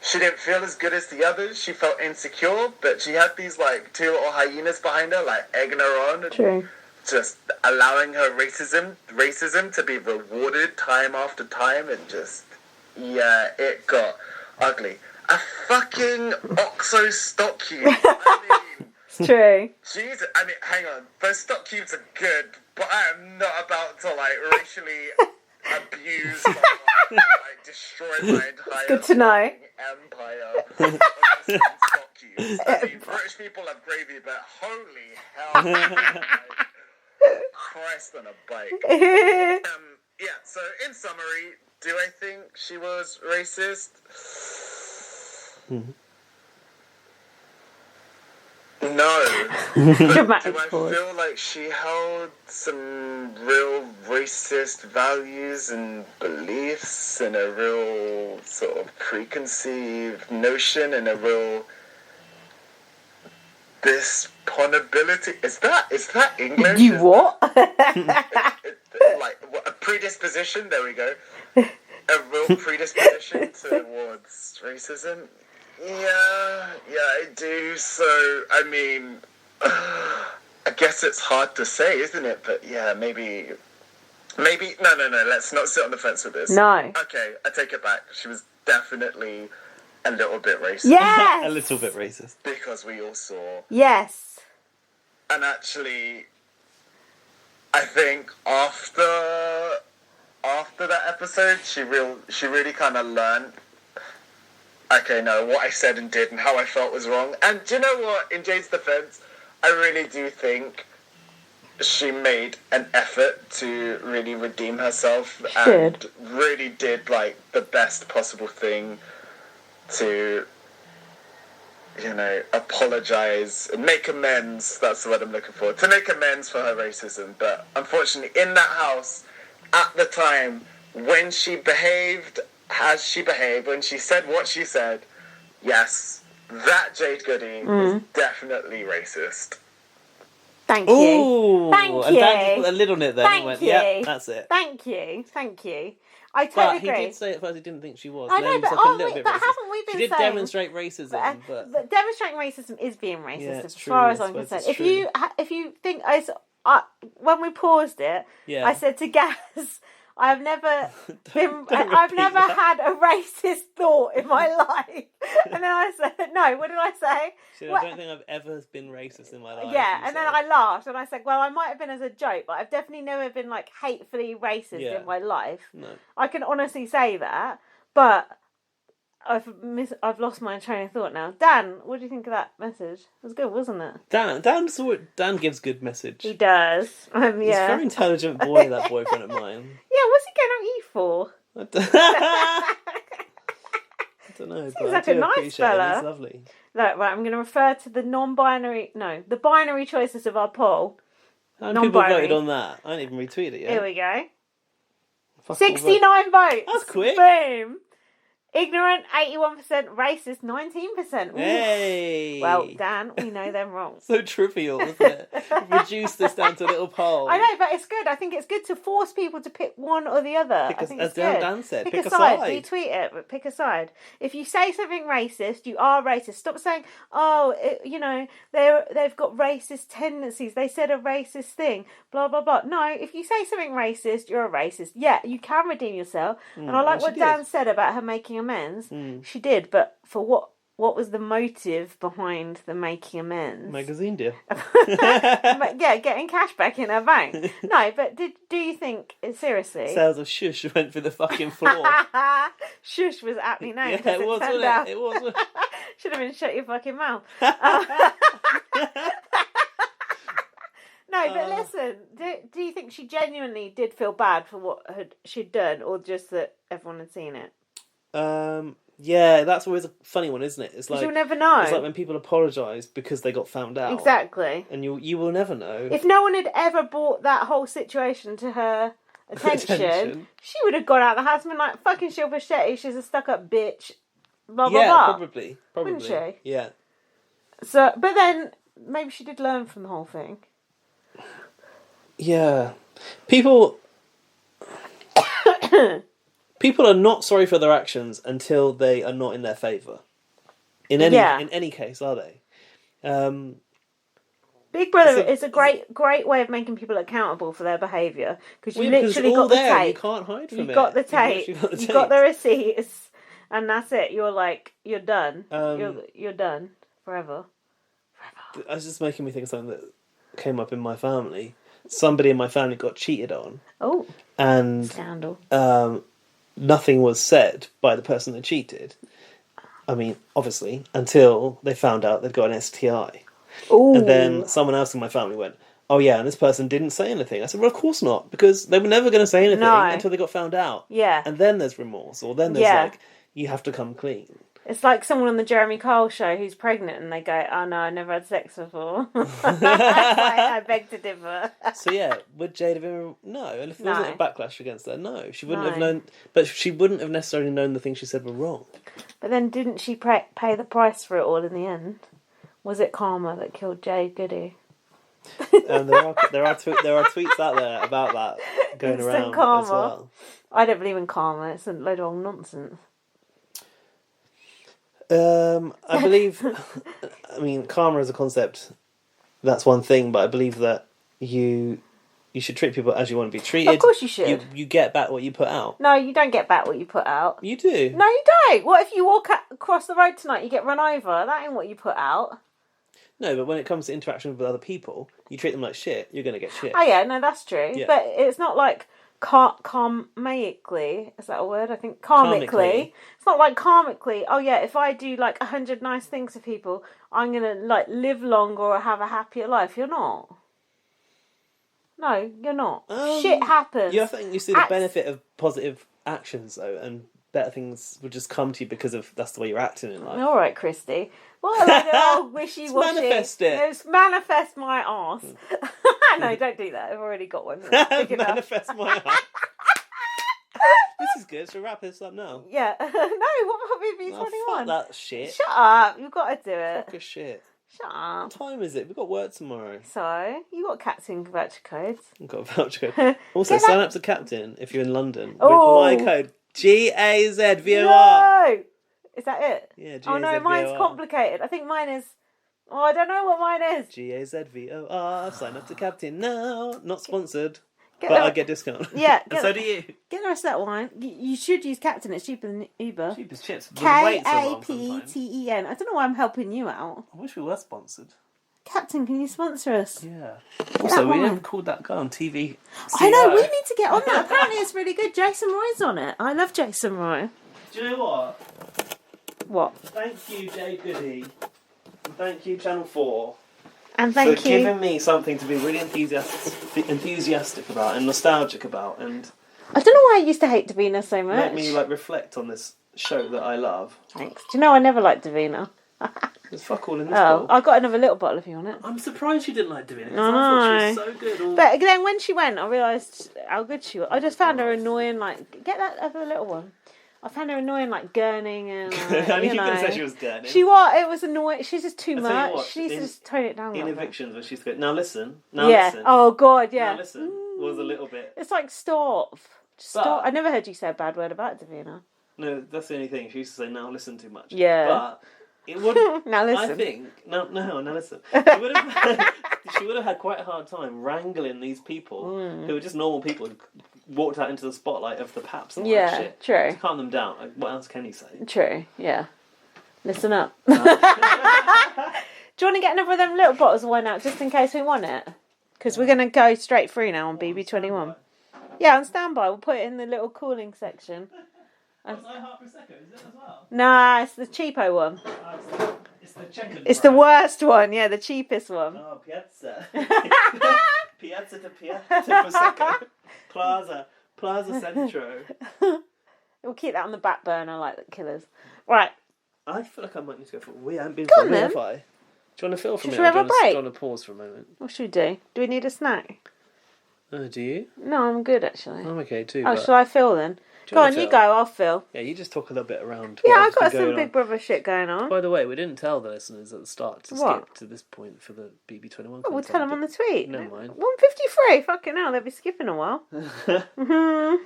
She didn't feel as good as the others. She felt insecure. But she had these, like, two little hyenas behind her, like, egging her on. True. Just allowing her racism to be rewarded time after time. And just, yeah, it got ugly. A fucking OXO stock cube. I mean, it's true. Jesus, I mean, hang on. Those stock cubes are good, but I am not about to, like, racially abuse my like, destroy my entire Good to know. empire over some stock cubes. I mean, British people have gravy, but holy hell. Like, Christ on a bike. Yeah, so in summary, do I think she was racist? No. Dramatic do I pause. feel like she held some real racist values and beliefs and a real sort of preconceived notion and a real disponability? Is that English? You what? Like what, a predisposition? There we go. A real predisposition towards racism. Yeah, I do. So, I mean, I guess it's hard to say, isn't it? But yeah, maybe. No. Let's not sit on the fence with this. No. Okay, I take it back. She was definitely a little bit racist. Yes. A little bit racist. Because we all saw. Yes. And actually, I think after that episode, she really kind of learned. Okay, no, what I said and did and how I felt was wrong. And do you know what? In Jade's defense, I really do think she made an effort to really redeem herself and really did, like, the best possible thing to, you know, apologize and make amends. That's the word I'm looking for. To make amends for her racism. But unfortunately, in that house, at the time, when she behaved as she behaved, when she said what she said, yes, that Jade Goody was definitely racist. Thank you. Ooh, Thank and you. Dan just put a lid on it then. Thank and went, you. yeah, that's it. Thank you. I But totally he agree. did say at first he didn't think she was. I Then know, he was but like a aren't little we, bit but racist. haven't we been She did saying... demonstrate racism, but demonstrating racism is being racist, Yeah, as it's far true, as I I'm suppose concerned. it's If you think... when we paused it, Yeah. I said to Gaz... I've never don't never repeat had a racist thought in my life. And then I said, no, what did I say? She said, I don't think I've ever been racist in my life. Yeah, you and then said. I laughed and I said, well, I might have been as a joke, but I've definitely never been like hatefully racist Yeah. in my life. No. I can honestly say that, but I've lost my train of thought now. Dan, what do you think of that message? It was good, wasn't it? Dan gives good message. He does. He's a Yeah. very intelligent boy, that boyfriend of mine. Yeah, what's he going at you for? I don't know, Seems but like I a do nice appreciate fella. it. He's lovely. Right, I'm going to refer to the binary choices of our poll. How many people Non-binary. voted on that? I didn't even retweet it yet. Here we go. Fuck all 69 votes. That's quick. Boom. Ignorant, 81%. Racist, 19%. Ooh. Hey. Well, Dan, we know them wrong. So trivial, isn't it? Reduce this down to a little poll. I know, but it's good. I think it's good to force people to pick one or the other. I think as it's good. Dan said, pick pick a a side. side. Retweet it, but pick a side. If you say something racist, you are racist. Stop saying, "Oh, they've got racist tendencies. They said a racist thing." Blah blah blah. No, if you say something racist, you're a racist. Yeah, you can redeem yourself. And I like and what she Dan did. said about her making amends. She did, but for what? What was the motive behind the making amends? Magazine deal. Yeah, getting cash back in her bank. No, but do you think, seriously? Sales of Shush went through the fucking floor. Shush was aptly named. Yeah, because it was, turned wasn't out- it? It was. Should have been shut your fucking mouth. No, but listen, do you think she genuinely did feel bad for what she'd done, or just that everyone had seen it? Yeah, that's always a funny one, isn't it? It's like you'll never know. It's like when people apologise because they got found out. Exactly. And you will never know. If no one had ever brought that whole situation to her attention, she would have gone out of the house and been like, fucking Shilpa Shetty, she's a stuck-up bitch, blah, blah, Yeah, blah. probably. Wouldn't she? Yeah. So, but then, maybe she did learn from the whole thing. Yeah. People are not sorry for their actions until they are not in their favour. In any case, are they? Big Brother is a great way of making people accountable for their behaviour, because you literally got the tape. You can't hide from it. You've got the tape. You've got the receipts, and that's it. You're like, you're done. You're done forever. It was just making me think of something that came up in my family. Somebody in my family got cheated on. Oh. And scandal. Nothing was said by the person that cheated. I mean, obviously, until they found out they'd got an STI. Ooh. And then someone else in my family went, oh yeah, and this person didn't say anything. I said, well, of course not, because they were never going to say anything until they got found out. Yeah. And then there's remorse, or then there's you have to come clean. It's like someone on the Jeremy Kyle show who's pregnant and they go, oh no, I never had sex before. I beg to differ. So yeah, would Jade have been... No, and if there wasn't a backlash against her, no. She wouldn't have known... But she wouldn't have necessarily known the things she said were wrong. But then didn't she pay the price for it all in the end? Was it karma that killed Jade Goody? And there are tweets out there about that going around karma. As well. I don't believe in karma. It's a load of old nonsense. I believe, I mean, karma as a concept, that's one thing, but I believe that you should treat people as you want to be treated. Of course you should. You get back what you put out. No, you don't get back what you put out. You do. No, you don't. What if you walk across the road tonight, you get run over? That ain't what you put out. No, but when it comes to interaction with other people, you treat them like shit, you're going to get shit. Oh yeah, no, that's true. Yeah. But it's not like karmically, is that a word? I think karmically. It's not like karmically, oh yeah, if I do like 100 nice things for people, I'm going to like live longer or have a happier life. You're not. No, you're not. Shit happens. I think you see the benefit of positive actions though, and better things will just come to you because of that's the way you're acting in life. All right, Christie. What a load of old wishy-washy. Manifest it. It's manifest my arse. No, don't do that. I've already got one. Manifest my arse. This is good. Should we wrap this up now? Yeah. No, what about BB21? Oh, fuck that shit. Shut up. You've got to do it. Fuck a shit. Shut up. What time is it? We've got work tomorrow. So, you got Captain voucher codes. I've got a voucher code. Also, sign up to Captain if you're in London Oh. with my code GAZVOR. No! Is that it? Yeah, Oh no, mine's complicated. I think mine is... Oh, I don't know what mine is. GAZVOR. Sign up to Captain now. Not sponsored. Get But the- I get discount. Yeah. And so do you. Get the rest of that wine. You should use Captain. It's cheaper than Uber. Cheap as chips. But the waits are long sometimes. Kapten. I don't know why I'm helping you out. I wish we were sponsored. Captain, can you sponsor us? Yeah. Get Also, that we wine. never called that guy on TV. I know, CEO. we need to get on that. Apparently it's really good. Jason Roy's on it. I love Jason Roy. Do you know what? What? Thank you, Jade Goody. And thank you, Channel 4. And thank for giving me something to be really enthusiastic about and nostalgic about, and I don't know why I used to hate Davina so much. make me like reflect on this show that I love. Thanks. Do you know I never liked Davina? There's fuck all in this Oh, bowl. I got another little bottle if you want it. I'm surprised you didn't like Davina. 'Cause I I thought she know. was so good. All... But then when she went, I realised how good she was. I just found her annoying. Like, get that other little one. I found her annoying, like gurning and. Like, I knew you were know. going to say she was gurning. She was. It was annoying. She's just too I tell you much. what, She needs to just tone it down. a In little bit. evictions, where she's good. Now listen. Now Yeah. listen. Oh God. Yeah. Now listen. Was a little bit. It's like stop. Just But- stop. I never heard you say a bad word about Davina. No, that's the only thing. She used to say, "Now listen too much." Yeah. But it would. Now listen. I think now listen. She would have had quite a hard time wrangling these people who were just normal people who walked out into the spotlight of the Paps and all Yeah, that shit. true. To calm them down. Like, what else can you say? True. Yeah. Listen up. Do you want to get another of them little bottles of wine out just in case we want it? Because we're going to go straight through now on BB21. Yeah, on standby. We'll put it in the little cooling section. Nah, it's the cheapo one. It's the checkered It's the worst one. Yeah, the cheapest one. Oh, Piazza. Piazza to Prosecco. Plaza Centro. We'll keep that on the back burner like the killers. Right. I feel like I might need to go for a wee. I haven't been Go for on a wee, then. have I? Do you want to fill for me? Should we have a break? Do you want to pause for a moment? What should we do? Do we need a snack? Oh, do you? No, I'm good actually. I'm okay too. Oh, but... shall I fill then? Do Go you on, wanna you fill? go. I'll fill. Yeah, you just talk a little bit around. Yeah, what I've else got is some going Big on. Brother shit going on. By the way, we didn't tell the listeners at the start to What? skip to this point for the BB21 Oh, we'll content, tell them on the tweet. Never mind. 153. Fucking hell, they'll be skipping a while. Mhm.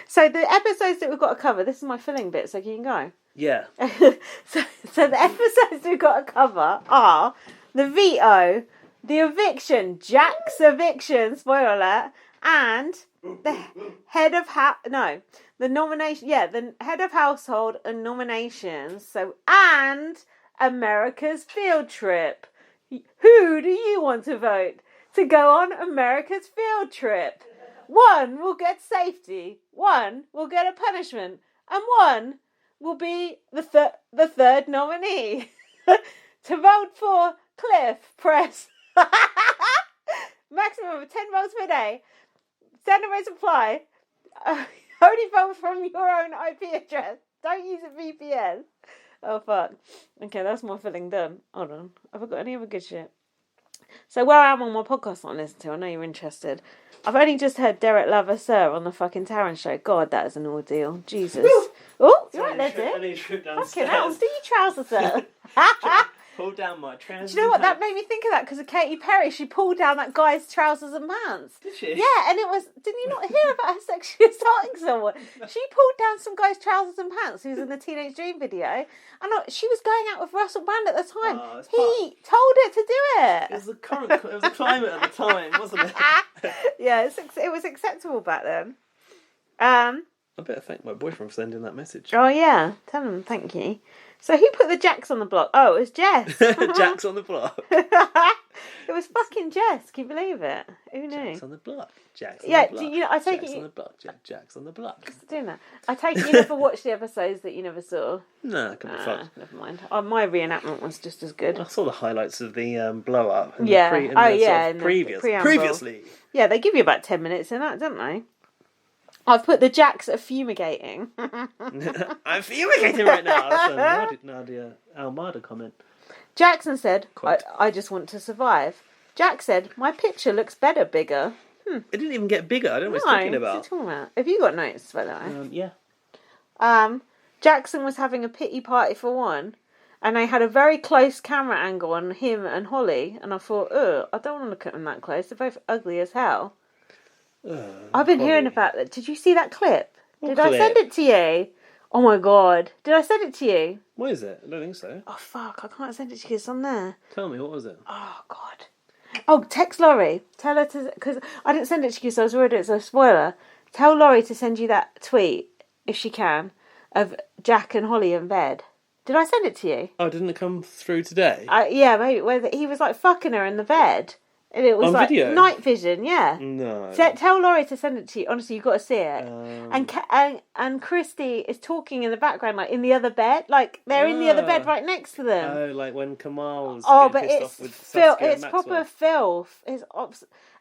So the episodes that we've got to cover. This is my filling bit, so you can go. Yeah. So the episodes we've got to cover are the veto, the eviction, Jack's eviction, spoiler alert, and the head of the nomination. Yeah, the head of household and nominations. So and America's field trip. Who do you want to vote to go on America's field trip? One will get safety, one will get a punishment, and one will be the third nominee. To vote for Cliff, press maximum of 10 votes per day. Send a reply. Only vote from your own IP address. Don't use a VPN. Oh, fuck. Okay, that's my filling done. Hold on. Have I got any other good shit? So where I am on my podcast not listening to, I know you're interested. I've only just heard Derek Lavasseur on the fucking Taryn show. God, that is an ordeal. Jesus. Oh, you're right there, Dick. Fucking hell, do your trousers up. Pull down my trousers. Do you know what? That made me think of that because of Katy Perry. She pulled down that guy's trousers and pants. Did she? Yeah, and it was... Didn't you not hear about her sexually assaulting someone? She pulled down some guy's trousers and pants who was in the Teenage Dream video. And she was going out with Russell Brand at the time. He told her to do it. It was a climate at the time, wasn't it? Yeah, it was acceptable back then. I better thank my boyfriend for sending that message. Oh, yeah. Tell him thank you. So who put the Jacks on the block? Oh, it was Jess. Jack's on the block. It was fucking Jess. Can you believe it? Who knew? Jack's on the block. Jack's on the block. Do you know, I take Jack's it... on the block. Jack's on the block. Doing that. I take it you never watched the episodes that you never saw. No, I couldn't be fucked. Never mind. My reenactment was just as good. I saw the highlights of the blow up. And Yeah. Previously. Yeah, they give you about 10 minutes in that, don't they? I've put the Jacks are fumigating. I'm fumigating right now. That's a Nadia Almada comment. Jackson said, I just want to survive. Jack said, my picture looks better, bigger. It didn't even get bigger. I don't know what he's talking about. What's he talking about? Have you got notes, by the way? Yeah. Jackson was having a pity party for one, and they had a very close camera angle on him and Holly, and I thought, I don't want to look at them that close. They're both ugly as hell. I've been hearing about that. Did you see that clip? Did I send it to you? Oh my god. Did I send it to you? What is it? I don't think so. Oh fuck, I can't send it to you. It's on there. Tell me, what was it? Oh god. Oh, text Laurie. Tell her to... Because I didn't send it to you, so I was worried it's a spoiler. Tell Laurie to send you that tweet, if she can, of Jack and Holly in bed. Did I send it to you? Oh, didn't it come through today? Yeah, maybe. Where he was like fucking her in the bed. And it was on like video? night vision, yeah. No. Tell Laurie to send it to you. Honestly, you've got to see it. And Christie is talking in the background, like in the other bed, like they're in the other bed right next to them. Oh, like when Kamal was but pissed it's off with Saskia and it's Maxwell. proper filth. It's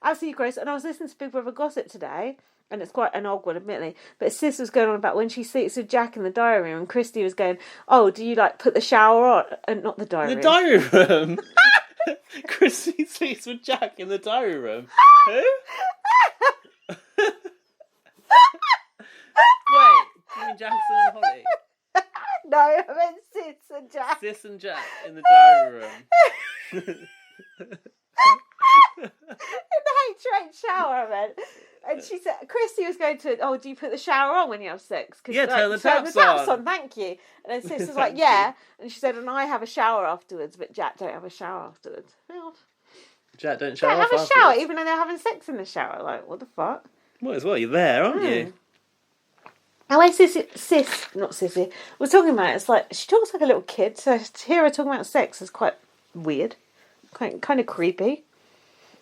absolutely gross. And I was listening to Big Brother Gossip today, and it's quite an old one, admittedly. But Sis was going on about when she sleeps with Jack in the diary room, and Christie was going, "Oh, do you like put the shower on?" And not the diary room. The diary room. Christie sleeps with Jack in the diary room. Who? Wait, do you mean Jackson and Holly? No, I meant Sis and Jack. Sis and Jack in the diary room. In the H shower, I meant. And she said, Christie was going to, do you put the shower on when you have sex? Yeah, turn the taps on, thank you. And then Sis was like, yeah. And she said, and I have a shower afterwards, but Jack don't have a shower afterwards. Well, Jack don't shower have a afterwards. shower, even though they're having sex in the shower. Like, what the fuck? Might as well, you're there, aren't you? And when Sis, not Sissy, was talking about it, it's like, she talks like a little kid, so to hear her talking about sex is quite weird. Kind of creepy.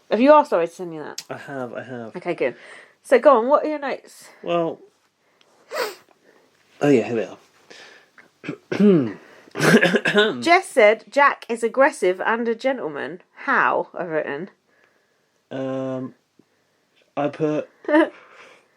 Have you asked Laurie to send you that? I have. Okay, good. So go on, what are your notes? Well, oh yeah, here they are. Jess said Jack is aggressive and a gentleman. How? I've written. I put. To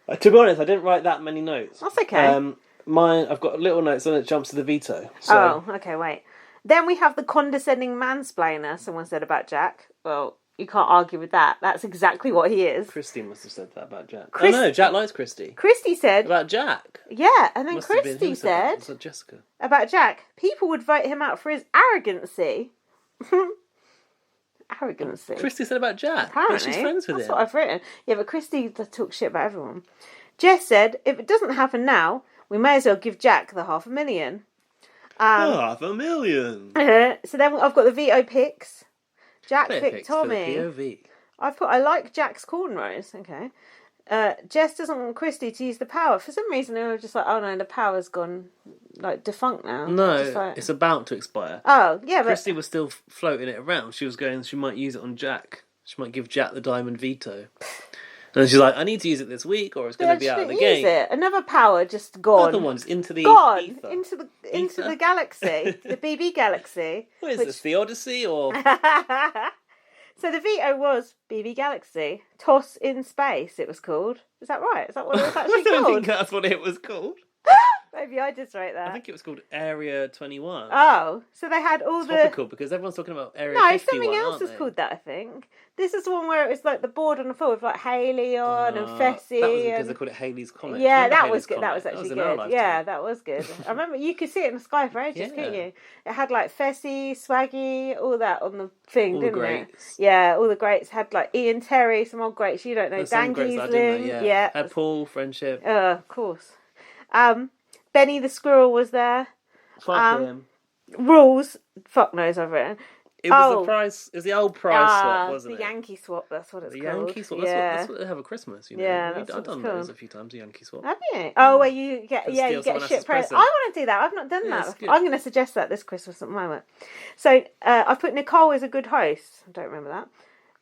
be honest, I didn't write that many notes. That's okay. Mine, I've got little notes and it jumps to the veto. So. Oh, okay, wait. Then we have the condescending mansplainer, someone said about Jack. Well, You can't argue with that. That's exactly what he is. Christie must have said that about Jack. Chris- Oh no, Jack likes Christie. Christie said About Jack. Yeah, and then Must have been Christie him said that. said Was that Jessica? about Jack, people would vote him out for his arrogancy. Arrogancy. Christie said about Jack. Apparently, But she's friends with that's him. what I've written. Yeah, but Christie talks shit about everyone. Jess said, if it doesn't happen now, we may as well give Jack the $500,000. $500,000. So then I've got the veto picks. Jack Player picked picks for the Tommy. POV. I've put I like Jack's cornrows. Okay. Jess doesn't want Christie to use the power. For some reason, they were just like, oh no, the power's gone, like, defunct now. No, Just like- it's about to expire. Oh, yeah, but... Christie was still floating it around. She was going, she might use it on Jack. She might give Jack the diamond veto. And she's like, I need to use it this week or it's going to be out of the game. Use it. Another power just gone. Another one's into the gone ether. into the galaxy, the BB galaxy. What is this, the Odyssey or... So the veto was BB Galaxy. Toss in Space, it was called. Is that right? Is that what it was actually I don't called? think that's what it was called. Maybe I just wrote that. I think it was called Area 21. Oh, so they had all Topical, because everyone's talking about Area No, 51, something else aren't was they? called that, I think. This is the one where it was like the board on the floor with like Haley on and Fessy. That was because and... they called it Haley's Comet. Yeah, Remember that Haley's was good. That Comet? was actually in our good. lifetime. Yeah, that was good. I remember you could see it in the sky for ages, couldn't Yeah. you? It had like Fessy, Swaggy, all that on the thing, All the didn't greats. it? Yeah, all the greats had like Ian Terry, some old greats you don't know. There's some Dan greats that I didn't Giesling, know, yeah. Had Paul, Friendship. Of course. Benny the Squirrel was there. Fuck him. Rules, fuck knows I've written. It was the price. It was the old price swap, wasn't the it? Yankee swap. That's what it's The called. Yankee swap. Yeah. That's what they have at Christmas. You know? Yeah, that's I've what done it's those called. a few times. The Yankee swap. Have you? Oh, where you get Just you steal get someone a else's shit present. I present. want to do that. I've not done Yeah, it's that. good. I'm going to suggest that this Christmas at the moment. So I put Nicole as a good host. I don't remember that.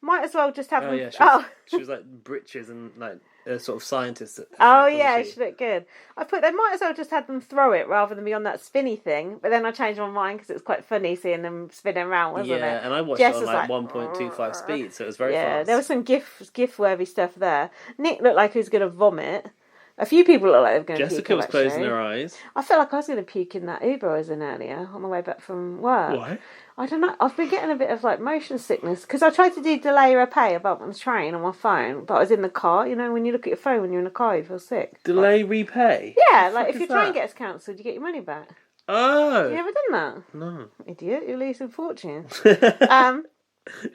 Might as well just have Oh them. yeah, she was like britches and like a sort of scientist. Oh wasn't yeah, she? she looked good. I put they might as well just have them throw it rather than be on that spinny thing. But then I changed my mind because it was quite funny seeing them spinning around, wasn't it? Yeah, and I watched Jess it on was like 1.25 speed, so it was very fast. there was some GIF worthy stuff there. Nick looked like he was going to vomit. A few people looked like they were going to puke. Jessica was closing actually. her eyes. I felt like I was going to puke in that Uber I was in earlier on the way back from work. Why? I don't know. I've been getting a bit of like motion sickness because I tried to do delay repay about on the train on my phone, but I was in the car. You know, when you look at your phone when you're in a car, you feel sick. Delay repay? Yeah, What the like fuck if is your train that? gets cancelled, you get your money back. Oh. You never done that? No. Idiot, you're losing fortune.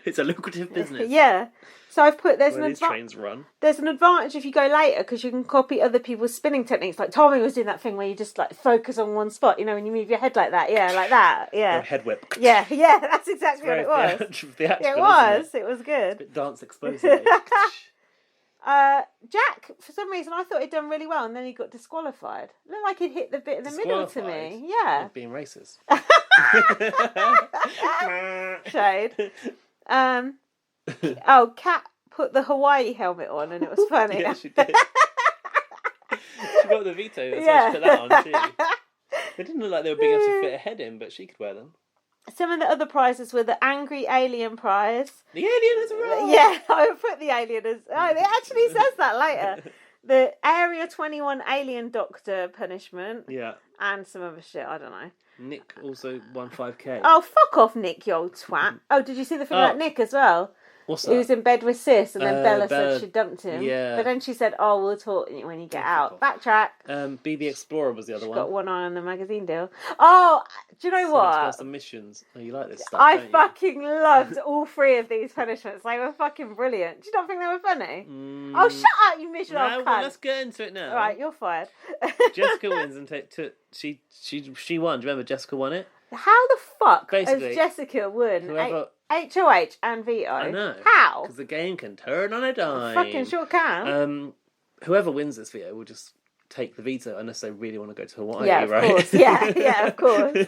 It's a lucrative business. Yeah. So I've put Where these trains run. there's an advantage if you go later because you can copy other people's spinning techniques. Like Tommy was doing that thing where you just like focus on one spot. You know, when you move your head like that. Yeah, like that. Yeah. Or a head whip. Yeah, that's exactly what it was. Theatrical, It was. isn't It was good. it? Dance explosive. Jack, for some reason, I thought he'd done really well, and then he got disqualified. Looked like he'd hit the bit in the middle to me. Yeah. Being racist. Shade. Kat put the Hawaii helmet on, and it was funny. Yeah, she did. She got the veto. That's why she put that on too. They didn't look like they were big enough to fit a head in, but she could wear them. Some of the other prizes were the Angry Alien prize. The alien has arrived! Yeah, I would put the alien as... Oh, it actually says that later. The Area 21 Alien Doctor punishment. Yeah. And some other shit, I don't know. Nick also won 5k. Oh, fuck off, Nick, you old twat. Oh, did you see the thing about Nick as well? What's He that? was in bed with Sis, and then Bella Bella- said she dumped him. yeah. But then she said, oh, we'll talk when you get out. Backtrack. BB Explorer was the other one. Got one eye on the magazine deal. Oh, do you know So what? let's go on some missions. Oh, you like this stuff, I don't you? fucking loved all three of these punishments. They were fucking brilliant. Do you not think they were funny? Oh, shut up, you miserable No, cunt. well, let's get into it now. All right, you're fired. Jessica wins and she won. Do you remember Jessica won it? How the fuck Basically, has Jessica won whoever- HOH and veto? I know. How? Because the game can turn on a dime. Fucking sure can. Whoever wins this veto will just take the veto unless they really want to go to Hawaii, Yeah, of right? course. Yeah, of course.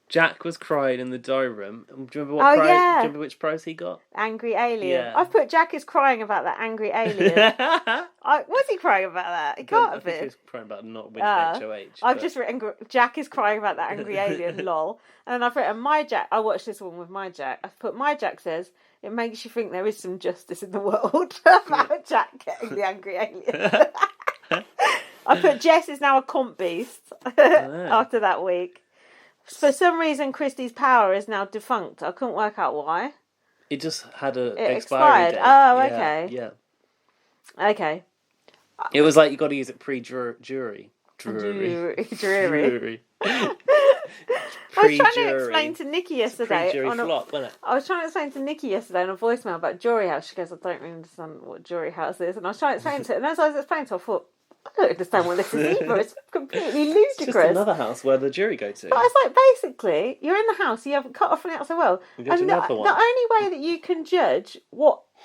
Jack was crying in the diary room. Do you remember what Oh, prize? yeah. Do you remember which prize he got? Angry alien. Yeah. I've put Jack is crying about that angry alien. Was he crying about that? He can't I have think he been. was crying about not winning HOH. I've but- just written Jack is crying about that angry alien, lol. And then I've written my Jack. I watched this one with my Jack. I've put my Jack says it makes you think there is some justice in the world about Jack getting the angry alien. I put Jess is now a comp beast after that week. For some reason, Christie's power is now defunct. I couldn't work out why. It just had a It expiry expired. date. Oh, Yeah, okay. Yeah. Okay. It was like you got to use it pre-jury. Jury. I was trying to explain to Nikki yesterday. Pre-jury flop, wasn't it? I was trying to explain to Nikki yesterday on a voicemail about Jury House. She goes, I don't really understand what Jury House is. And I was trying to explain to her. And as I was explaining to her, I thought, I don't understand what this is either. It's completely ludicrous. It's just another house where the jury go to. But it's like, basically, you're in the house, you have cut off from the outside world. You go to And the another one. only way that you can judge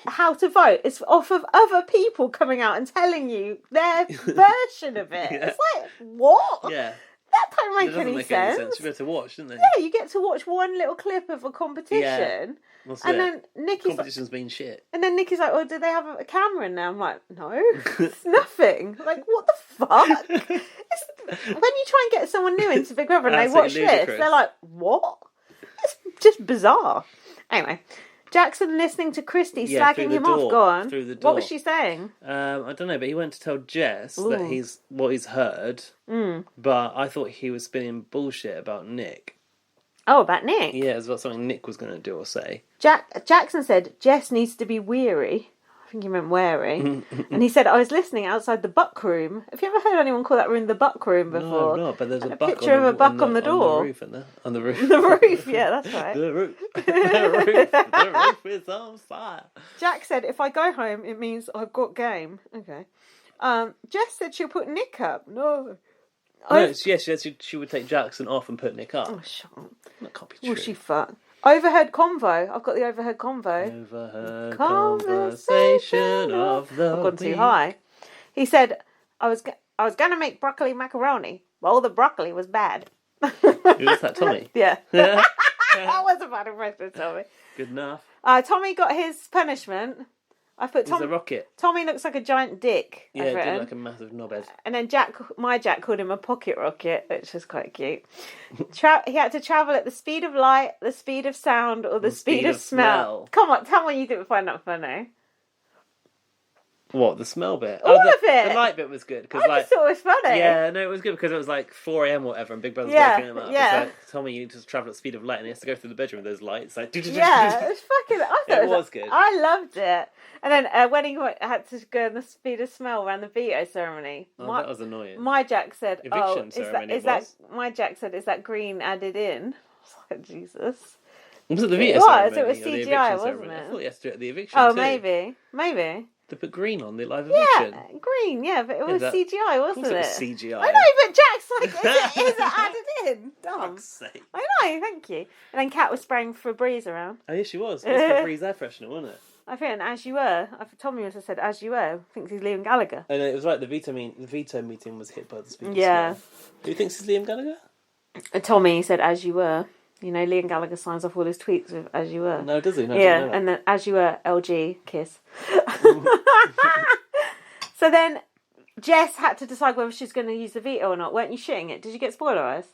how to vote is off of other people coming out and telling you their version of it. Yeah. It's like, what? Yeah. That don't It make doesn't any make sense. any sense. You better watch, didn't they? Yeah, you get to watch one little clip of a competition. Yeah. That's And it. then Nikki's Competition's been shit. And then Nikki's like, oh, do they have a camera in there? I'm like, no, it's nothing. Like, what the fuck? When you try and get someone new into Big Brother and they watch Absolutely this, ludicrous. they're like, what? It's just bizarre. Anyway, Jackson listening to Christie Yeah, slagging through the him off. door. Go on. Through the What was door. she saying? I don't know, but he went to tell Jess that Ooh. he's heard. Mm. But I thought he was spinning bullshit about Nick. Oh, about Nick? Yeah, it was about something Nick was going to do or say. Jackson said Jess needs to be weary. I think he meant wary. And he said, I was listening outside the buck room. Have you ever heard anyone call that room the buck room before? No, but there's And a a buck picture of a buck on the door. On the roof, isn't there? On the roof. The roof, yeah, that's right. The roof. The roof is on fire. Jack said, if I go home, it means I've got game. Okay. Jess said she'll put Nick up. No. No, she said she would take Jackson off and put Nick up. Oh, shut up. That can't be true. Will she fuck? Overheard convo. I've got the overheard convo. Overheard conversation of the I've gone too week. high. He said, I was going to make broccoli macaroni. Well, the broccoli was bad. Who was that, Tommy? Yeah. That was a bad impression, Tommy. Good enough. Tommy got his punishment. I put He's a rocket. Tommy looks like a giant dick. Yeah, I've he did written. like a massive knobhead. And then my Jack called him a pocket rocket, which was quite cute. He had to travel at the speed of light, the speed of sound, or the speed of smell. Come on, tell me you didn't find that funny. What, the smell bit? All of it. The light bit was good. Cause I just thought it was funny. Yeah, no, it was good because it was like 4 a.m. or whatever and Big Brother's Yeah, waking him up. yeah. It's like, Tommy, you need to travel at the speed of light and he has to go through the bedroom with those lights. Like, Yeah, it was fucking. I thought It was good. I loved it. And then when he had to go in the speed of smell around the veto ceremony, Oh, that was annoying. my Jack said, Eviction is ceremony that, it was. my Jack said, is that green added in? I was like, Jesus. Was it the veto It was, ceremony? it was or the CGI, eviction wasn't ceremony? it? I thought you had to do it at the eviction Oh, too. maybe. They put green on the live eviction. Yeah, green, yeah, but it was that- CGI, wasn't Of it? course it was CGI. I know, but Jack's like, is it added in? Dumb. Sake. I know, thank you. And then Kat was spraying Febreze around. Oh, yeah, she was. It was Febreze air freshener, wasn't it? I think, and As You Were, Tommy must have said As You Were, thinks he's Liam Gallagher. And it was like the veto meeting was hit by the speed of Yeah. smell. Who thinks it's Liam Gallagher? And Tommy said As You Were. You know, Liam Gallagher signs off all his tweets with As You Were. No, does he? No, I yeah, didn't know that. and then As You Were, LG, kiss. So then Jess had to decide whether she's going to use the veto or not. Weren't you shitting it? Did you get spoilerised?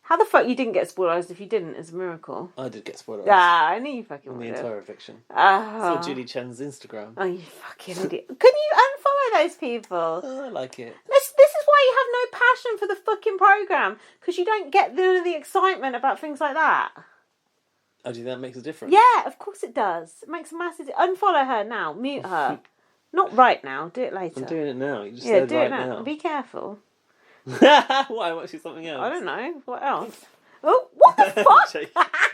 How the fuck you didn't get spoilerised if you didn't is a miracle. I did get spoiled. Ah, I knew you fucking On would the have. entire eviction. Ah. Saw Julie Chen's Instagram. Oh, you fucking idiot. Can you unfollow those people? I like it. This is why you have no passion for the fucking programme. Because you don't get none of the excitement about things like that. Oh, do you think that makes a difference? Yeah, of course it does. It makes a massive... Unfollow her now. Mute her. Not right now. Do it later. I'm doing it now. You just Yeah, said do right it now. now. Be careful. Why? What's something else? I don't know. What else? Oh, what the fuck?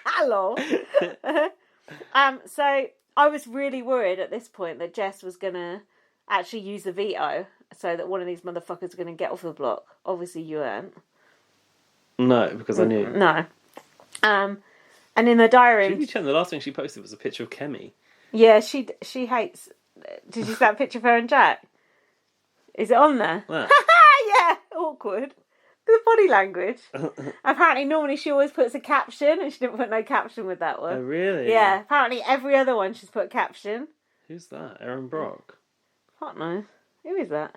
Hello. So I was really worried at this point that Jess was going to actually use the veto so that one of these motherfuckers was going to get off the block. Obviously you weren't. No, because I knew. No. And in the diary... Julie Chen, the last thing she posted was a picture of Kemi. Yeah, she hates... Did you see that picture of her and Jack? Is it on there? Wow. Yeah, awkward. The body language. Apparently, normally she always puts a caption, and she didn't put no caption with that one. Oh, really? Yeah, apparently every other one she's put a caption. Who's that? Erin Brock? Fuck no. Who is that?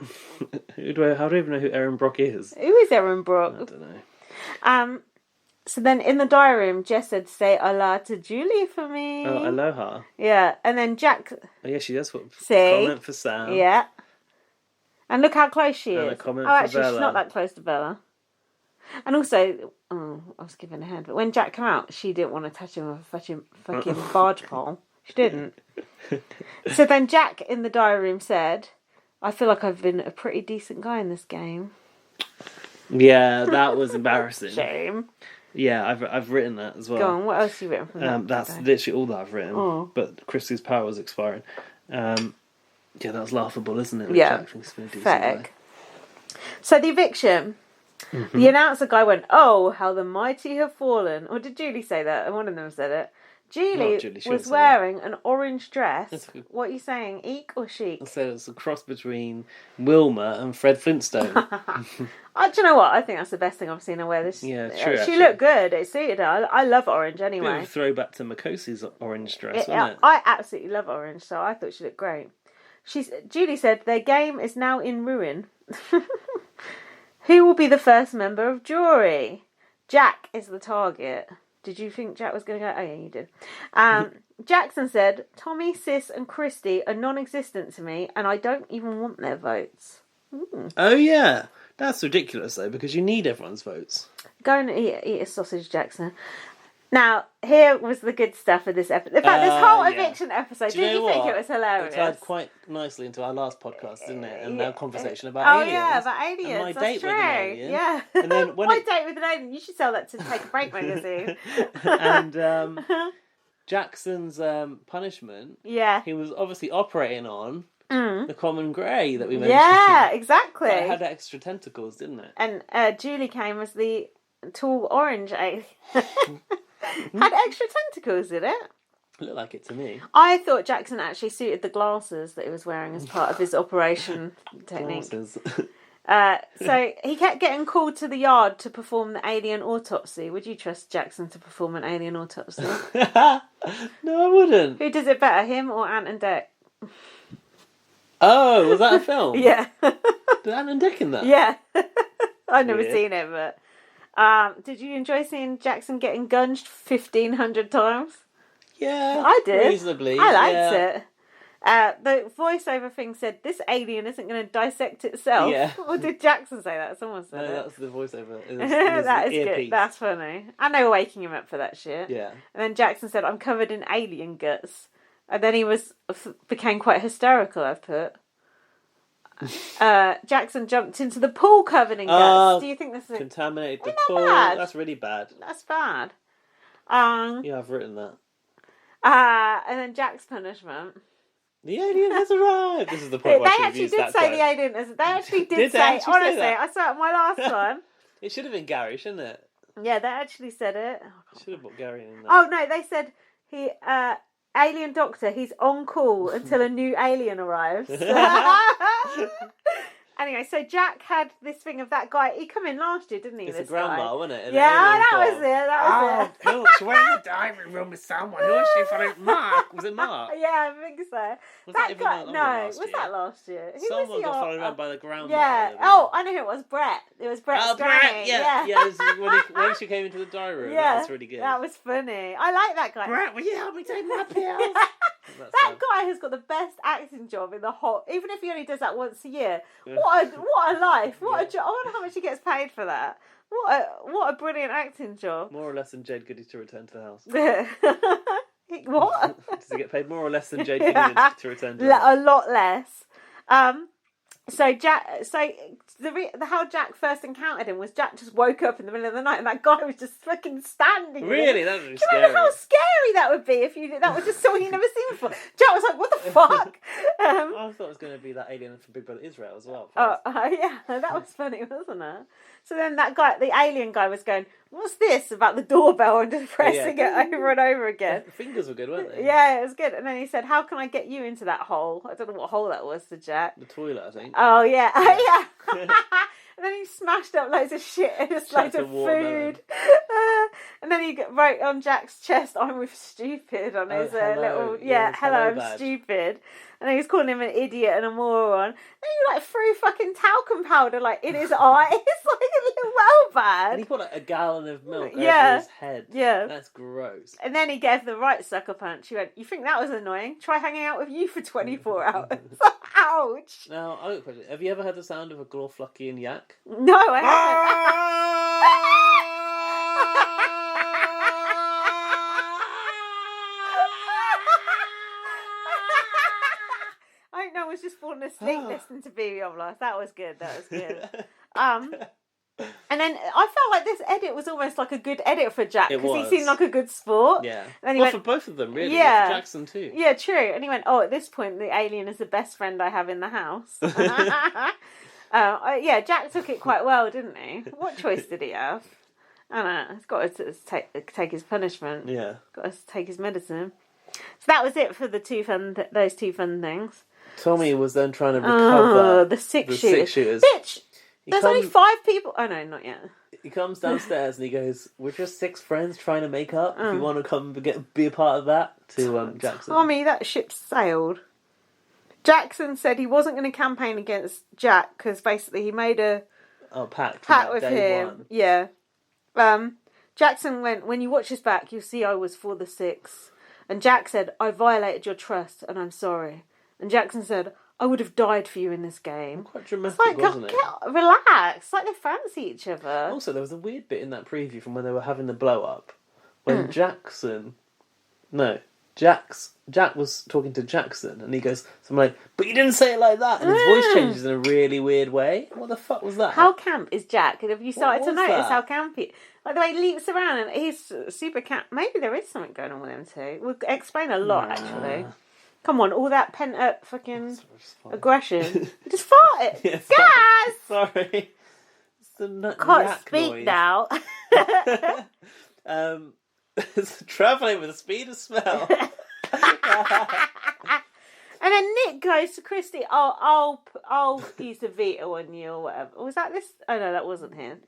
How do I even know who Erin Brock is? Who is Erin Brock? I don't know. So then in the diary room, Jess said, say Allah to Julie for me. Oh, aloha. Yeah, and then Jack... Oh, yeah, she does put See? comment for Sam. Yeah. And look how close she And is. a comment oh, for actually, Bella. she's not that close to Bella. And also, I was giving a hand, but when Jack came out, she didn't want to touch him with a fucking barge pole. She didn't. So then Jack in the diary room said, I feel like I've been a pretty decent guy in this game. Yeah, that was embarrassing. Shame. Yeah, I've written that as well. Go on, what else have you written from that? That's literally all that I've written. Oh. But Christie's power was expiring. Yeah, that was laughable, isn't it? Yeah. Jack thinks he's been a decent guy. So the eviction. Mm-hmm. The announcer guy went, "Oh, how the mighty have fallen." Or did Julie say that? One of them said it. Julie was wearing an orange dress. What are you saying, eek or chic? So it's a cross between Wilma and Fred Flintstone. Do you know what? I think that's the best thing I've seen her wear. This. Yeah, true. She looked good. It suited her. I love orange anyway. Bit of a throwback to Makosi's orange dress, wasn't it? I absolutely love orange, so I thought she looked great. Julie said their game is now in ruin. Who will be the first member of jury? Jack is the target. Did you think Jack was going to go? Oh, yeah, you did. Jackson said, Tommy, Sis and Christie are non-existent to me and I don't even want their votes. Oh, yeah. That's ridiculous, though, because you need everyone's votes. Go and eat a sausage, Jackson. Now, here was the good stuff of this episode. In fact, this whole eviction episode, did you think it was hilarious? It tied quite nicely into our last podcast, didn't it? And our conversation about aliens. Oh, yeah, about aliens. And my That's date true. with an alien. Yeah. And then when my date with an alien. You should sell that to Take a Break magazine. And Jackson's punishment, he was obviously operating on the common grey that we mentioned. Yeah, exactly. But it had extra tentacles, didn't it? And Julie came as the tall orange alien. Had extra tentacles, did it? Looked like it to me. I thought Jackson actually suited the glasses that he was wearing as part of his operation technique. So he kept getting called to the yard to perform the alien autopsy. Would you trust Jackson to perform an alien autopsy? No, I wouldn't. Who does it better, him or Ant and Dec? Oh, was that a film? Yeah. Did Ant and Dec in that? Yeah. I've never seen it, but... did you enjoy seeing Jackson getting gunged 1,500 times? Yeah, I did. Reasonably. I liked it. The voiceover thing said, this alien isn't going to dissect itself. Yeah. Or did Jackson say that? Someone said it. No, that's the voiceover. That is good. That's funny. And they were waking him up for that shit. Yeah. And then Jackson said, I'm covered in alien guts. And then he became quite hysterical, I've put. Jackson jumped into the pool covered in guts. Do you think this is contaminated the pool? Bad? That's really bad. That's bad. Yeah, I've written that. And then Jack's punishment. The alien has arrived. This is the point where they actually did say the alien has. They actually did say. Honestly, I saw it in my last one. It should have been Gary, shouldn't it? Yeah, they actually said it. Should have put Gary in there. Oh no, they said he. Alien Doctor, he's on call until a new alien arrives. Anyway, so Jack had this thing of that guy. He come in last year, didn't he? It's this a grandma, guy? wasn't it? Yeah, that was it. That was it. Look, she went in the dining room with someone. Who was she for? Mark? Was it Mark? Yeah, I think so. Was that even guy, longer no, last was year? that last year? Who Someone was he got followed around by the grandma. Yeah. Oh, I know who it was. Brett. It was Brett. Oh, Brett. Yeah. This is when she came into the diary room. Yeah, that was really good. That was funny. I like that guy. Brett, will you help me take my pills? That guy has got the best acting job in the whole. Even if he only does that once a year, what a life! What a job! I wonder how much he gets paid for that. What a brilliant acting job. More or less than Jade Goody to return to the house. What? Does he get paid more or less than Jade Goody to return to the house? A lot less. So how Jack first encountered him was Jack just woke up in the middle of the night and that guy was just fucking standing there. Really? That was really scary. scary. Do you remember how scary that would be if that was just someone you'd never seen before? Jack was like, what the fuck? I thought it was going to be that alien from Big Brother Israel as well. Yeah, that was funny, wasn't it? So then that guy, the alien guy, was going, what's this about the doorbell and just pressing it over and over again. The fingers were good, weren't they? Yeah, it was good. And then he said, how can I get you into that hole? I don't know what hole that was to Jack. The toilet, I think. Oh, yeah. Oh, yeah. And then he smashed up loads of shit and just loads of food. And then he wrote on Jack's chest, I'm with stupid on his little... Yeah, hello, I'm stupid. And then he was calling him an idiot and a moron. Then he threw fucking talcum powder in his eyes. Well bad. And he put a gallon of milk over his head. Yeah. That's gross. And then he gave the right sucker punch. He went, you think that was annoying? Try hanging out with you for 24 hours. Ouch! Now, I got a question. Have you ever heard the sound of a Glorflockian yak? No, I haven't. I think no one's just fallen asleep listening to BB of Life. That was good. And then I felt like this edit was almost like a good edit for Jack because he seemed like a good sport. Yeah. And he for both of them, really. Yeah. For Jackson too. Yeah, true. And he went, at this point, the alien is the best friend I have in the house. Jack took it quite well, didn't he? What choice did he have? I don't know. He's got to take his punishment. Yeah. Got to take his medicine. So that was it for the those two fun things. Tommy was then trying to recover the six shooters. Bitch! There's only 5 people. Oh no, not yet. He comes downstairs and he goes, "We're just 6 friends trying to make up. If you want to come be a part of that," to Jackson. Tommy, that ship sailed. Jackson said he wasn't going to campaign against Jack because basically he made a pact with him. Yeah. Jackson went, "When you watch this back, you'll see I was for the 6." And Jack said, "I violated your trust and I'm sorry." And Jackson said, "I would have died for you in this game." Quite dramatic, wasn't it? Relax. It's like they fancy each other. Also, there was a weird bit in that preview from when they were having the blow up when Jack was talking to Jackson and he goes something like, "But you didn't say it like that," and his voice changes in a really weird way. What the fuck was that? How camp is Jack? Have you started to was notice that? how campy? Like the way he leaps around and he's super camp. Maybe there is something going on with him too. We'll explain a lot actually. Come on, all that pent up fucking aggression. Just farted. Yeah, Gas! Sorry. It's the Can't yak speak noise. now. It's travelling with the speed of smell. And then Nick goes to Christie. I'll use the veto on you or whatever. Was that this? Oh no, that wasn't him.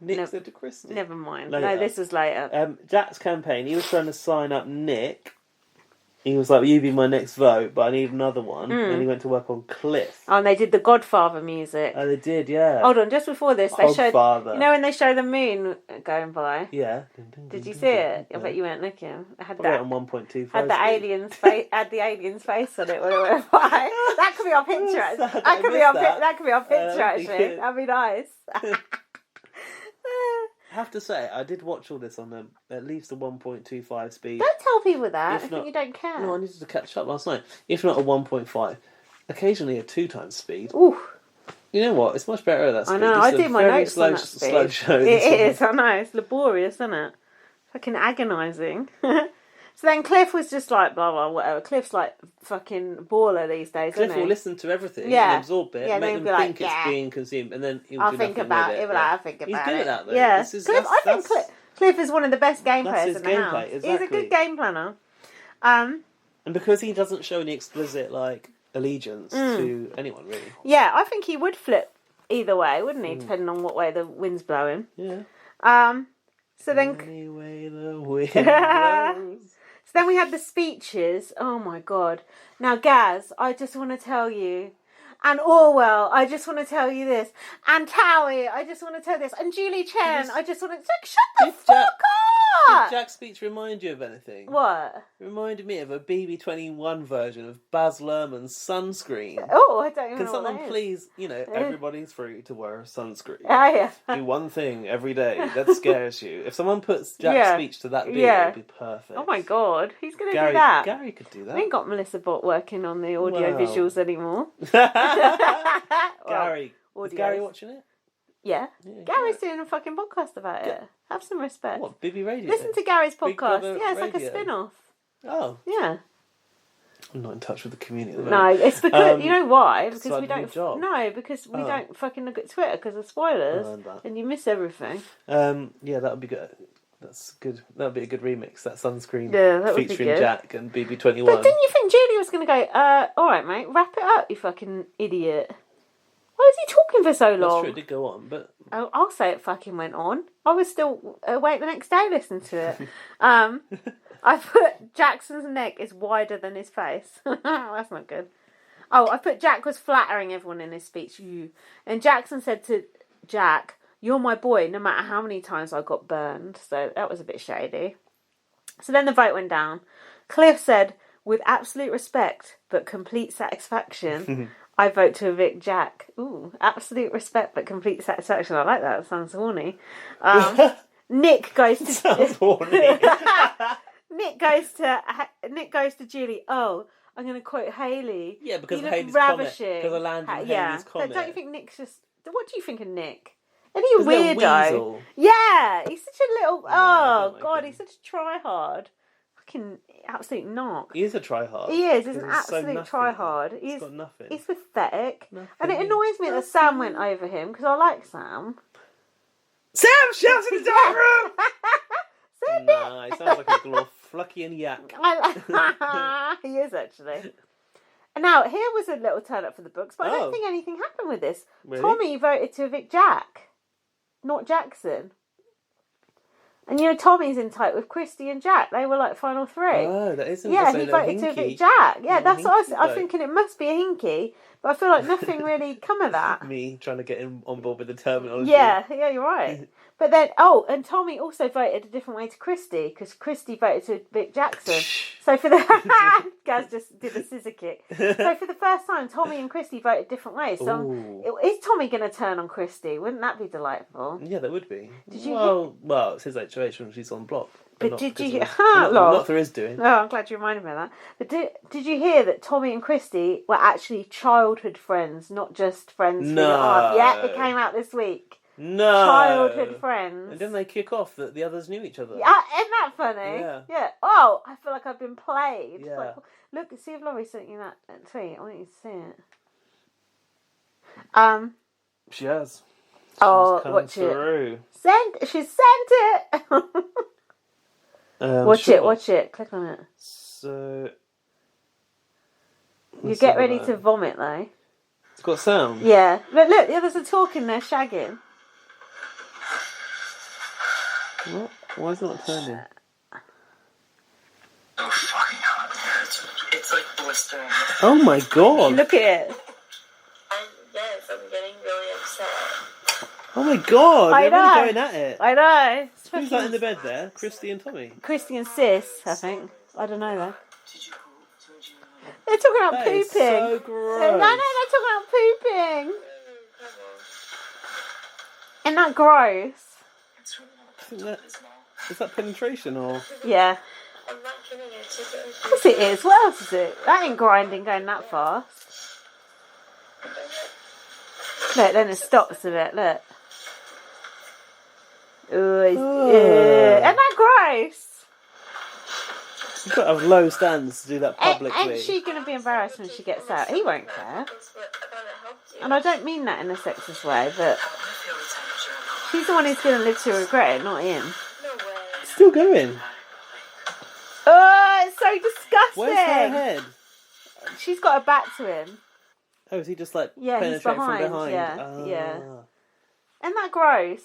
Nick said to Christie. Never mind. Later. No, this was later. Jack's campaign, he was trying to sign up Nick. He was like, "You be my next vote, but I need another one." And he went to work on Cliff. Oh, and they did the Godfather music. Oh, they did, yeah. Hold on, just before this, they showed. Godfather. You know when they show the moon going by? Yeah. Did you see it? I bet you weren't looking. It had Probably that on 1.25. had the alien's face. Had the alien's face on it when it went by. That could be our picture. sad That could be our that. that could be our picture. That'd be Actually, good. that'd be nice. I have to say, I did watch all this on at least a 1.25 speed. Don't tell people that. If I not- think you don't care. No, I needed to catch up last night. If not a 1.5, occasionally a 2 times speed. Ooh. You know what? It's much better at that speed. I know. This I is a did my very notes on that speed. slow show. It this one. is. I know. It's laborious, isn't it? Fucking agonising. So then Cliff was just like, blah, blah, whatever. Cliff's like fucking baller these days, Cliff isn't he? will listen to everything Yeah. and absorb it, Yeah, and then make he'll them be think like, it's yeah. being consumed, and then he'll I'll do think nothing about with it. it. He'll be like, I'll think about it. He's good at that, though. Yeah. This is- Cliff, I think that's- Cliff is one of the best game That's players his in the gameplay, house. He's a exactly. good game planner. And because he doesn't show any explicit, like, allegiance Mm. to anyone, really. Yeah, I think he would flip either way, wouldn't he? Depending on what way the wind's blowing. Yeah. So then... Any way the wind blows. So then we had the speeches. Oh my God. Now, Gaz, I just want to tell you. And Orwell, I just want to tell you this. And Towie, I just want to tell this. And Julie Chen, I just want to... Shut the fuck up! Did Jack's speech remind you of anything? What? It reminded me of a BB21 version of Baz Luhrmann's sunscreen. Oh, I don't even Can know someone what that is. please, everybody's free to wear a sunscreen. Oh, yeah. Do one thing every day that scares you. If someone puts Jack's Yeah. speech to that beat, Yeah. it would be perfect. Oh my God, who's going to Gary- do that? Gary could do that. We ain't got Melissa Bott working on the audio Well. visuals anymore. Gary, Well, is Gary audios. watching it? Yeah. Gary's doing a fucking podcast about it. Have some respect. What, BB Radio? Listen to Gary's Big podcast. Brother Yeah, it's like a Radio? spin-off. Oh. Yeah. I'm not in touch with the community at the No, moment. it's because you know why? Because so we I did a don't. job. No, because we Oh. don't fucking look at Twitter because of spoilers, I learned that. and you miss everything. Yeah, that would be good. That's good. That would be a good remix. That sunscreen Yeah, that would be featuring good. Jack and BB21. But didn't you think Julie was going to go? All right, mate, wrap it up, you fucking idiot. Why was he talking for so That's long? true. It did go on, but I'll say it fucking went on. I was still awake the next day listening to it. I put Jackson's neck is wider than his face. That's not good. Oh, I put Jack was flattering everyone in his speech. You and Jackson said to Jack, "You're my boy, no matter how many times I got burned." So that was a bit shady. So then the vote went down. Cliff said, With absolute respect but complete satisfaction, I vote to evict Jack. Ooh, absolute respect but complete satisfaction. I like that. It sounds horny. Nick goes to... Sounds horny. Nick goes to Julie. Oh, I'm going to quote Hayley. Yeah, because you of look Hayley's comment. ravishing. Because of landing yeah. Hayley's comment. But don't you think Nick's just... What do you think of Nick? Isn't he a weirdo? Weasel. Yeah, he's such a little... I don't like him. He's such a try-hard. Fucking absolute knock. He is a try-hard. He is. He's an Because absolute try-hard. He's got nothing. He's pathetic. And it annoys me that Sam went over him, because I like Sam. Sam shouts in the dark room! Nah, he sounds like a Glorfluckian yak. He is, actually. And now, here was a little turn-up for the books, but I don't think anything happened with this. Really? Tommy voted to evict Jack, not Jackson. And Tommy's in tight with Christie and Jack. They were like final three. Oh, that isn't Yeah, he voted to evict Jack. Yeah, that's what I was thinking. It must be a hinky, but I feel like nothing really come of that. Me trying to get him on board with the terminology. Yeah, you're right. But then, and Tommy also voted a different way to Christie, because Christie voted to evict Jackson. So for the... Gaz just did a scissor kick. So for the first time, Tommy and Christie voted different ways. So is Tommy going to turn on Christie? Wouldn't that be delightful? Yeah, that would be. Did you well, it's his HOH when she's on block. But did you... Not for his doing. Oh, I'm glad you reminded me of that. But did you hear that Tommy and Christie were actually childhood friends, not just friends who are... Yeah, it came out this week. No. Childhood friends. And didn't they kick off that the others knew each other? Yeah, isn't that funny? Yeah. Oh, I feel like I've been played. Yeah. Like, look, see if Laurie sent you that tweet. I want you to see it. She has. Watch through. it. She sent it. Watch it. Click on it. So. You get ready to vomit though. It's got sound. Yeah. Look, the others are talking. They're shagging. What? Why is it not turning? Oh fucking hell! It's like blistering. Oh my god! Look at it. Yes, I'm getting really upset. Oh my god! I They're know. really going at it. I know. Who's that in the bed there? Christie and Tommy. Christie and Sis, I think. I don't know though. They're talking about That pooping. is so gross. No, they're talking about pooping. Isn't that gross? Is that penetration or? Yeah. Of course it is. What else is it? That ain't grinding going that fast. Look, then it stops a bit. Look. Ooh, isn't that gross? You've got to have low standards to do that publicly. Ain't she going to be embarrassed when she gets out? He won't care. And I don't mean that in a sexist way, but she's the one who's going to live to regret it, not him. Still going. Oh, it's so disgusting. Where's her head? She's got her back to him. Oh, is he just like penetrate he's behind, from behind? Yeah. Isn't that gross?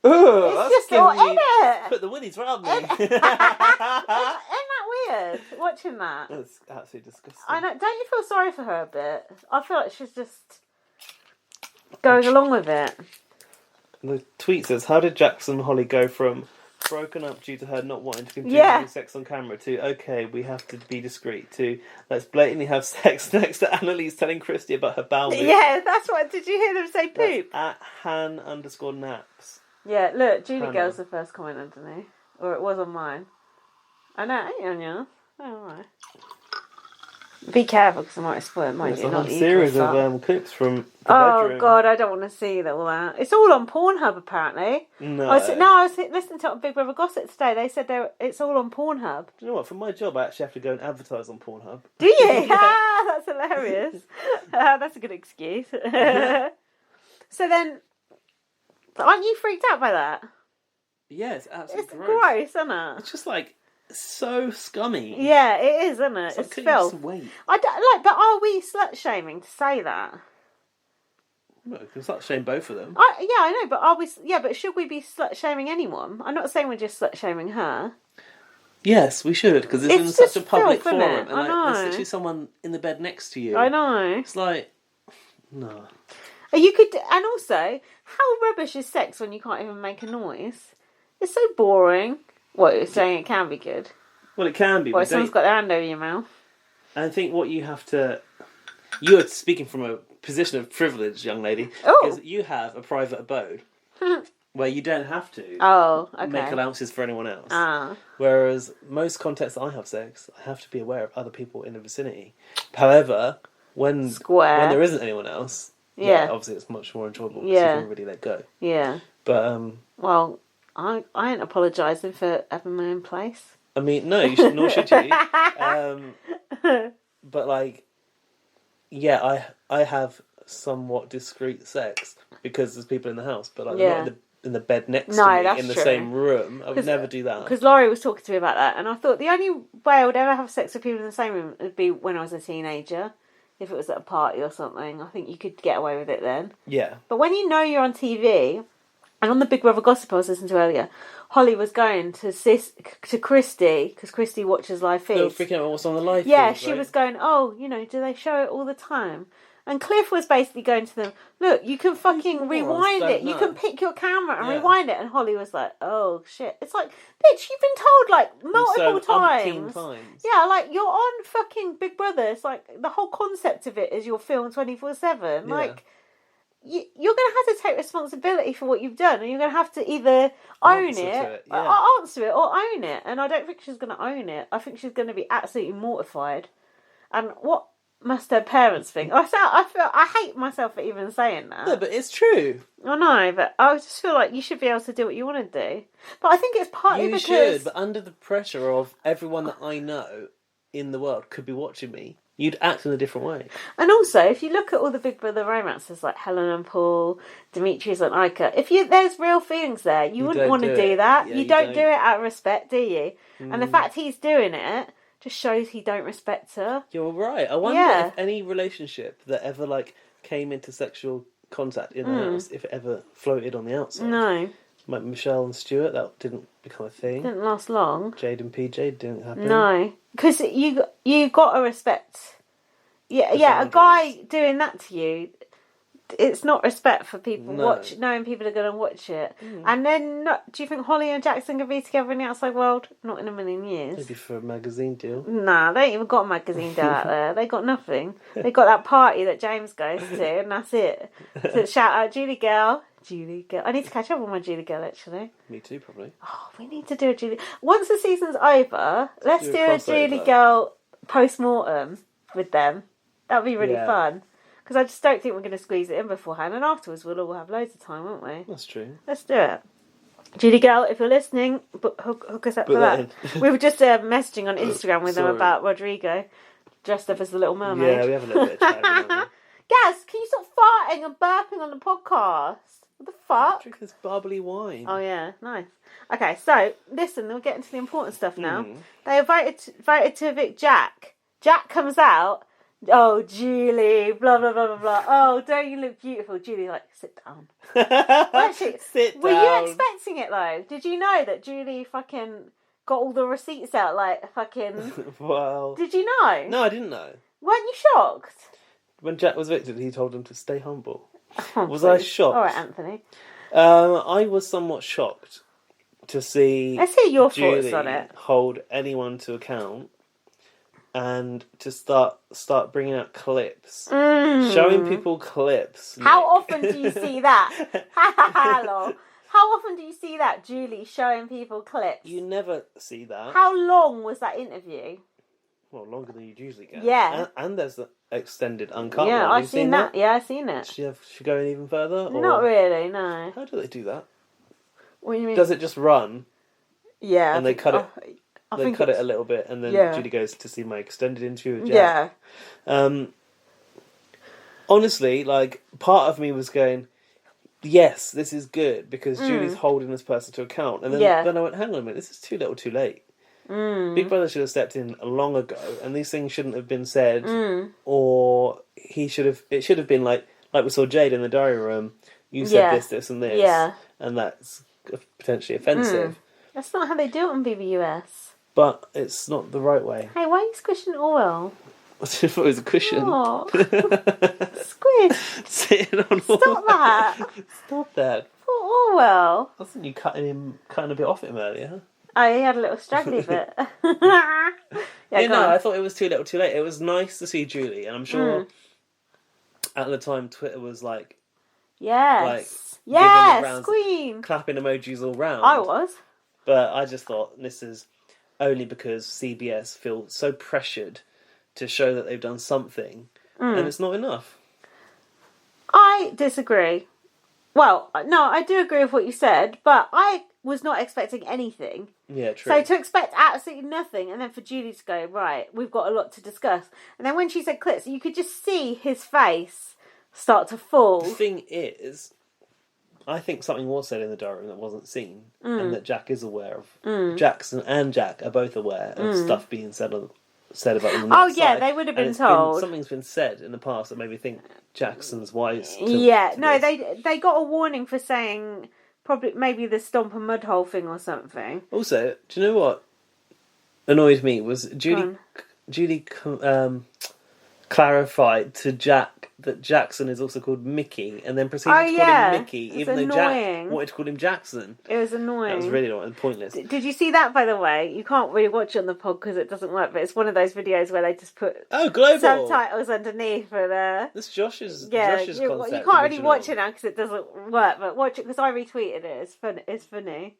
Ugh, It's just all in it. Put the willies round me. Isn't that weird? Watching that. That's absolutely disgusting. I know. Don't you feel sorry for her a bit? I feel like she's just going along with it. The tweet says, "How did Jackson and Holly go from broken up due to her not wanting to continue having sex on camera to okay, we have to be discreet to let's blatantly have sex next to Annalise telling Christie about her bowel movement." Yeah, that's what. Did you hear them say poop? That's at Han_naps. Yeah, look, Julie Hannah. Girl's the first comment underneath. Or it was on mine. I know, ain't on yours. Oh, right. Be careful, because I might spoil it, might It's you? a Not whole you, series of Clifford. clips from the Oh, bedroom. God, I don't want to see all that. It's all on Pornhub, apparently. No. I was listening to Big Brother Gossip today. They said it's all on Pornhub. Do you know what? For my job, I actually have to go and advertise on Pornhub. Do you? That's hilarious. That's a good excuse. So then, aren't you freaked out by that? Yeah, it's absolutely It's gross, isn't it? It's just like so scummy. Yeah, it is, isn't it? It's like, It's couldn't you filth. just wait? I don't, but are we slut shaming to say that? No, you can start shame both of them. I know, but are we? Yeah, but should we be slut shaming anyone? I'm not saying we're just slut shaming her. Yes, we should, because it's in It's such a just public filth, isn't forum, it? and I like, know. there's actually someone in the bed next to you. I know. It's like, no. You could, and also, how rubbish is sex when you can't even make a noise? It's so boring. What, you're saying it can be good? Well, it can be. Or but if someone's got their hand over your mouth. I think what you have to... You're speaking from a position of privilege, young lady. Oh. Because you have a private abode where you don't have to make allowances for anyone else. Ah. Whereas most contexts that I have sex, I have to be aware of other people in the vicinity. However, when there isn't anyone else, obviously it's much more enjoyable because you can really let go. Yeah. But well, I ain't apologising for having my own place. I mean, no, nor should you. But like, yeah, I have somewhat discreet sex because there's people in the house, but like not in the bed next to me in the same room. I would never do that. Because Laurie was talking to me about that, and I thought the only way I would ever have sex with people in the same room would be when I was a teenager. If it was at a party or something, I think you could get away with it then. Yeah. But when you know you're on TV, and on the Big Brother gossip I was listening to earlier, Holly was going to Christie, because Christie watches live feeds. They were freaking out about what's on the live Yeah, feed, she right? was going, oh, you know, do they show it all the time? And Cliff was basically going to them, look, you can fucking rewind it. You can pick your camera and rewind it. And Holly was like, oh, shit. It's like, bitch, you've been told, like, multiple times. Yeah, like, you're on fucking Big Brother. It's like, the whole concept of it is you're filmed 24/7. Like, you're going to have to take responsibility for what you've done. And you're going to have to either answer it or own it. And I don't think she's going to own it. I think she's going to be absolutely mortified. And what must her parents think? I hate myself for even saying that. No, but it's true. I know, but I just feel like you should be able to do what you want to do. But I think it's partly because... You should, but under the pressure of everyone that I know in the world could be watching me, you'd act in a different way. And also, if you look at all the Big Brother romances, like Helen and Paul, Demetrius and Ica, there's real feelings there, you wouldn't want to do that. Yeah, you don't do it out of respect, do you? And the fact he's doing it just shows he don't respect her. You're right. I wonder if any relationship that ever like came into sexual contact in the house, if it ever floated on the outside. No. Like Michelle and Stuart, that didn't become a thing. Didn't last long. Jade and PJ didn't happen. No, because you got to respect. Yeah, a guy doing that to you, it's not respect for people knowing people are going to watch it. And then, do you think Holly and Jackson can be together in the outside world? Not in a million years. Maybe for a magazine deal. Nah, they ain't even got a magazine deal out there. They got nothing. They got that party that James goes to, and that's it. So shout out Julie Girl. Julie Girl. I need to catch up on my Julie Girl, actually. Me too, probably. Oh, we need to do a Julie... Once the season's over, let's do a Julie Girl post-mortem with them. That would be really fun. Because I just don't think we're going to squeeze it in beforehand. And afterwards, we'll all have loads of time, won't we? That's true. Let's do it. Julie Girl, if you're listening, hook us up for that. We were just messaging on Instagram with them about Rodrigo, dressed up as the Little Mermaid. Yeah, we have a little bit of chat. Gaz, can you stop farting and burping on the podcast? What the fuck? Drink this bubbly wine. Oh, yeah. Nice. Okay, so, listen, we're getting to the important stuff now. They voted to evict Jack. Jack comes out... Oh, Julie, blah, blah, blah, blah, blah. Oh, don't you look beautiful? Julie, like, sit down. Actually, sit down. Were you expecting it, though? Did you know that Julie fucking got all the receipts out, like, fucking... Well... Did you know? No, I didn't know. Weren't you shocked? When Jack was evicted, he told him to stay humble. Oh, was I shocked? All right, Anthony. I was somewhat shocked to see... Let's hear your Julie thoughts on it. hold anyone to account. And to start bringing out clips, showing people clips. How often do you see that? Hello. How often do you see that, Julie, showing people clips? You never see that. How long was that interview? Well, longer than you'd usually get. Yeah. And there's the extended uncut yeah, one. I've seen that. Yeah, I've seen it. Should go in even further? Or... Not really, no. How do they do that? What do you mean? Does it just run? Yeah. And they cut it. They cut it a little bit, and then Judy goes to see my extended interview with Jack. Yeah. Honestly, like, part of me was going, yes, this is good, because Julie's holding this person to account. And then I went, hang on a minute, this is too little too late. Big Brother should have stepped in long ago, and these things shouldn't have been said, or it should have been like we saw Jade in the diary room, you said this, and this, and that's potentially offensive. That's not how they do it on BBUS. But it's not the right way. Hey, why are you squishing oil? I thought it was a cushion. Oh. Squish. Sitting on Stop that. Stop that. Poor Orwell. I think you cutting a bit off him earlier. Oh, he had a little straggly bit. No, I thought it was too little, too late. It was nice to see Julie, and I'm sure at the time Twitter was like, yes, giving it rounds, Queen, clapping emojis all round. I was, but I just thought this is only because CBS feel so pressured to show that they've done something, and it's not enough. I disagree. Well, no, I do agree with what you said, but I was not expecting anything. Yeah, true. So to expect absolutely nothing, and then for Julie to go, right, we've got a lot to discuss. And then when she said clips, you could just see his face start to fall. The thing is, I think something was said in the diary room that wasn't seen, and that Jack is aware of. Jackson and Jack are both aware of stuff being said about them. Oh yeah, they would have been told. Something's been said in the past that made me think Jackson's wise. They got a warning for saying probably maybe the stomp and mud hole thing or something. Also, do you know what annoyed me was Julie clarified to Jack that Jackson is also called Mickey, and then proceeded to call him Mickey, even though Jack wanted to call him Jackson. It was annoying. That was really annoying and pointless. Did you see that, by the way? You can't really watch it on the pod because it doesn't work, but it's one of those videos where they just put global subtitles underneath for the... This Josh's you concept. You can't really watch it now because it doesn't work, but watch it because I retweeted it. It's funny.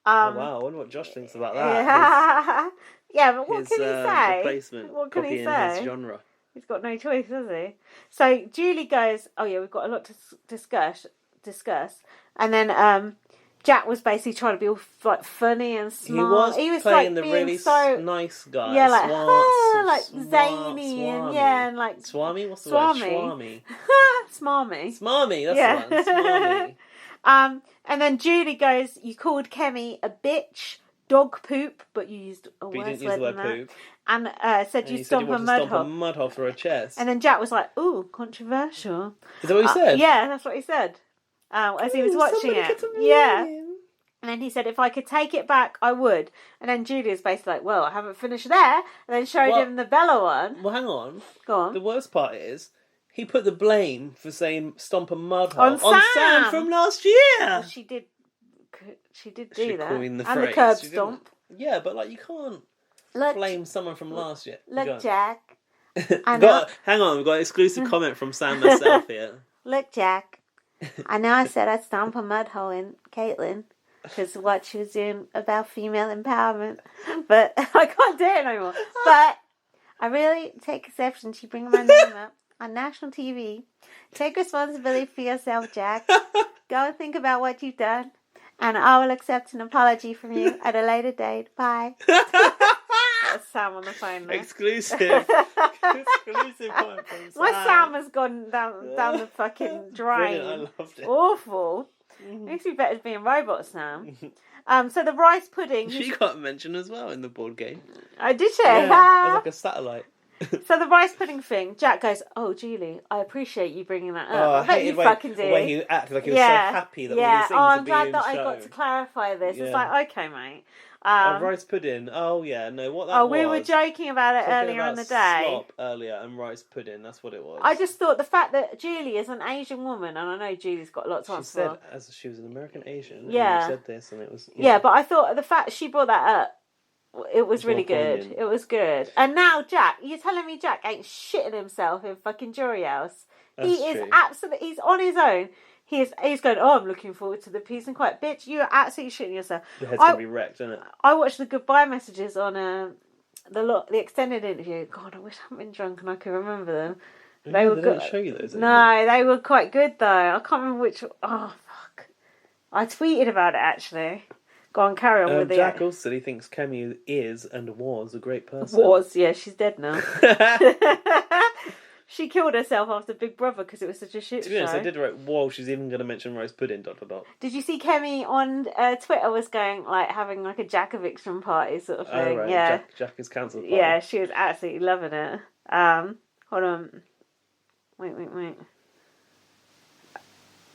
Oh wow, I wonder what Josh thinks about that. Yeah, but what can he say? Replacement, what can he copying say? his genre. He's got no choice, has he? So Julie goes, oh yeah, we've got a lot to discuss. And then Jack was basically trying to be all like funny and smart. He was playing the really nice guy. Yeah, like smart, zany Swami. and like Swami. What's the Swami. word? Swami. Smarmy. Smarmy. That's the one. Smarmy. And then Julie goes, you called Kemi a bitch, dog poop, but you used a worse word than that. Poop. And said you stomp a mud hole through her chest. And then Jack was like, ooh, controversial. Is that what he said? Yeah, that's what he said. As he was watching it. Yeah. And then he said, if I could take it back, I would. And then Julia's basically like, well, I haven't finished there. And then showed him the Bella one. Well, hang on. Go on. The worst part is, he put the blame for saying stomp a mud hole on Sam from last year. Well, she did do that. And the curb stomp. Yeah, but like you can't blame someone from last year. Look, Jack. Hang on, we've got an exclusive comment from Sam herself here. Look, Jack. I know I said I'd stomp a mud hole in Caitlin because of what she was doing about female empowerment, but I can't do it anymore. But I really take exception to bringing my name up on national TV. Take responsibility for yourself, Jack. Go and think about what you've done, and I will accept an apology from you at a later date. Bye. That's Sam on the phone there. Exclusive comment from Sam. My Sam has gone down the fucking drain. Brilliant, I loved it. Awful. Makes me better being robots now. So the rice pudding. She got mentioned as well in the board game. Oh, did she? Yeah, as like a satellite. So the rice pudding thing, Jack goes, oh, Julie, I appreciate you bringing that up. Oh, I bet you fucking do. The way he acted like he was so happy that all these things I'm are glad being that shown. I got to clarify this. It's like, okay, mate. Rice pudding. Oh, yeah. No, what that was. We were joking about it earlier in the day. Slop earlier and rice pudding. That's what it was. I just thought the fact that Julie is an Asian woman, and I know Julie's got lots of answers. She said, as she was an American Asian, yeah. You said this, and it was... Yeah, but I thought the fact she brought that up, it was really good. Poignant. It was good. And now Jack, you're telling me Jack ain't shitting himself in fucking Jury House. He is absolutely... He's on his own. He's going, oh, I'm looking forward to the peace and quiet. Bitch, you're absolutely shitting yourself. Your head's going to be wrecked, isn't it? I watched the goodbye messages on the extended interview. God, I wish I hadn't been drunk and I could remember them. They didn't show you those. No, they were quite good though. I can't remember which... Oh, fuck. I tweeted about it, actually. Go on, carry on with it. Jack also said he thinks Kemi is and was a great person. Yeah, she's dead now. She killed herself after Big Brother because it was such a shit show. To be honest, I did write, whoa, she's even going to mention rice pudding, ... Did you see Kemi on Twitter was going, like, having, like, a Jack eviction party sort of thing? Oh, right. Yeah. Jack is cancelled party. Yeah, she was absolutely loving it. Hold on. Wait.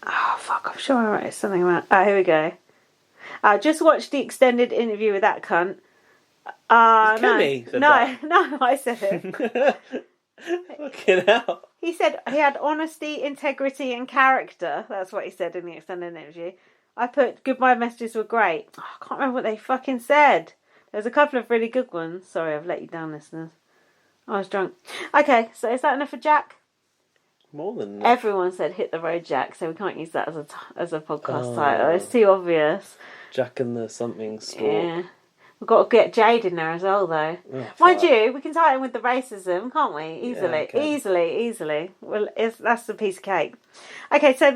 Oh, fuck, I'm sure I wrote something about... Oh, here we go. Just watched the extended interview with that cunt. Kemi said that. No, I said it. Fucking hell. He said he had honesty, integrity and character. That's what he said in the extended interview. I put goodbye messages were great. Oh, I can't remember what they fucking said. There's a couple of really good ones. Sorry, I've let you down, listeners. I was drunk. Okay, so is that enough for Jack? More than enough. Everyone said hit the road, Jack, so we can't use that as a podcast title. It's too obvious. Jack and the something stork. Yeah. We've got to get Jade in there as well, though. Oh, Mind you, we can tie in with the racism, can't we? Easily. Yeah, Easily. Well, that's a piece of cake. Okay, so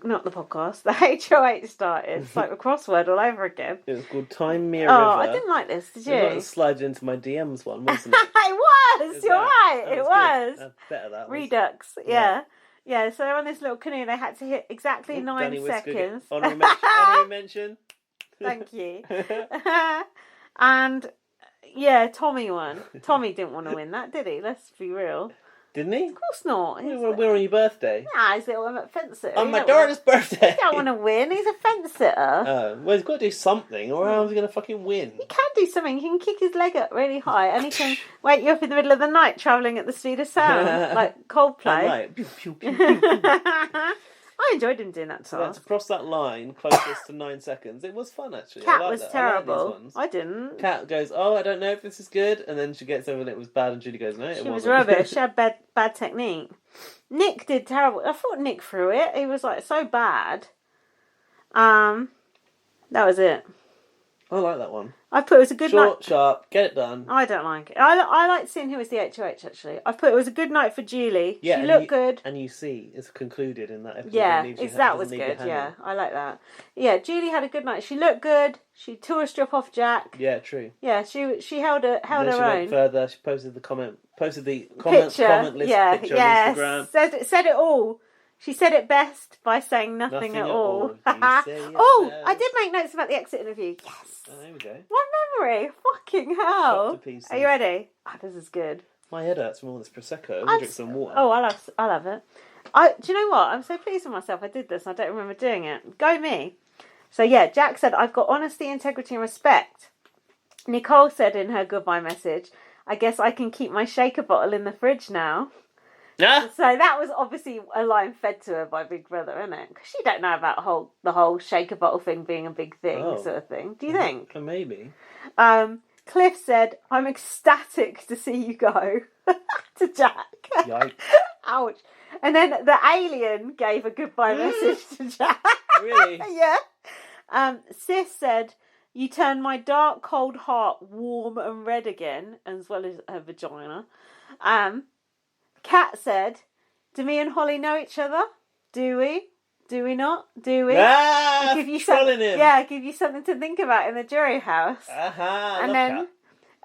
not the podcast, the HOH started. It's like a crossword all over again. It was called Time Me a Oh, River. I didn't like this, did you? It was slided into my DMs one, wasn't it? It was! You're right, it was. Good. Better that was. Redux, yeah. Yeah, so they're on this little canoe. They had to hit exactly 9 seconds. Honorary mention. Thank you. And, yeah, Tommy won. Tommy didn't want to win that, did he? Let's be real. Didn't he? Of course not. We're on your birthday. Nah, he's a fence sitter. On my daughter's birthday. He don't want to win. He's a fence sitter. Well, he's got to do something, or else he's going to fucking win. He can do something. He can kick his leg up really high, and he can wake you up in the middle of the night travelling at the speed of sound, like Coldplay. Right. Pew, pew, pew, pew, pew. I enjoyed him doing that So task. that's across that line, closest to 9 seconds. It was fun, actually. Cat I like was that. terrible. I like these ones. I didn't. Cat goes, oh, I don't know if this is good, and then she gets over and it was bad, and Judy goes, no, it wasn't. She was rubbish. She had bad technique. Nick did terrible. I thought Nick threw it. He was like so bad. That was it. I like that one. I put it was a good night. Short, sharp, get it done. I don't like it. I like seeing who was the HOH actually. I put it was a good night for Julie. Yeah, she looked good. And you see, it's concluded in that episode. Yeah, that was doesn't leave you good. Yeah, hanging. I like that. Yeah, Julie had a good night. She looked good. She tore a strip off Jack. Yeah, true. Yeah, she held her And then she own. went further. She posted the comment list Picture. picture on Instagram. Said it all. She said it best by saying nothing at all. I did make notes about the exit interview. Yes. Oh, there we go. My memory. Fucking hell. Shot to pieces. Are you ready? Oh, this is good. My head hurts from all this Prosecco. I'll drink some water. Oh, I'll have it. Do you know what? I'm so pleased with myself. I did this. I don't remember doing it. Go me. So yeah, Jack said, I've got honesty, integrity and respect. Nicole said in her goodbye message, I guess I can keep my shaker bottle in the fridge now. Yeah. So that was obviously a line fed to her by Big Brother, isn't it? Because she don't know about the whole shaker bottle thing being a big thing, sort of thing. Do you think? Maybe. Cliff said, I'm ecstatic to see you go. To Jack. Yikes. Ouch. And then the alien gave a goodbye message to Jack. Really? Yeah. Sis said, you turned my dark, cold heart warm and red again, as well as her vagina. Kat said, do me and Holly know each other? Do we? Do we not? Do we? Ah, give you trolling him. Yeah, give you something to think about in the jury house. And then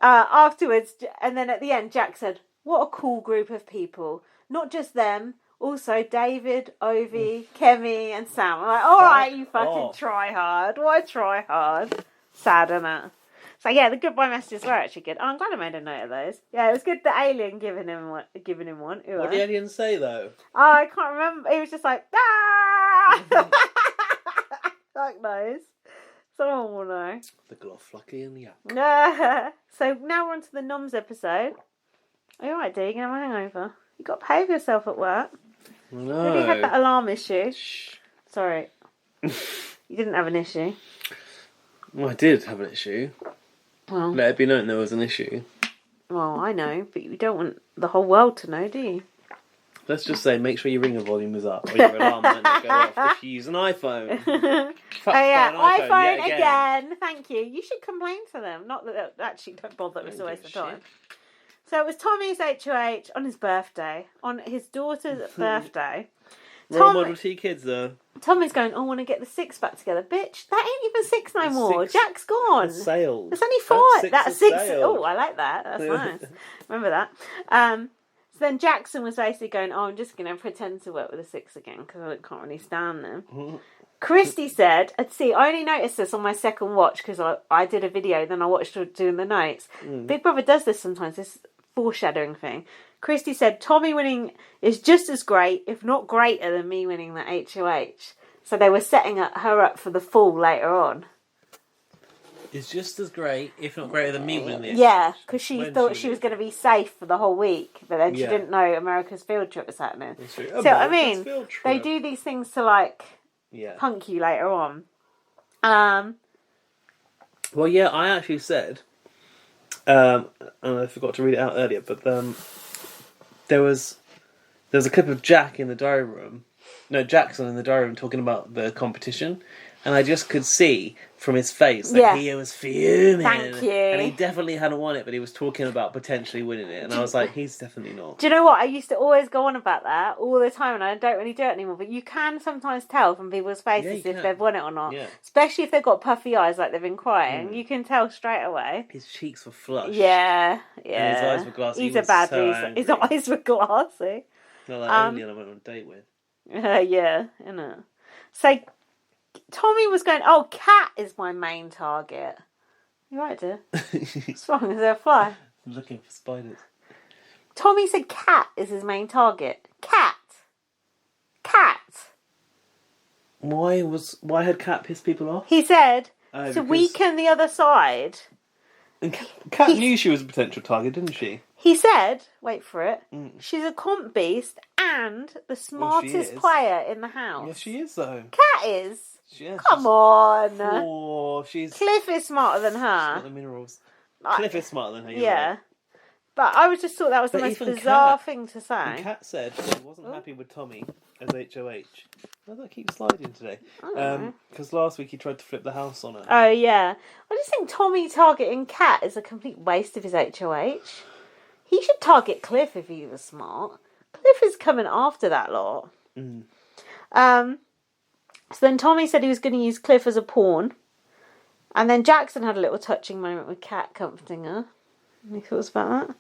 Kat. afterwards, and then at the end, Jack said, what a cool group of people. Not just them, also David, Ovi, Kemi and Sam. I'm like, all right, you fucking try hard. Why try hard? Sad, isn't it? So yeah, the goodbye messages were actually good. Oh, I'm glad I made a note of those. Yeah, it was good. The alien giving him one. What did the alien say though? Oh, I can't remember. He was just like, ah! Fuck knows. Someone will know. The Gloflucky and the Yak. So now we're on to the Noms episode. Are you alright, D? You gonna have a hangover? You got to behave yourself at work. No. Maybe you had that alarm issue. Sorry. You didn't have an issue. Well, I did have an issue. Well, Let it be known there was an issue. Well, I know, but you don't want the whole world to know, do you? Let's just say, make sure your ringer volume is up, or your alarm might not go off if you use an iPhone. Oh yeah, iPhone again. Thank you. You should complain to them. Not that actually don't bother. It's a waste of time. So it was Tommy's HOH on his birthday, on his daughter's birthday. Role model to your kids, though. Tommy's going, I want to get the six back together. Bitch, that ain't even six no more. Jack's gone. It's sailed. There's only four. That's six. Sailed. Oh, I like that. That's nice. Remember that. So then Jackson was basically going, I'm just going to pretend to work with a six again because I can't really stand them. Christie said, I only noticed this on my second watch because I did a video, then I watched her doing the notes. Big Brother does this sometimes, this foreshadowing thing. Christie said, Tommy winning is just as great, if not greater, than me winning the HOH. So they were setting her up for the fall later on. It's just as great, if not greater than me winning the HOH. Yeah, because she thought she was going to be safe for the whole week, but then she didn't know America's field trip was happening. So, I mean, they do these things to, like, punk you later on. Well, yeah, I actually said, and I forgot to read it out earlier, but there was a clip of Jackson in the diary room talking about the competition, and I just could see from his face that he was fuming. Thank you. And he definitely hadn't won it, but he was talking about potentially winning it, and I was like, he's definitely not. Do you know what? I used to always go on about that all the time, and I don't really do it anymore, but you can sometimes tell from people's faces if they've won it or not. Yeah. Especially if they've got puffy eyes like they've been crying. You can tell straight away. His cheeks were flushed. Yeah. And his eyes were glassy. He's He a was bad so loser. angry. His eyes were glassy. Not like only I went on a date with. Yeah, innit? So, Tommy was going, Cat is my main target. You right, dear? What's wrong? Is there a fly? I'm looking for spiders. Tommy said Cat is his main target. Cat. Why had Cat pissed people off? He said to because- weaken the other side. And Cat knew she was a potential target, didn't she? He said, wait for it, she's a comp beast and the smartest is. player in the house. Yeah, she is though. Cat is. Yeah, Come on. She's Cliff is smarter than her. got the minerals. Cliff is smarter than her. Yeah. Right. But I was just thought that was the But most even bizarre Kat- thing to say. And Kat said she wasn't happy with Tommy as HOH. Why do I keep sliding today? Because last week he tried to flip the house on her. Oh, yeah. I just think Tommy targeting Cat is a complete waste of his HOH. He should target Cliff if he was smart. Cliff is coming after that lot. So then Tommy said he was going to use Cliff as a pawn. And then Jackson had a little touching moment with Cat comforting her. Any thoughts about that?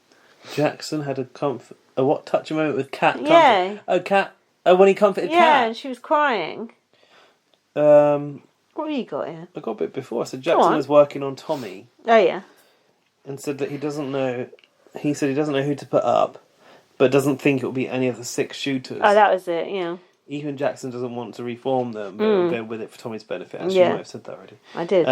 Jackson had a what touching moment with Cat? Yeah. Cat. Oh, when he comforted Yeah, Cat. and she was crying. What have you got here? I got a bit before. So Jackson was working on Tommy. Oh, yeah. And said that he doesn't know. He said he doesn't know who to put up, but doesn't think it will be any of the 6 shooters. Oh, that was it, yeah. Even Jackson doesn't want to reform them, but will go with it for Tommy's benefit. Actually, Yeah. you might have said that already. I did.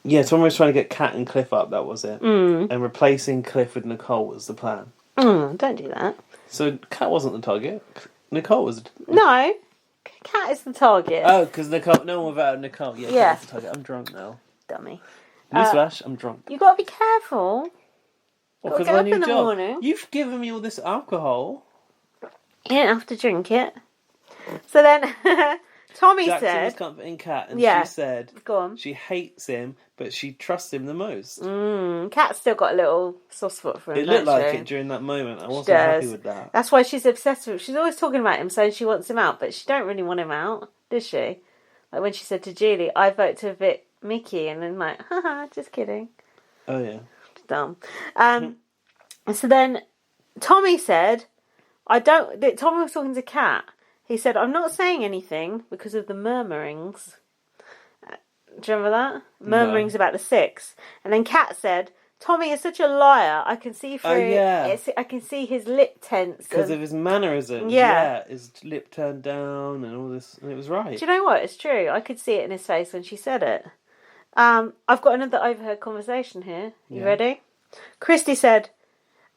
Yeah, Tommy was trying to get Kat and Cliff up, that was it. And replacing Cliff with Nicole was the plan. Don't do that. So Kat wasn't the target. Nicole was. No. Cat is the target. Oh, because Nicole. No one without Nicole. Yeah, Yeah. Kat was the target. I'm drunk now. Dummy. Newsflash, I'm drunk. You got to be careful. Well, Gotta because get my up new in the job. morning. You've given me all this alcohol. You don't have to drink it. So then Tommy Jackson said... was comforting Kat, and Yeah. she said Go on. she hates him, but she trusts him the most. Cat's still got a little soft spot for him. It looked don't like she? it during that moment. I She wasn't happy does. with that. That's why she's obsessed with him. She's always talking about him, saying she wants him out, but she don't really want him out, does she? Like when she said to Julie, I vote to evict Mickey, and then like, haha, just kidding. Oh yeah. Dumb. So then Tommy said, Tommy was talking to Kat. He said, I'm not saying anything because of the murmurings. Do you remember that? Murmurings about the 6. And then Kat said, Tommy is such a liar. I can see through. Oh, yeah. I can see his lip tense. Because of his mannerisms. Yeah. His lip turned down and all this, and it was right. Do you know what? It's true. I could see it in his face when she said it. I've got another overheard conversation here. You ready? Christie said,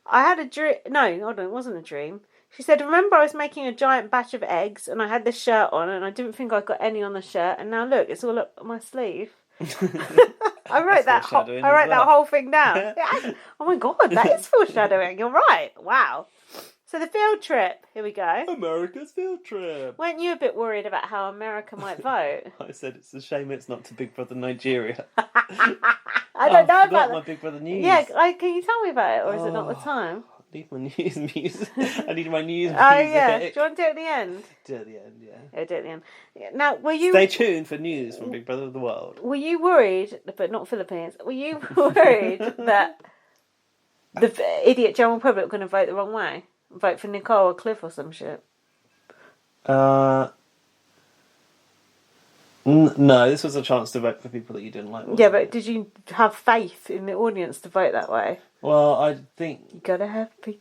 I had a dream. No, hold on. It wasn't a dream. She said, remember I was making a giant batch of eggs and I had this shirt on and I didn't think I got any on the shirt and now look, it's all up my sleeve. I wrote that whole thing down. Yeah, oh my God, that is foreshadowing. You're right. Wow. So the field trip. Here we go. America's field trip. Weren't you a bit worried about how America might vote? I said it's a shame it's not to Big Brother Nigeria. I don't know about my Big Brother news. Yeah, can you tell me about it or is it not the time? I need my news music. I need my news music. Oh yeah. Do you want to do it at the end? Do it at the end, yeah. Yeah, do it at the end. Now, were you... Stay tuned for news from Big Brother of the World. Were you worried, but not Philippines, were you worried that the idiot general public were going to vote the wrong way? Vote for Nicole or Cliff or some shit? No, this was a chance to vote for people that you didn't like. Yeah, but did you have faith in the audience to vote that way? Well, I think... You gotta have faith.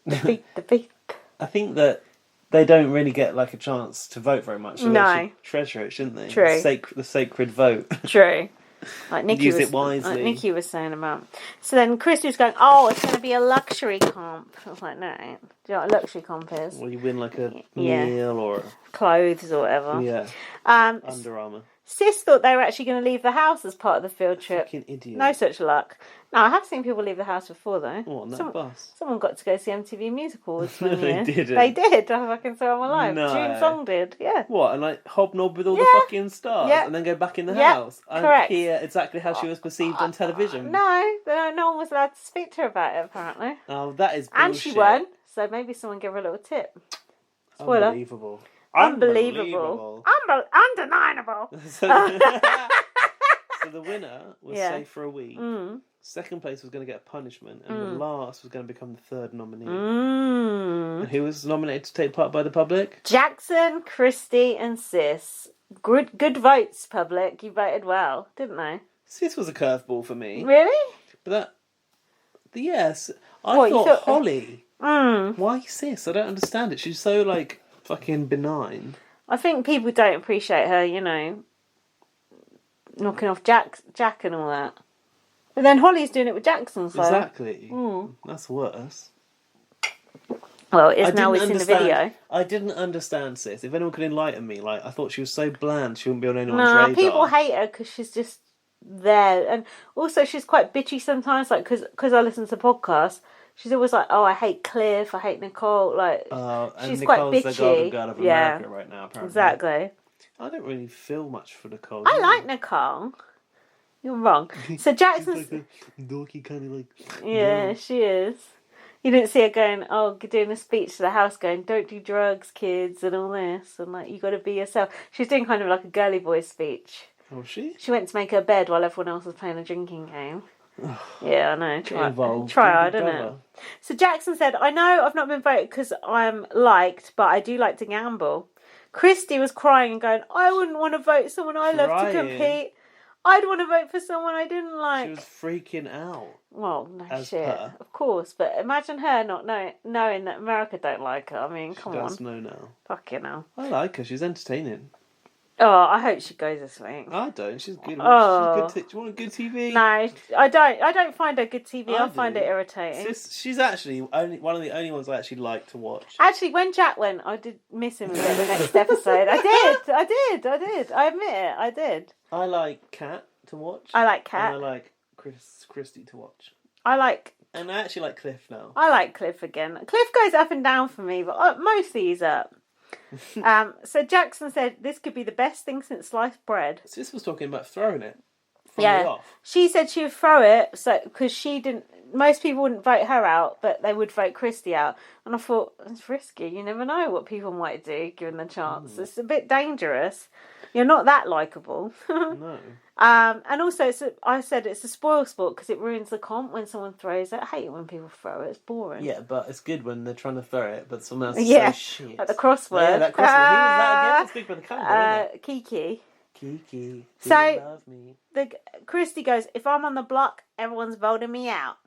I think that they don't really get like a chance to vote very much. So No. they should treasure it, shouldn't they? True. The sacred vote. True. Like Nikki Use was, it wisely. Like Nikki was saying about. So then Christie was going, oh, it's going to be a luxury comp. I was like, no, it ain't. Do you know what a luxury comp is? Well, you win like a Yeah. meal or Clothes or whatever. yeah, Um, Under Armour. Sis thought they were actually going to leave the house as part of the field trip. Fucking idiot. No such luck. No, I have seen people leave the house before though. Oh, on that bus. Someone got to go see MTV Music Awards one They year. didn't. They did. I fucking saw them alive. No. June Song did. Yeah. What, and like hobnob with all the Yeah. fucking stars Yeah. and then go back in the Yeah, house and correct. hear exactly how she was perceived on television? No, no one was allowed to speak to her about it apparently. Oh, that is bullshit. And she won, so maybe someone gave her a little tip. Spoiler. Unbelievable. Unbelievable. Undeniable. So the winner was Yeah. safe for a week. Mm. Second place was going to get a punishment, and the Mm. last was going to become the third nominee. Mm. And who was nominated to take part by the public? Jackson, Christie, and Sis. Good votes, public. You voted well, didn't they? Sis was a curveball for me. Really? But yes, I What, you thought thought- Holly. Mm. Why Sis? I don't understand it. She's so like fucking benign. I think people don't appreciate her, you know, knocking off Jack and all that. But then Holly's doing it with Jackson, so. Exactly. Mm. That's worse. Well, it I is now didn't we've seen the understand- video. I didn't understand Sis. If anyone could enlighten me, like I thought she was so bland, she wouldn't be on anyone's No, radar. people hate her because she's just there. And also she's quite bitchy sometimes, like, because I listen to podcasts. She's always like, oh, I hate Cliff, I hate Nicole. Like, And she's Nicole's quite bitchy. the golden girl of America right now, apparently. Exactly. I don't really feel much for Nicole. I like Nicole. You're wrong. So Jackson's... She's like a dorky kind of like... Yeah, she is. You didn't see her going, doing a speech to the house going, don't do drugs, kids, and all this. And like, you got to be yourself. She's doing kind of like a girly boy speech. Oh, she? She went to make her bed while everyone else was playing a drinking game. Yeah, I know. Get involved. Try Don't hard, be isn't it? clever. So Jackson said, I know I've not been voted because I'm liked, but I do like to gamble. Christie was crying and going, I wouldn't want to vote someone I love to Crying? compete. I'd want to vote for someone I didn't like. She was freaking out. Well, no As shit, per. of course. But imagine her not knowing that America don't like her. I mean, come She on. does know now. Fucking hell. I like her. She's entertaining. Oh, I hope she goes this week. I don't. She's good. Oh. She's good. Do you want a good TV? No, I don't. I don't find her good TV. I I find do. it irritating. She's actually one of the only ones I actually like to watch. Actually, when Jack went, I did miss him a bit the next episode. I did. I admit it. I did. I like Kat to watch. I like Kat. And I like Christie to watch. I like And I actually like Cliff now. I like Cliff again. Cliff goes up and down for me, but mostly he's up. So Jackson said this could be the best thing since sliced bread. Sis was talking about throwing it. Throwing it off. She said she would throw it, so because she didn't. Most people wouldn't vote her out, but they would vote Christie out. And I thought it's risky. You never know what people might do given the chance. It's a bit dangerous. You're not that likable. No. And also, I said it's a spoil sport because it ruins the comp when someone throws it. I hate it when people throw it. It's boring. Yeah, but it's good when they're trying to throw it, but someone else is so shit. Like the crossword. Yeah, that crossword. Who was that again? Let's speak for the camera, isn't it? Kiki. Kiki. So, do you love me? Christie goes, if I'm on the block, everyone's voting me out.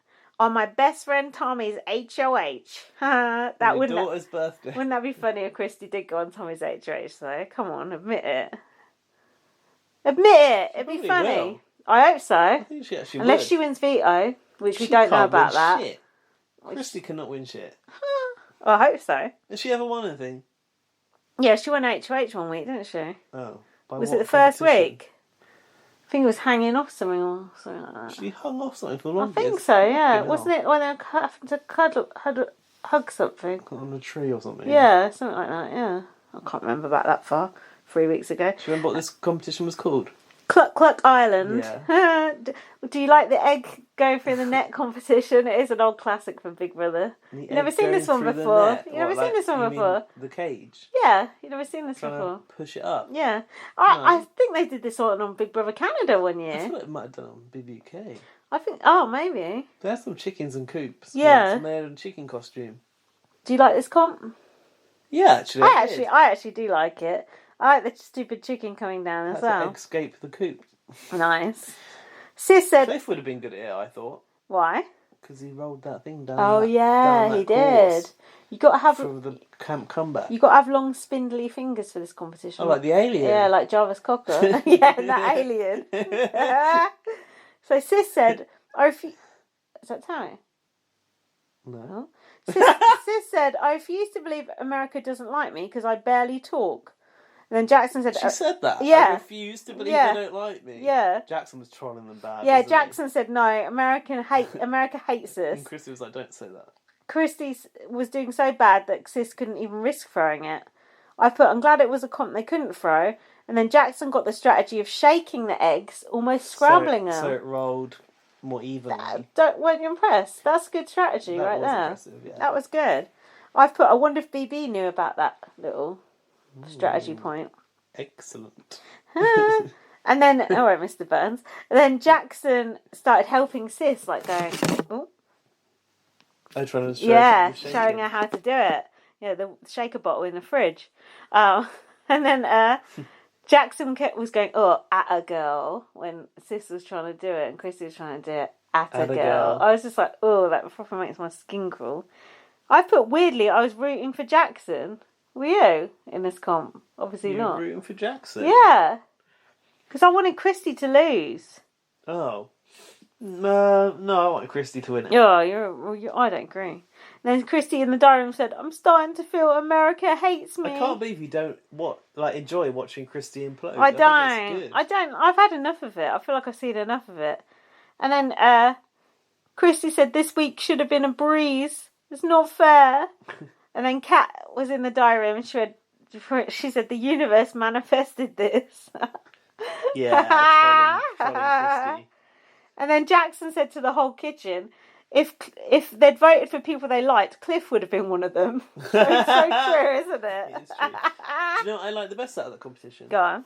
On my best friend Tommy's HOH. That On your wouldn't daughter's birthday. Wouldn't that be funny if Christie did go on Tommy's HOH though? Come on, admit it. Admit it. It'd be Probably funny. will. I hope so. I think she actually Unless would. she wins veto, which we She don't know can't about win that. Shit. Christie cannot win shit. Well, I hope so. Has she ever won anything? Yeah, she won HOH one week, didn't she? Oh. By Was what it the first competition? week? I think it was hanging off something or something like that. She hung off something for the I longest. think so, yeah. Fucking Wasn't hell. it when they were having to hug something? On a tree or something. Yeah, something like that, yeah. I can't remember back that far. 3 weeks ago. Do you remember what this competition was called? Cluck Cluck Island. Do you like the egg going through the net competition? It is an old classic from Big Brother. You've never seen this one before. You've never seen this one before. The cage? Yeah, you've never seen this Trying before. to push it up? Yeah. I think they did this on Big Brother Canada one I year. thought it might have done it on BBK. I think, oh, maybe. They had some chickens and coops. Yeah. And they had a chicken costume. Do you like this comp? Yeah, actually. I actually do like it. I like the stupid chicken coming down as Had to well. escape the coop. Nice. Sis said... Cliff would have been good at it, I thought. Why? Because he rolled that thing down. Oh yeah, he did. You got to have for the camp comeback. You got to have long, spindly fingers for this competition. Oh, like the alien. Yeah, like Jarvis Cocker. Yeah, that alien. So Sis said, "I refuse." Is that Tammy? No. Sis said, "I refuse to believe America doesn't like me because I barely talk." And then Jackson said, She said that? Yeah. I refuse to believe they don't like me. Yeah. Jackson was trolling them bad. Yeah, Jackson said, "No, America hates us." And Christie was like, "Don't say that." Christie was doing so bad that Sis couldn't even risk throwing it. I put, "I'm glad it was a comp they couldn't throw." And then Jackson got the strategy of shaking the eggs, almost scrambling them. So it rolled more evenly. Weren't you impressed? That's a good strategy That right was there. impressive, yeah. That was good. I've put, "I wonder if BB knew about that little strategy point." Excellent. And then, all right, Mr. Burns. And then Jackson started helping Sis, like going, "Oh." Oh, trying to show showing her how to do it. Yeah, the shaker bottle in the fridge. And then Jackson was going, "Oh, at a girl," when Sis was trying to do it and Christie was trying to do it at a girl. I was just like, "Oh, that proper makes my skin crawl." I put, weirdly, I was rooting for Jackson. Were you in this comp? Obviously not. You were rooting for Jackson? Yeah. Because I wanted Christie to lose. Oh. No, I wanted Christie to win it. Yeah, I don't agree. And then Christie in the diary room said, "I'm starting to feel America hates me." I can't believe you don't enjoy watching Christie implode. I don't. I've had enough of it. I feel like I've seen enough of it. And then Christie said, "This week should have been a breeze. It's not fair." And then Kat was in the diary room and she said, "The universe manifested this." Yeah, trolling Christie. And then Jackson said to the whole kitchen, if they'd voted for people they liked, Cliff would have been one of them. So it's so true, isn't it? It is true. Do you know what I like the best out of that competition? Go on.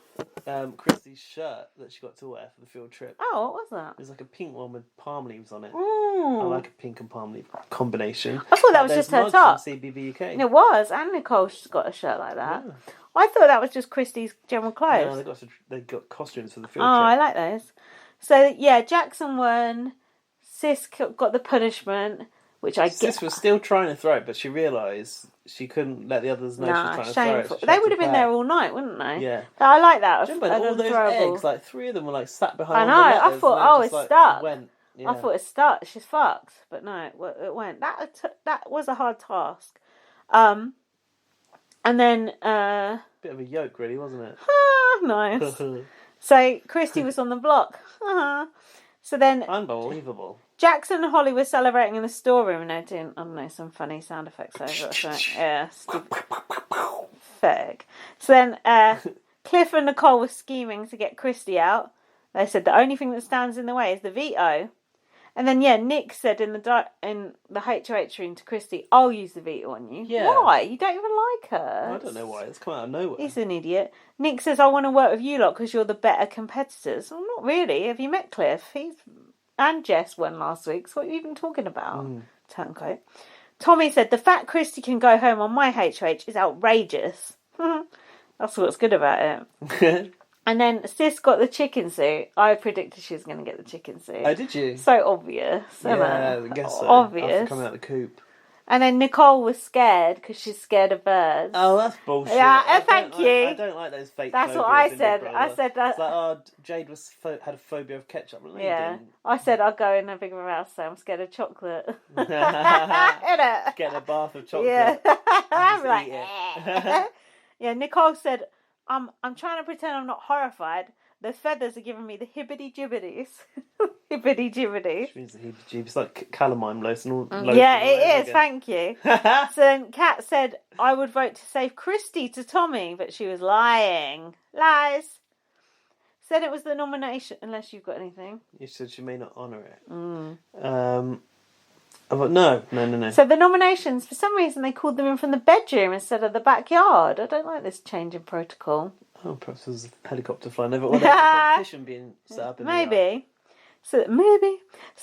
Christie's shirt that she got to wear for the field trip. Oh, what was that? It was like a pink one with palm leaves on it. Mm. I like a pink and palm leaf combination. I thought that was just her top. From CBB UK. It was, and Nicole's got a shirt like that. Yeah. I thought that was just Christie's general clothes. No, they got costumes for the field trip. Oh, I like those. So, yeah, Jackson won. Sis got the punishment, which I get. Sis was still trying to throw it, but she realised she couldn't let the others know she was trying to throw it. They would have been there all night, wouldn't they? Yeah. But I like that. Remember all those eggs? Like 3 of them were like sat behind. I know. I thought, it's stuck. Yeah. I thought it's stuck. She's fucked. But no, it went. That was a hard task. And then. Bit of a yoke, really, wasn't it? Nice. So Christie was on the block. So then, unbelievable. Jackson and Holly were celebrating in the storeroom and they're doing, I don't know, some funny sound effects over it. Yeah, stupid. Fag. So then Cliff and Nicole were scheming to get Christie out. They said the only thing that stands in the way is the veto. And then, Nick said in the HOH room to Christie, "I'll use the veto on you." Yeah. Why? You don't even like her. I don't know why. It's come out of nowhere. He's an idiot. Nick says, "I want to work with you lot because you're the better competitors." Well, not really. Have you met Cliff? And Jess won last week. So what are you even talking about? Turncoat. Tommy said, "The fact Christie can go home on my HOH is outrageous." That's what's good about it. And then Sis got the chicken suit. I predicted she was going to get the chicken suit. Oh, did you? So obvious. Yeah, I guess so. Obvious. After coming out the coop. And then Nicole was scared because she's scared of birds. Oh, that's bullshit. Yeah, thank you. I don't like those fake. That's what I said. I said that. It's like, Jade had a phobia of ketchup. No, yeah, I said I'll go in a big house, so I'm scared of chocolate. Getting a bath of chocolate. Yeah, I'm like, it. Yeah. Nicole said, I'm trying to pretend I'm not horrified. The feathers are giving me the hibbity-jibbities. Hibbity-jibbities. Which means the hibbity-jibbities, like calamine lotion. Yeah, it is, thank you. So then Kat said, I would vote to save Christie to Tommy, but she was lying. Lies. Said it was the nomination, unless you've got anything. You said she may not honour it. But no. So the nominations, for some reason, they called them in from the bedroom instead of the backyard. I don't like this change in protocol. Oh, perhaps there's a helicopter flying over. Or there's a competition being set up in maybe. So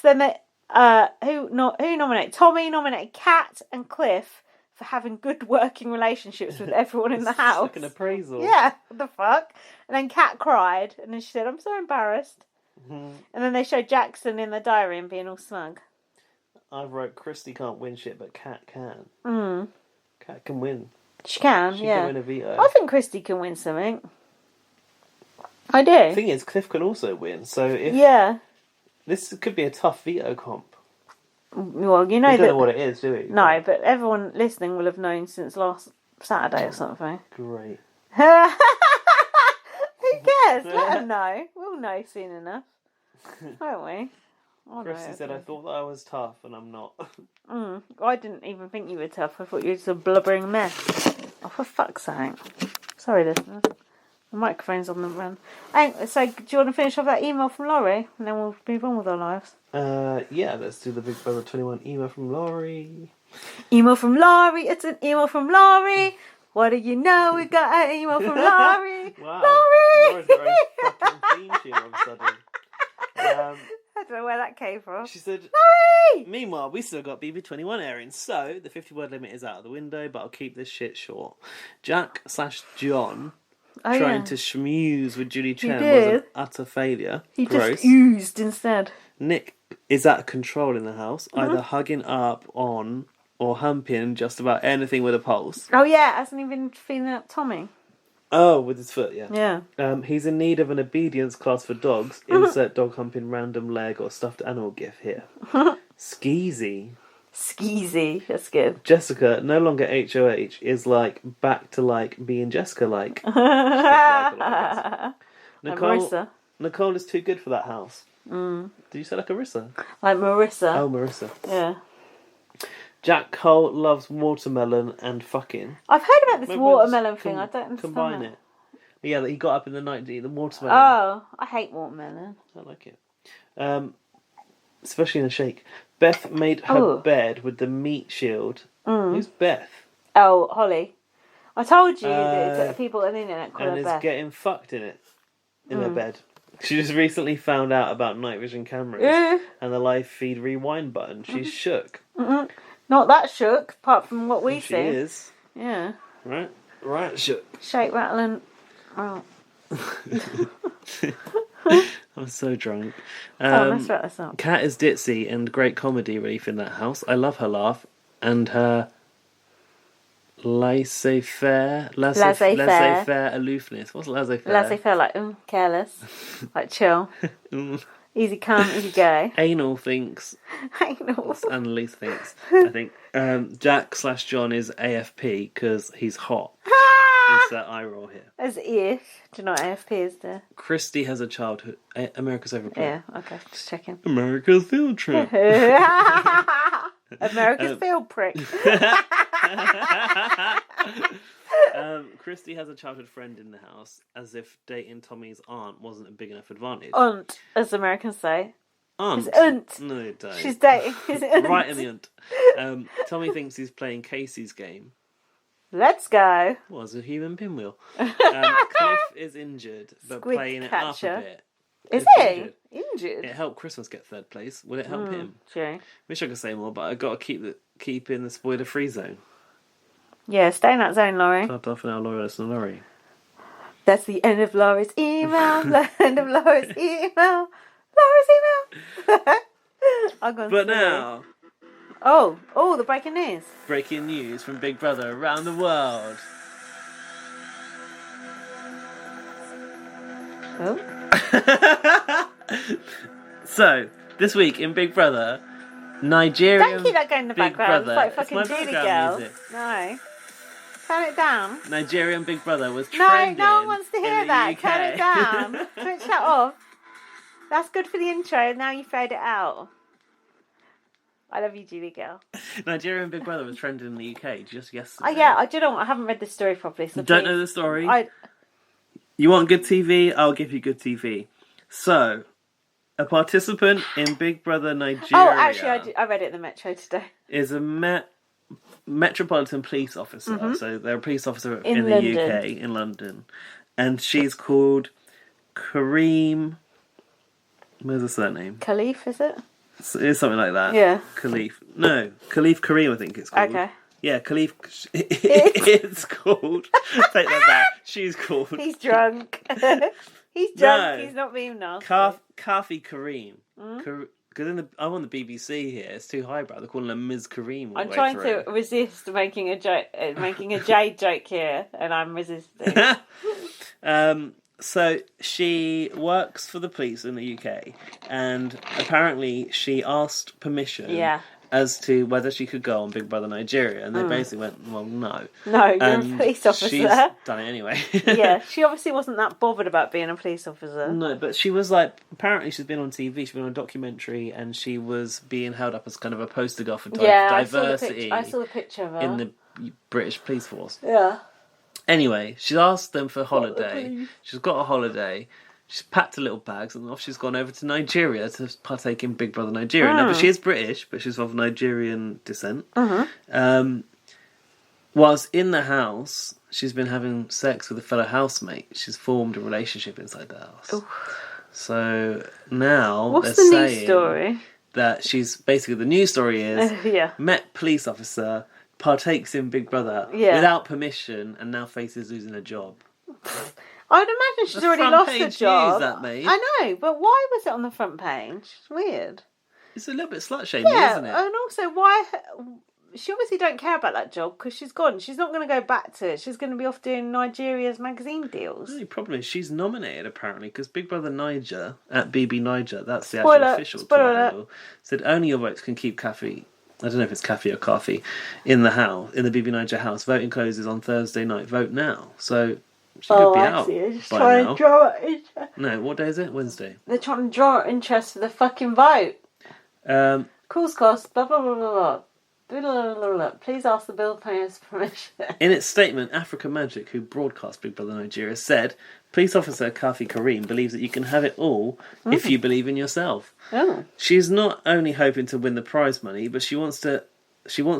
then they, who nominated? Tommy nominated Kat and Cliff for having good working relationships with everyone in the house. Like an appraisal. Yeah, what the fuck? And then Kat cried, and then she said, "I'm so embarrassed." And then they showed Jackson in the diary and being all smug. I wrote Christie can't win shit, but Kat can. Kat can win. She can, She yeah. can win a veto. I think Christie can win something. I do. The thing is, Cliff can also win, so if... Yeah. This could be a tough veto comp. Well, you know we don't that... know what it is, do we? No, but everyone listening will have known since last Saturday or something. Great. Who cares? Let them know. We'll know soon enough. Won't we? Christie said, I thought that I was tough, and I'm not. I didn't even think you were tough. I thought you were just a blubbering mess. Oh, for fuck's sake. Sorry, listeners. The microphone's on the run. So, do you want to finish off that email from Laurie? And then we'll move on with our lives. Yeah, let's do the Big Brother 21 email from Laurie. Email from Laurie. It's an email from Laurie. What do you know? We got an email from Laurie. Wow. Laurie! Laurie's got her own fucking theme tune all of a sudden. I don't know where that came from. She said, Laurie! Meanwhile, we still got BB21 airing, so the 50-word limit is out of the window, but I'll keep this shit short. Jack/John trying to schmooze with Julie Chen was an utter failure. He Gross. just oozed instead. Nick is out of control in the house, either hugging up on or humping just about anything with a pulse. Oh yeah, hasn't he been feeling up Tommy? Oh, with his foot, yeah. Yeah. He's in need of an obedience class for dogs. Insert dog humping random leg or stuffed animal gif here. Skeezy. Skeezy, that's good. Jessica, no longer HOH, is like back to like being Jessica like. Nicole is too good for that house. Did you say like Arissa? Like Marissa. Oh, Marissa. Yeah. Jack Cole loves watermelon and fucking. I've heard about this watermelon thing. I don't understand. Combine it. Yeah, that he got up in the night to eat the watermelon. Oh, I hate watermelon. I like it. Especially in a shake. Beth made her bed with the meat shield. Who's Beth? Oh, Holly. I told you that people on the internet call her And Beth. is getting fucked in it. In her bed. She just recently found out about night vision cameras and the live feed rewind button. She's shook. Not that shook, apart from what we see. She is. Yeah. Right, shook. Shake, rattle and... Oh. I'm so drunk. Let's wrap this up. Kat is ditzy and great comedy relief in that house. I love her laugh and her laissez-faire aloofness. What's laissez-faire? Laissez-faire, like, careless. Like, chill. Easy come, easy go. Anal thinks. Anal. That's Annalise thinks, I think. Jack/John is AFP because he's hot. Insert eye roll here. As if. Do you know what AFP is there? Christie has a childhood. America's Favorite Trip. Yeah, okay, just checking. America's Field Trip. America's Field Prick. Christie has a childhood friend in the house, as if dating Tommy's aunt wasn't a big enough advantage. Aunt, as Americans say. Aunt? His aunt. No, they don't. She's dating his aunt. Right in the aunt. Tommy thinks he's playing Casey's game. Let's go. Was a human pinwheel. Cliff is injured, but Squid playing catcher. it up a bit. Is Cliff's he? Injured? It helped Christmas get third place. Will it help him? True. Wish I could say more, but I got to keep in the spoiler-free zone. Yeah, stay in that zone, Laurie. Clapped off now, Laurie. Listen, Laurie. That's the end of Laurie's email. The end of Laurie's email. Laurie's email. I'm going But now... Oh, the breaking news. Breaking news from Big Brother around the world. Oh. So, this week in Big Brother, Nigerian Don't keep that going in the Big background. Brother. It's like fucking It's my Judy background Girl. music. No. Turn it down. Nigerian Big Brother was trending. No one wants to in hear the that. UK. Turn it down. Switch that off. That's good for the intro. Now you fade it out. I love you, Julie Girl. Nigerian Big Brother was trending in the UK just yesterday. Oh yeah, I don't know. I haven't read the story properly. So Don't please. know the story? I You want good TV? I'll give you good TV. So, a participant in Big Brother Nigeria. Oh, actually, I read it in the Metro today. Is a Metropolitan Police Officer. Mhm. So they're a police officer In in the London. UK, in London. And she's called Kareem. Where's the surname? Khalif, is it? It's something like that. Yeah. Khalif. No, Khalif Kareem, I think it's called. Okay. Yeah, Khalif. It's called. Take that back. She's called. He's drunk. He's drunk. No. He's not being nasty. Kafi Kareem. Mm? Because I'm on the BBC here. It's too highbrow. They're calling her Ms. Kareem. I'm trying to resist making a joke, making a Jade joke here, and I'm resisting. So she works for the police in the UK, and apparently she asked permission as to whether she could go on Big Brother Nigeria, and they basically went, well, no. No, you're a police officer. She's done it anyway. Yeah, she obviously wasn't that bothered about being a police officer. No, but she was like, apparently she's been on TV, she's been on a documentary, and she was being held up as kind of a poster girl for diversity. I saw the picture of her. In the British police force. Yeah. Anyway, she's asked them for a holiday. She's got a holiday. She's packed her little bags and off she's gone over to Nigeria to partake in Big Brother Nigeria. Now, but she is British, but she's of Nigerian descent. Whilst in the house, she's been having sex with a fellow housemate. She's formed a relationship inside the house. Ooh. So now what's the news story? That she's basically the news story is met police officer, partakes in Big Brother without permission, and now faces losing a job. I'd imagine she's already lost her job. News, that made. I know, but why was it on the front page? It's weird. It's a little bit slut-shaming, isn't it? And also, why... She obviously don't care about that job because she's gone. She's not going to go back to it. She's going to be off doing Nigeria's magazine deals. The only problem is she's nominated, apparently, because Big Brother Niger, at BB Niger, that's the actual official Twitter handle, said only your votes can keep Kathy... I don't know if it's Kathy or Coffee in the house, in the BB Niger house. Voting closes on Thursday night. Vote now. So she could be out by now. Draw interest. No, what day is it? Wednesday. They're trying to draw interest for the fucking vote. Calls cost, blah, blah, blah, blah, blah. Please ask the bill payers permission. In its statement, Africa Magic, who broadcast Big Brother Nigeria, said, police officer Kafi Kareem believes that you can have it all if you believe in yourself. Oh. She's not only hoping to win the prize money, but she wants the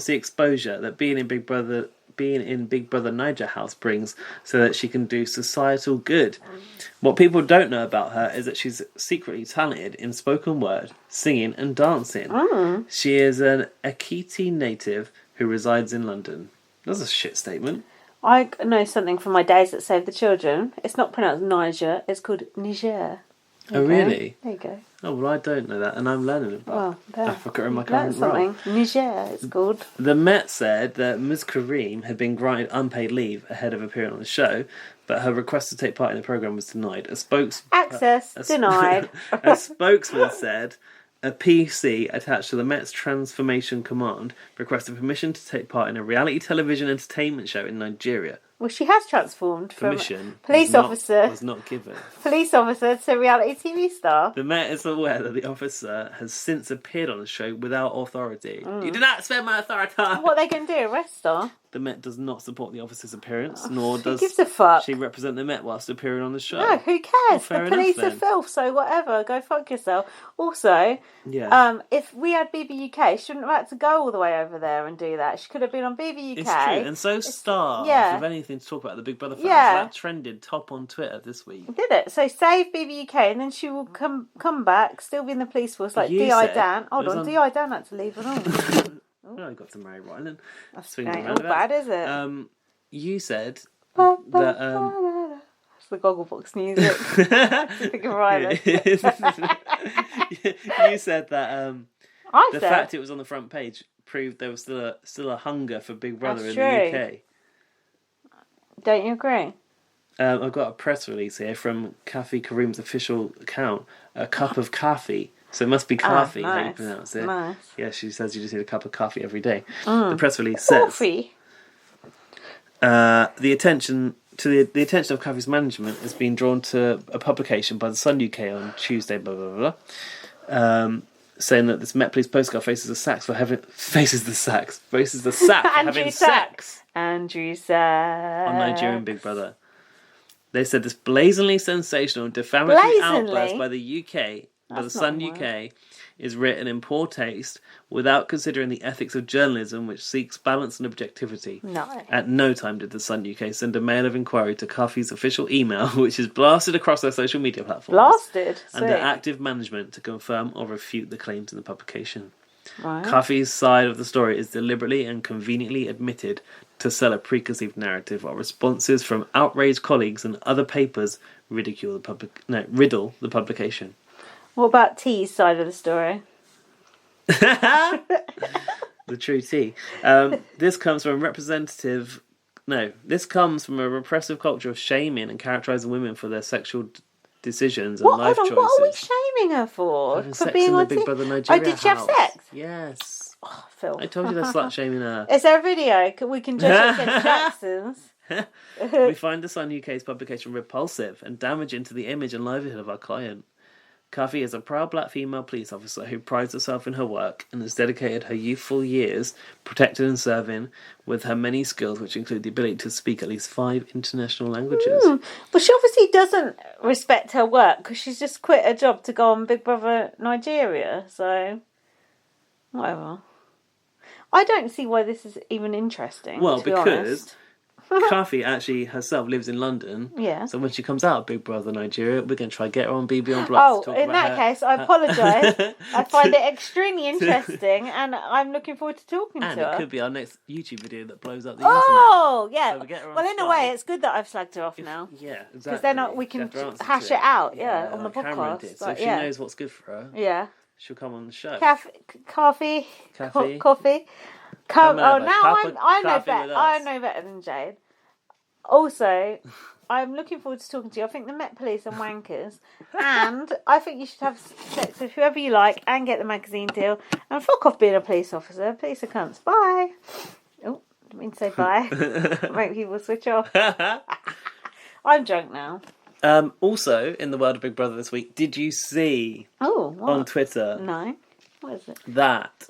exposure that being in Big Brother Niger House brings, so that she can do societal good. What people don't know about her is that she's secretly talented in spoken word, singing and dancing. She is an Ekiti native who resides in London. That's a shit statement. I know something from my days that saved the children. It's not pronounced Niger, it's called Niger. Oh, really? There you go. Oh, well, I don't know that, and I'm learning about Africa in my current role. Something. Niger, it's called. The Met said that Ms. Kareem had been granted unpaid leave ahead of appearing on the show, but her request to take part in the programme was denied. Access denied. A spokesman said a PC attached to the Met's Transformation Command requested permission to take part in a reality television entertainment show in Nigeria. Well, she has transformed from permission police officer was not given. Police officer to reality TV star. The Met is aware that the officer has since appeared on the show without authority. You do not spare my authority. What are they going to do? Arrest her? The Met does not support the officer's appearance, nor does gives a fuck? She represent the Met whilst appearing on the show. No, who cares? Well, the police are filth, so whatever. Go fuck yourself. Also, if we had BB UK, she shouldn't have had to go all the way over there and do that. She could have been on BB UK. It's true, and so Star, if anything to talk about the Big Brother fans, that trended top on Twitter this week. Did it? So save BB UK, and then she will come back, still be in the police force, like D.I. Dan. Hold on, D.I. Dan had to leave and all. No, I got to marry Ryland. That's ain't all bad, is it? You said that... It's the Gogglebox music. Think of Ryland. You said that the fact it was on the front page proved there was still a hunger for Big Brother in the UK. Don't you agree? I've got a press release here from Kafi Kareem's official account. A cup of coffee. So it must be coffee, how you pronounce it. Nice. Yeah, she says you just need a cup of coffee every day. The press release says... Coffee? The attention of Kafi's management has been drawn to a publication by the Sun UK on Tuesday, blah, blah, blah, saying that this Met Police postcard faces the sack for having sex. Andrew Sack. On Nigerian Big Brother. They said this blazingly sensational defamatory outburst by the UK... But the Sun UK is written in poor taste without considering the ethics of journalism, which seeks balance and objectivity. No. At no time did the Sun UK send a mail of inquiry to Kafi's official email, which is blasted across their social media platforms. Blasted? Under active management to confirm or refute the claims in the publication. Right. Kafi's side of the story is deliberately and conveniently admitted to sell a preconceived narrative, while responses from outraged colleagues and other papers riddle the publication. What about T's side of the story? The true tea. This comes from a repressive culture of shaming and characterising women for their sexual decisions and life choices. What are we shaming her for? Having For sex being in the on Big Brother Nigeria Oh, did she have house. sex? Yes. Oh, Phil. I told you they're slut shaming her. Is there a video? We can judge it against Jackson's. We find this on UK's publication repulsive and damaging to the image and livelihood of our client. Cuffy is a proud black female police officer who prides herself in her work and has dedicated her youthful years protecting and serving with her many skills, which include the ability to speak at least 5 international languages. But she obviously doesn't respect her work because she's just quit her job to go on Big Brother Nigeria. So, whatever. I don't see why this is even interesting. Well, to be because honest. Cuffy actually herself lives in London. Yeah. So when she comes out of Big Brother Nigeria, we're going to try to get her on BB on Blocks. In that case, I apologise. I find it extremely interesting and I'm looking forward to talking to her. And it could be our next YouTube video that blows up the internet. Yeah. So we get her on Well, in a Skype. way, it's good that I've slagged her off now. Yeah, exactly. Because then we can hash it out, on the Cameron podcast. did. So Like, if she knows what's good for her, yeah. she'll come on the show. Coffee. Coffee. Now over. I know Coffee better. with I us. know better than Jade. Also, I'm looking forward to talking to you. I think the Met Police are wankers, and I think you should have sex with whoever you like and get the magazine deal. And fuck off being a police officer. Police are cunts. Bye. Oh, didn't mean to say bye. Make people switch off. I'm drunk now. Also, in the world of Big Brother this week, did you see on Twitter? No. What is it? That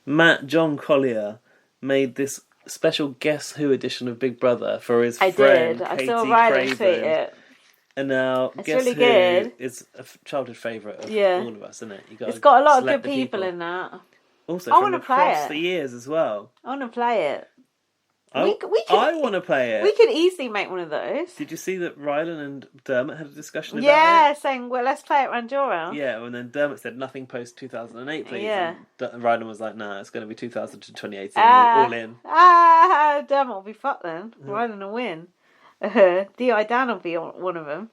Matt John Collier made this special Guess Who edition of Big Brother for his friend I Katie saw Ryder tweet Craven. it. And now It's Guess really Who good. is a childhood favourite of Yeah. all of us, isn't it? It's got a lot of good people in that. Also, I from wanna play across it. the years as well. I want to play it. I want to play it. We could easily make one of those. Did you see that Rylan and Dermot had a discussion about Yeah, it? saying, well, let's play it around your house. Yeah, and then Dermot said nothing post 2008, please. Yeah. And Rylan was like, nah, it's going to be 2000 to 2018, all in. Dermot will be fucked then. Rylan will win. D.I. Dan will be one of them.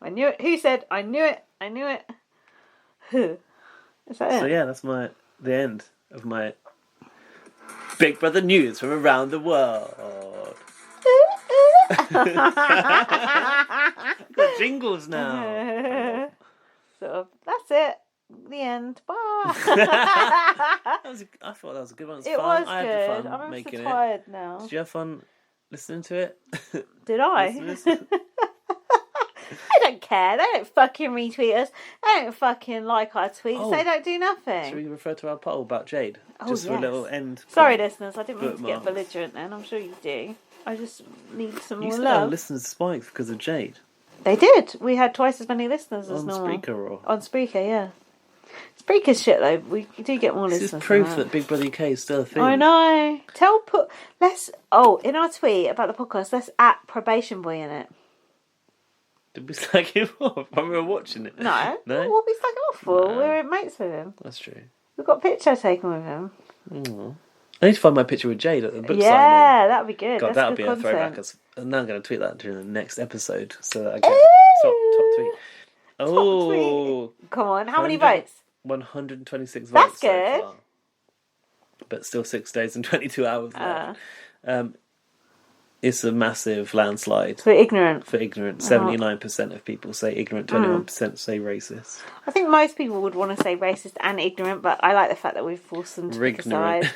I knew it. Who said, I knew it, I knew it? Who? Is that it? So yeah, that's the end of my Big Brother news from around the world. Got jingles now. So that's it. The end. Bye. I thought that was a good one. It was I good. had fun I'm making so tired it. now. Did you have fun listening to it? Did I? They don't care. They don't fucking retweet us. They don't fucking like our tweets. Oh. They don't do nothing. Should we refer to our poll about Jade? Oh, Just for a yes. little end. Sorry, listeners. I didn't mean to get bookmarks. belligerent then. I'm sure you do. I just need some You more said our love. listeners spiked because of Jade. They did. We had twice as many listeners as On normal. Spreaker or? On Spreaker, yeah. Spreaker's shit though. We do get more This listeners. is proof than that Big Brother UK is still a thing. I know. In our tweet about the podcast, let's at Probation Boy in it. Did we slag him off when we were watching it? No. No? What we stuck off for? No. We were mates with him. That's true. We've got a picture taken with him. Mm. I need to find my picture with Jade at the book signing. Yeah, that'd be good. God, That's that would good be a throwback. content. And now I'm going to tweet that during the next episode so that I get top tweet. Oh, Come on, how many 100 votes? 126 That's votes so good. far. But still 6 days and 22 hours left. It's a massive landslide. For ignorant. 79% of people say ignorant, 21% say racist. I think most people would want to say racist and ignorant, but I like the fact that we've forced them to pick a side.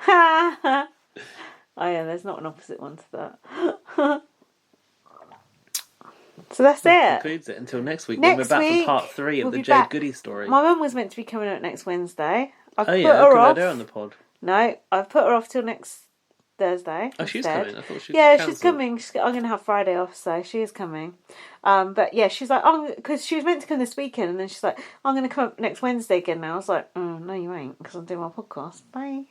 Rignorant. Oh yeah, there's not an opposite one to that. So that's That it. concludes it. Until next week, when we're back for part 3 of we'll the be Jade back. Goody story. My mum was meant to be coming out next Wednesday. I've put Good her off. idea on the pod. No, I've put her off till next Thursday. Oh, she's instead. coming. I thought she was Yeah, cancelled. she's coming. I'm going to have Friday off, so she is coming. But yeah, she's like, oh, because she was meant to come this weekend, and then she's like, I'm going to come up next Wednesday again now. I was like, no, you ain't, because I'm doing my podcast. Bye.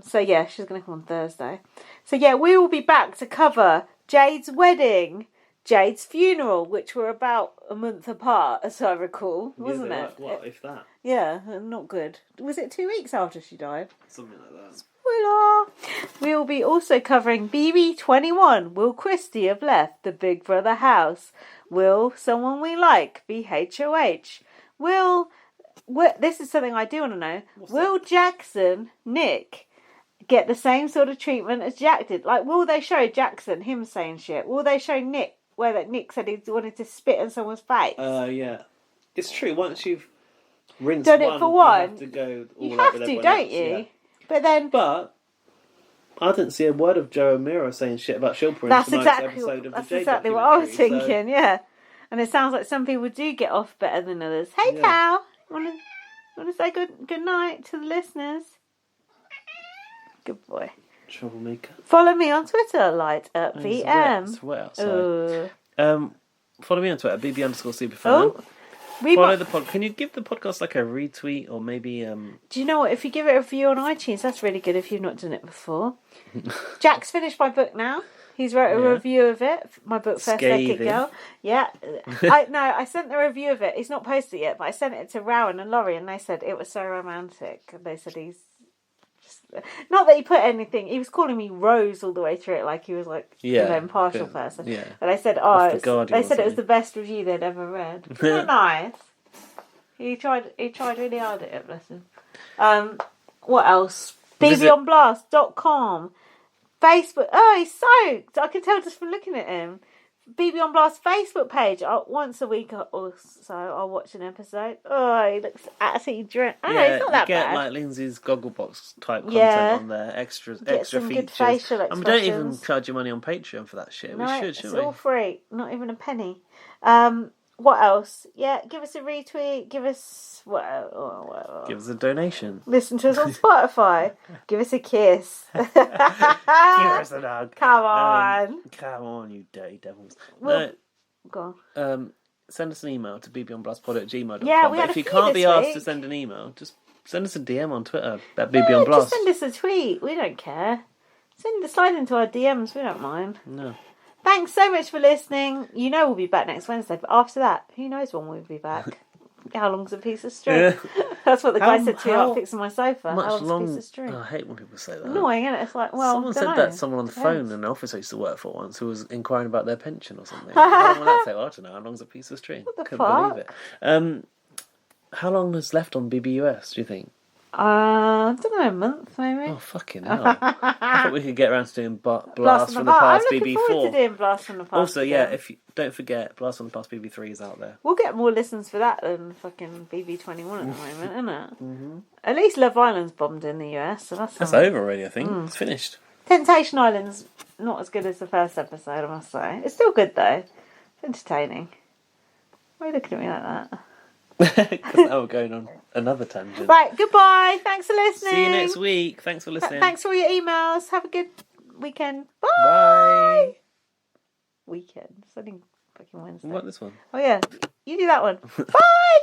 So yeah, she's going to come on Thursday. So yeah, we will be back to cover Jade's wedding, Jade's funeral, which were about a month apart, as I recall, wasn't it? What if that? Yeah, not good. Was it 2 weeks after she died? Something like that. Spoiler! We will be also covering BB21. Will Christie have left the Big Brother house? Will someone we like be HOH? Will this is something I do want to know. Will Jackson, Nick, get the same sort of treatment as Jack did? Like, will they show Jackson him saying shit? Will they show Nick where that Nick said he wanted to spit in someone's face? Yeah. It's true. Once you've rinsed Done it for one, you have to go all you out have with to, everyone don't else, you? yeah. But I didn't see a word of Joe O'Meara saying shit about Shilpa in that's tonight's episode of the Jade exactly what I was documentary, so- thinking. Yeah, and it sounds like some people do get off better than others. Hey, Yeah. Cal, want to say good night to the listeners? Good boy. Troublemaker. Follow me on Twitter, light up It's VM. It's wet outside. Follow me on Twitter, BB_superfan. Oh, Follow the pod. Can you give the podcast like a retweet or maybe? Do you know what? If you give it a review on iTunes, that's really good. If you've not done it before, Jack's finished my book now. He's wrote a review of it. My book, First Naked Girl. Yeah, I sent the review of it. He's not posted it yet, but I sent it to Rowan and Laurie, and they said it was so romantic. And they said he's not that he put anything. He was calling me Rose all the way through it, like he was like an impartial person. Yeah. And I said, they said it was the best review they'd ever read. Isn't that nice? He tried really hard at it, bless him. What else? BBOnblast.com. Facebook. Oh, he's soaked. I can tell just from looking at him. BB on Blast Facebook page. Once a week or so, I'll watch an episode. Oh, he looks absolutely drenched. Oh, yeah, he's not that you get bad. like Lindsay's Gogglebox type content on there, extra Get some features. good facial And we don't even expressions. charge you money on Patreon for that shit. No, We should, it's shouldn't we? all free. Not even a penny. What else? Yeah, give us a retweet. Give us Give us a donation. Listen to us on Spotify. Give us a kiss. Give us a hug. Come on. Come on, you dirty devils. Go on. Send us an email to bbonblastpod@gmail.com. Yeah, we had But if a you few can't be this asked week. to send an email, just send us a DM on Twitter at Yeah, bbonblast. just send us a tweet. We don't care. Slide into our DMs. We don't mind. No. Thanks so much for listening. You know we'll be back next Wednesday, but after that, who knows when we'll be back? How long's a piece of string? Yeah. That's what the guy said to me about fixing my sofa. Much How long's long... a piece of string? Oh, I hate when people say that. Annoying, isn't it? It's like, well, someone said dunno. that to someone on the phone Depends. in an office I used to work for once who was inquiring about their pension or something. I don't want to say, well, I don't know, how long's a piece of string? What the Couldn't fuck? believe it. How long is left on BBUS, do you think? I don't know, a month maybe. Oh, fucking hell. I thought we could get around to doing Blast from the I'm Past looking BB4. forward to doing Blast from the Past. Also, yeah, again. if you don't forget, Blast from the Past BB3 is out there. We'll get more listens for that than fucking BB21 at the moment, isn't it? Mm-hmm. At least Love Island's bombed in the US, so that's over already, I think. It's finished. Temptation Island's not as good as the first episode, I must say. It's still good though. It's entertaining. Why are you looking at me like that? Because now we're going on another tangent. Right, goodbye. Thanks for listening. See you next week. Thanks for listening. Thanks for all your emails. Have a good weekend. Bye. Bye. Weekend. It's only fucking Wednesday. What, this one? Oh yeah, you do that one. Bye.